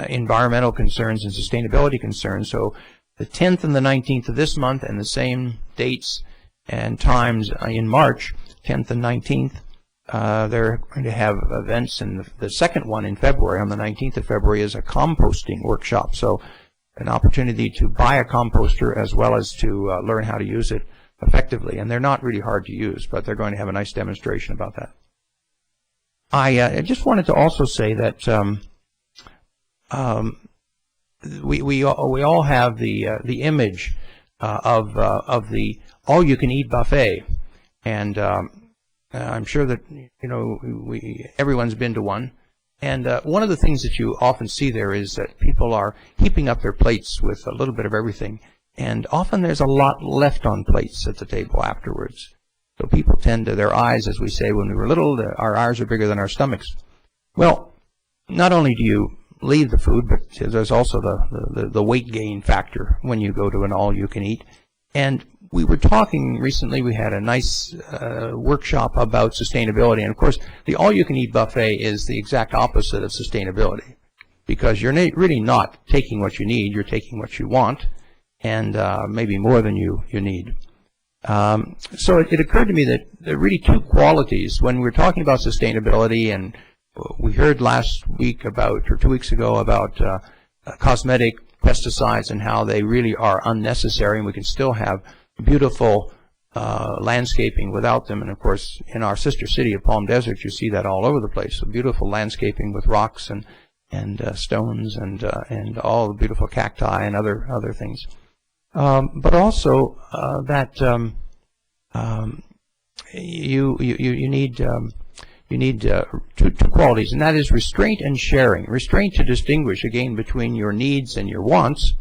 environmental concerns and sustainability concerns. So the 10th and the 19th of this month, and the same dates and times in March, 10th and 19th, they're going to have events, and the second one in February, on the 19th of February, is a composting workshop. So an opportunity to buy a composter as well as to learn how to use it effectively. And they're not really hard to use, but they're going to have a nice demonstration about that. I just wanted to also say that we all have the image of the all-you-can-eat buffet, and I'm sure that everyone's been to one. And one of the things that you often see there is that people are heaping up their plates with a little bit of everything, and often there's a lot left on plates at the table afterwards. So people tend to, their eyes, as we say when we were little, our eyes are bigger than our stomachs. Well, not only do you leave the food, but there's also the weight gain factor when you go to an all-you-can-eat. And we were talking recently, we had a nice workshop about sustainability, and of course the all-you-can-eat buffet is the exact opposite of sustainability, because you're really not taking what you need, you're taking what you want, and maybe more than you need. So it occurred to me that there are really 2 qualities when we're talking about sustainability, and we heard last week or 2 weeks ago about cosmetic pesticides and how they really are unnecessary, and we can still have beautiful landscaping without them. And of course, in our sister city of Palm Desert, you see that all over the place. So beautiful landscaping with rocks and stones and all the beautiful cacti and other things. But also that you need 2 qualities, and that is restraint and sharing. Restraint to distinguish again between your needs and your wants,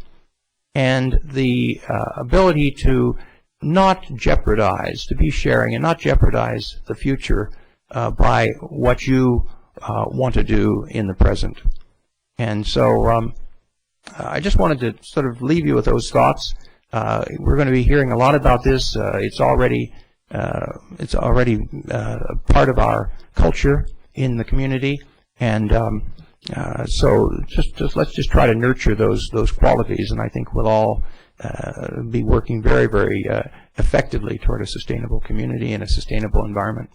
and the ability to not jeopardize, to be sharing and not jeopardize the future by what you want to do in the present. And so I just wanted to sort of leave you with those thoughts. We're going to be hearing a lot about this. It's already part of our culture in the community, and so let's just try to nurture those qualities, and I think we'll all be working very, very effectively toward a sustainable community and a sustainable environment.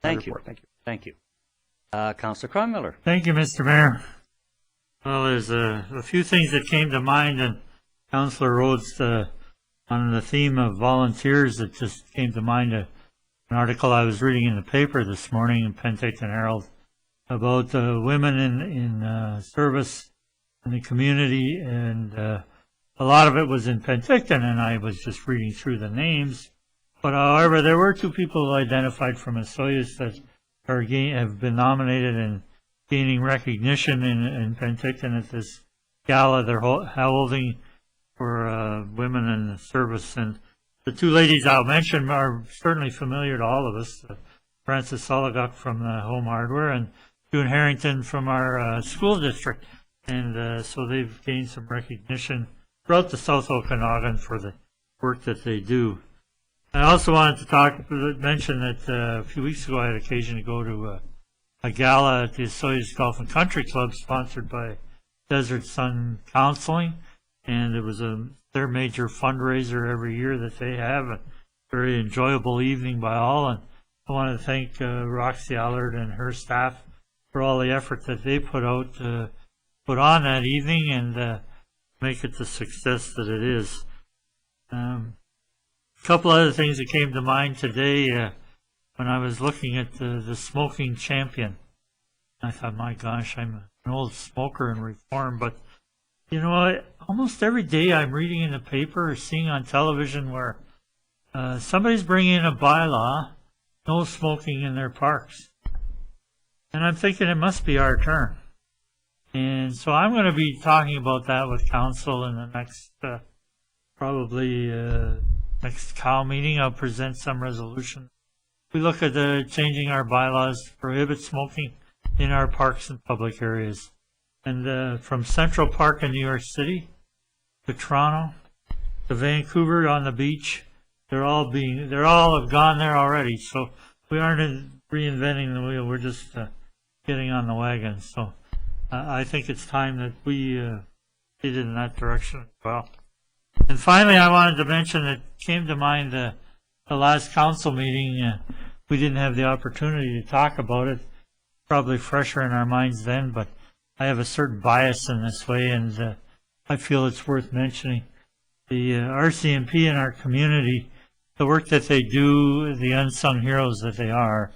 Thank you. Councillor Cronmiller. Thank you, Mr. Mayor. Well, there's a few things that came to mind, and Councillor Rhodes, on the theme of volunteers, that just came to mind an article I was reading in the paper this morning in Penticton Herald about women in service in the community, and a lot of it was in Penticton, and I was just reading through the names. But however, there were 2 people identified from Osoyoos that have been nominated and gaining recognition in Penticton at this gala they're holding for women in the service. And the 2 ladies I'll mention are certainly familiar to all of us. Frances Sologuk from the Home Hardware and June Harrington from our school district. And so they've gained some recognition throughout the South Okanagan for the work that they do. I also wanted to mention that a few weeks ago I had occasion to go to a gala at the Osoyoos Golf and Country Club sponsored by Desert Sun Counseling, and it was their major fundraiser every year that they have. A very enjoyable evening by all, and I want to thank Roxy Allard and her staff for all the effort that they put on that evening and make it the success that it is. A couple other things that came to mind today when I was looking at the smoking champion. I thought, my gosh, I'm an old smoker and reform, but you know, almost every day I'm reading in the paper or seeing on television where somebody's bringing in a bylaw, no smoking in their parks. And I'm thinking it must be our turn. And so I'm going to be talking about that with council in the next, next COW meeting. I'll present some resolution. We look at changing our bylaws to prohibit smoking in our parks and public areas. And from Central Park in New York City to Toronto to Vancouver on the beach, they're all have gone there already. So we aren't reinventing the wheel. We're just getting on the wagon. So I think it's time that we did in that direction as well. And finally, I wanted to mention that came to mind the last council meeting. We didn't have the opportunity to talk about it. Probably fresher in our minds then, but I have a certain bias in this way, and I feel it's worth mentioning. The RCMP in our community, the work that they do, the unsung heroes that they are,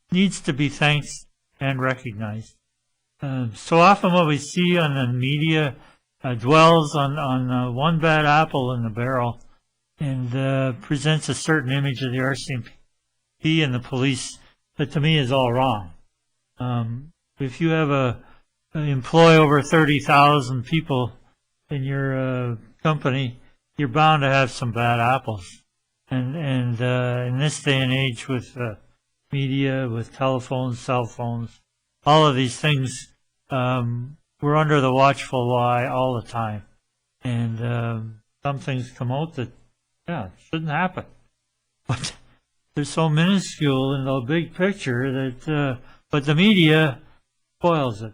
needs to be thanked and recognized. So often what we see on the media dwells on one bad apple in the barrel and presents a certain image of the RCMP and the police that to me is all wrong. If you have employ over 30,000 people in your company, you're bound to have some bad apples. And in this day and age with media, with telephones, cell phones, all of these things, we're under the watchful eye all the time. And some things come out that, shouldn't happen. But they're so minuscule in the big picture that, but the media spoils it.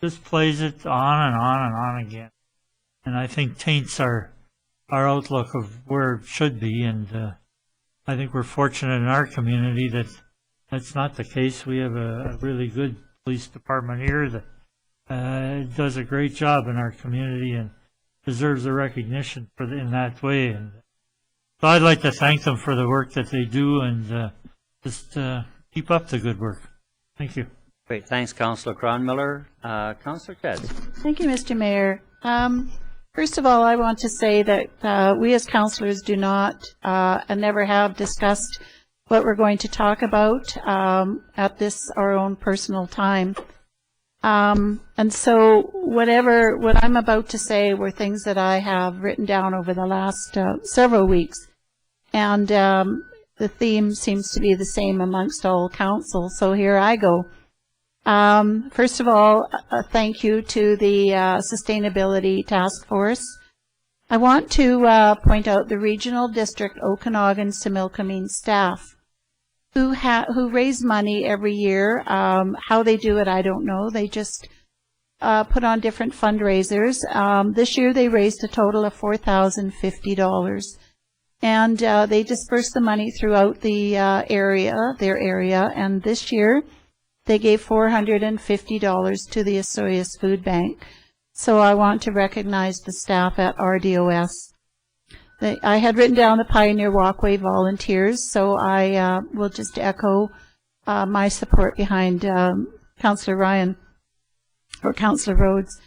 Just plays it on and on and on again. And I think taints our outlook of where it should be. And I think we're fortunate in our community that that's not the case. We have a really good police department here that does a great job in our community and deserves the recognition in that way. And so I'd like to thank them for the work that they do and just keep up the good work. Thank you. Great. Thanks, Councillor Cronmiller. Councillor Katz. Thank you, Mr. Mayor. First of all, I want to say that we as councillors do not and never have discussed what we're going to talk about at this our own personal time. And so what I'm about to say were things that I have written down over the last several weeks. And the theme seems to be the same amongst all council. So here I go. First of all, a thank you to the Sustainability Task Force. I want to point out the Regional District Okanagan-Similkameen staff who raise money every year. How they do it, I don't know. They just put on different fundraisers. This year they raised a total of $4,050. And they disperse the money throughout the their area. And this year, they gave $450 to the Osoyoos Food Bank. So I want to recognize the staff at RDOS. I had written down the Pioneer Walkway volunteers, so I will just echo my support behind Councillor Ryan or Councillor Rhodes.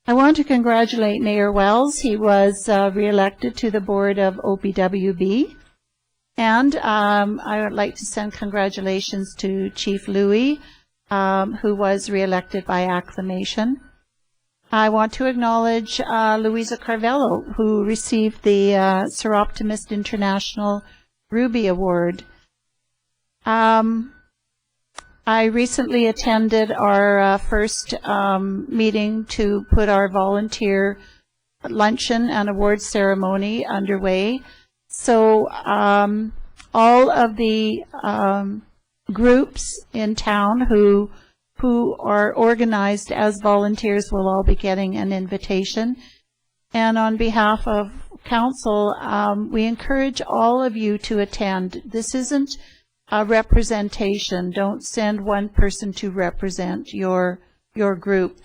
I want to congratulate Mayor Wells. He was re-elected to the board of OPWB. And I would like to send congratulations to Chief Louis, who was re-elected by acclamation. I want to acknowledge Louisa Carvello, who received the Seroptimist International Ruby Award. I recently attended our first meeting to put our volunteer luncheon and award ceremony underway. So all of the groups in town who are organized as volunteers will all be getting an invitation. And on behalf of council, we encourage all of you to attend. This isn't a representation. Don't send one person to represent your group.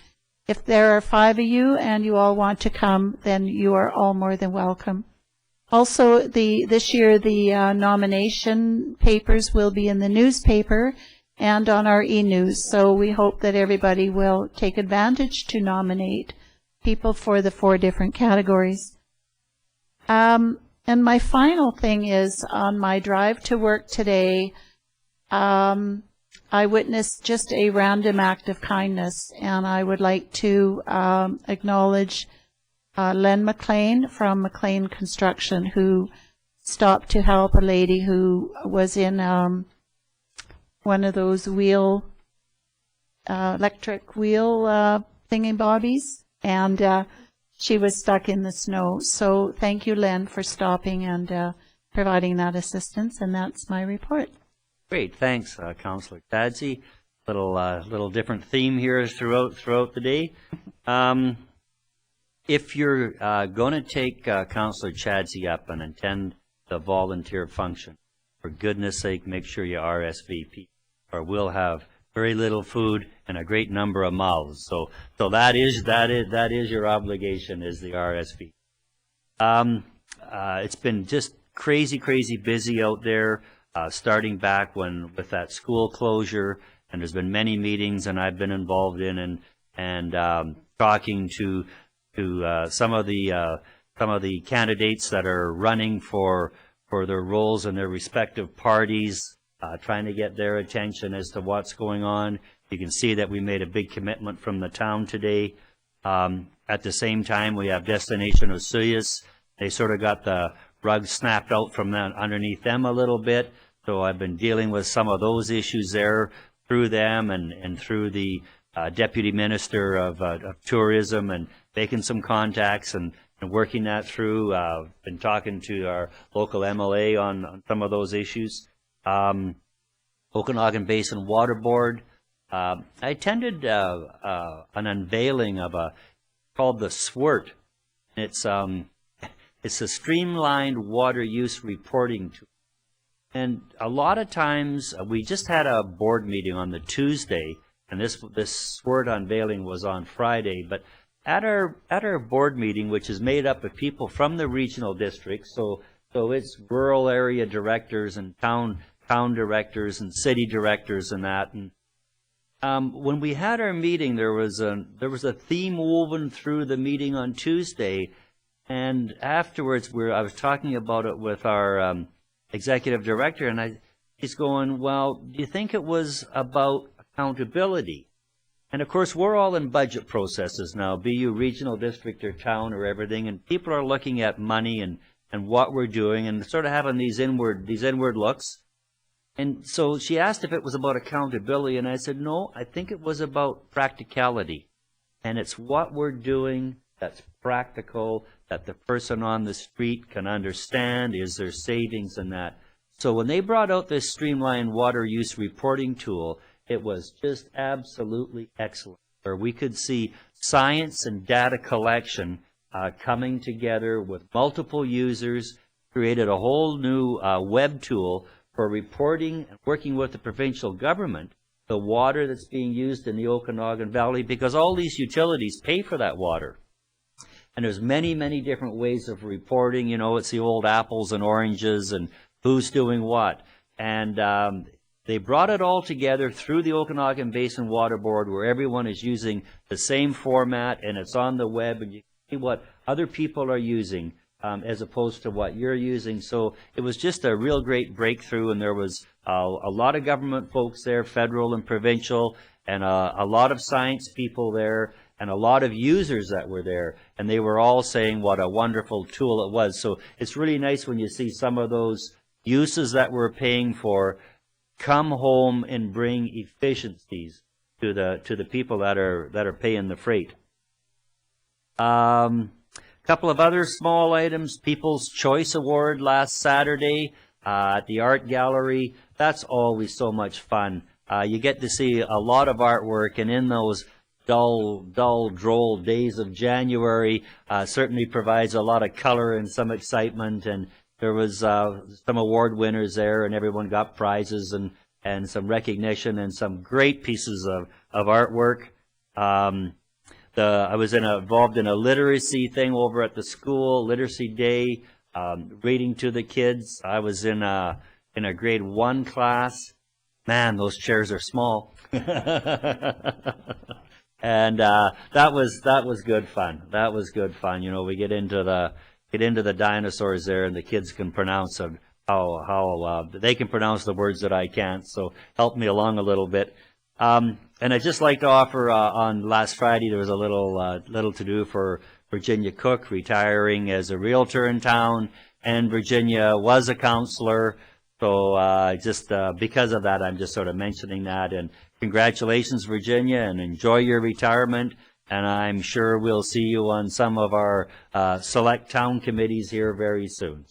If there are 5 of you and you all want to come, then you are all more than welcome. Also, this year the nomination papers will be in the newspaper and on our e-news, so we hope that everybody will take advantage to nominate people for the 4 different categories. And my final thing is, on my drive to work today, I witnessed just a random act of kindness, and I would like to acknowledge Len McLean from McLean Construction, who stopped to help a lady who was in one of those electric wheel thingy-bobbies, and she was stuck in the snow. So thank you, Len, for stopping and providing that assistance, and that's my report. Great, thanks, Councillor Chadsey. Little different theme here throughout the day. If you're going to take Councillor Chadsey up and attend the volunteer function, for goodness sake, make sure you RSVP, or we'll have very little food and a great number of mouths. So that is your obligation, is the RSVP. It's been just crazy busy out there, starting back with that school closure, and there's been many meetings, and I've been involved in and talking to some of the candidates that are running for their roles in their respective parties, trying to get their attention as to what's going on. You can see that we made a big commitment from the town today. At the same time, we have Destination Osoyoos. They sort of got the rug snapped out from underneath them a little bit. So I've been dealing with some of those issues there through them and through the Deputy Minister of Tourism, and making some contacts and working that through. Been talking to our local MLA on some of those issues. Okanagan Basin Water Board. I attended an unveiling of called the SWIRT. It's a streamlined water use reporting tool. And a lot of times, we just had a board meeting on the Tuesday, and this SWIRT unveiling was on Friday. But at our board meeting, which is made up of people from the regional districts, so it's rural area directors and town directors and city directors and that. And when we had our meeting, there was a theme woven through the meeting on Tuesday, and afterwards I was talking about it with our executive director, and he's going, well, do you think it was about accountability? And of course, we're all in budget processes now, be you regional district or town or everything, and people are looking at money and what we're doing and sort of having these inward looks. And so she asked if it was about accountability, and I said, no, I think it was about practicality. And it's what we're doing that's practical, that the person on the street can understand. Is there savings in that? So when they brought out this streamlined water use reporting tool, it was just absolutely excellent, where we could see science and data collection coming together with multiple users, created a whole new web tool for reporting and working with the provincial government the water that's being used in the Okanagan Valley, because all these utilities pay for that water. And there's many, many different ways of reporting. You know, it's the old apples and oranges and who's doing what. And they brought it all together through the Okanagan Basin Water Board, where everyone is using the same format, and it's on the web, and you can see what other people are using as opposed to what you're using. So it was just a real great breakthrough, and there was a lot of government folks there, federal and provincial, and a lot of science people there, and a lot of users that were there, and they were all saying what a wonderful tool it was. So it's really nice when you see some of those uses that we're paying for come home and bring efficiencies to the people that are paying the freight. Couple of other small items. People's Choice Award last Saturday at the Art Gallery. That's always so much fun. You get to see a lot of artwork, and in those dull, droll days of January, certainly provides a lot of color and some excitement. And there was some award winners there, and everyone got prizes and some recognition and some great pieces of artwork. I was involved in a literacy thing over at the school, Literacy Day, reading to the kids. I was in a grade 1 class. Man, those chairs are small. And that was good fun. That was good fun. You know, we get into the dinosaurs there, and the kids can pronounce how they can pronounce the words that I can't. So helped me along a little bit. And I'd just like to offer, on last Friday, there was a little to do for Virginia Cook retiring as a realtor in town, and Virginia was a counselor. So just because of that, I'm just sort of mentioning that. And congratulations, Virginia, and enjoy your retirement. And I'm sure we'll see you on some of our select town committees here very soon.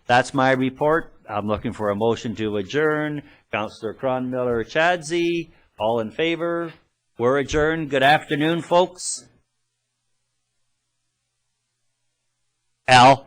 That's my report. I'm looking for a motion to adjourn. Councillor Cronmiller, Chadsey, all in favor? We're adjourned. Good afternoon, folks. Al.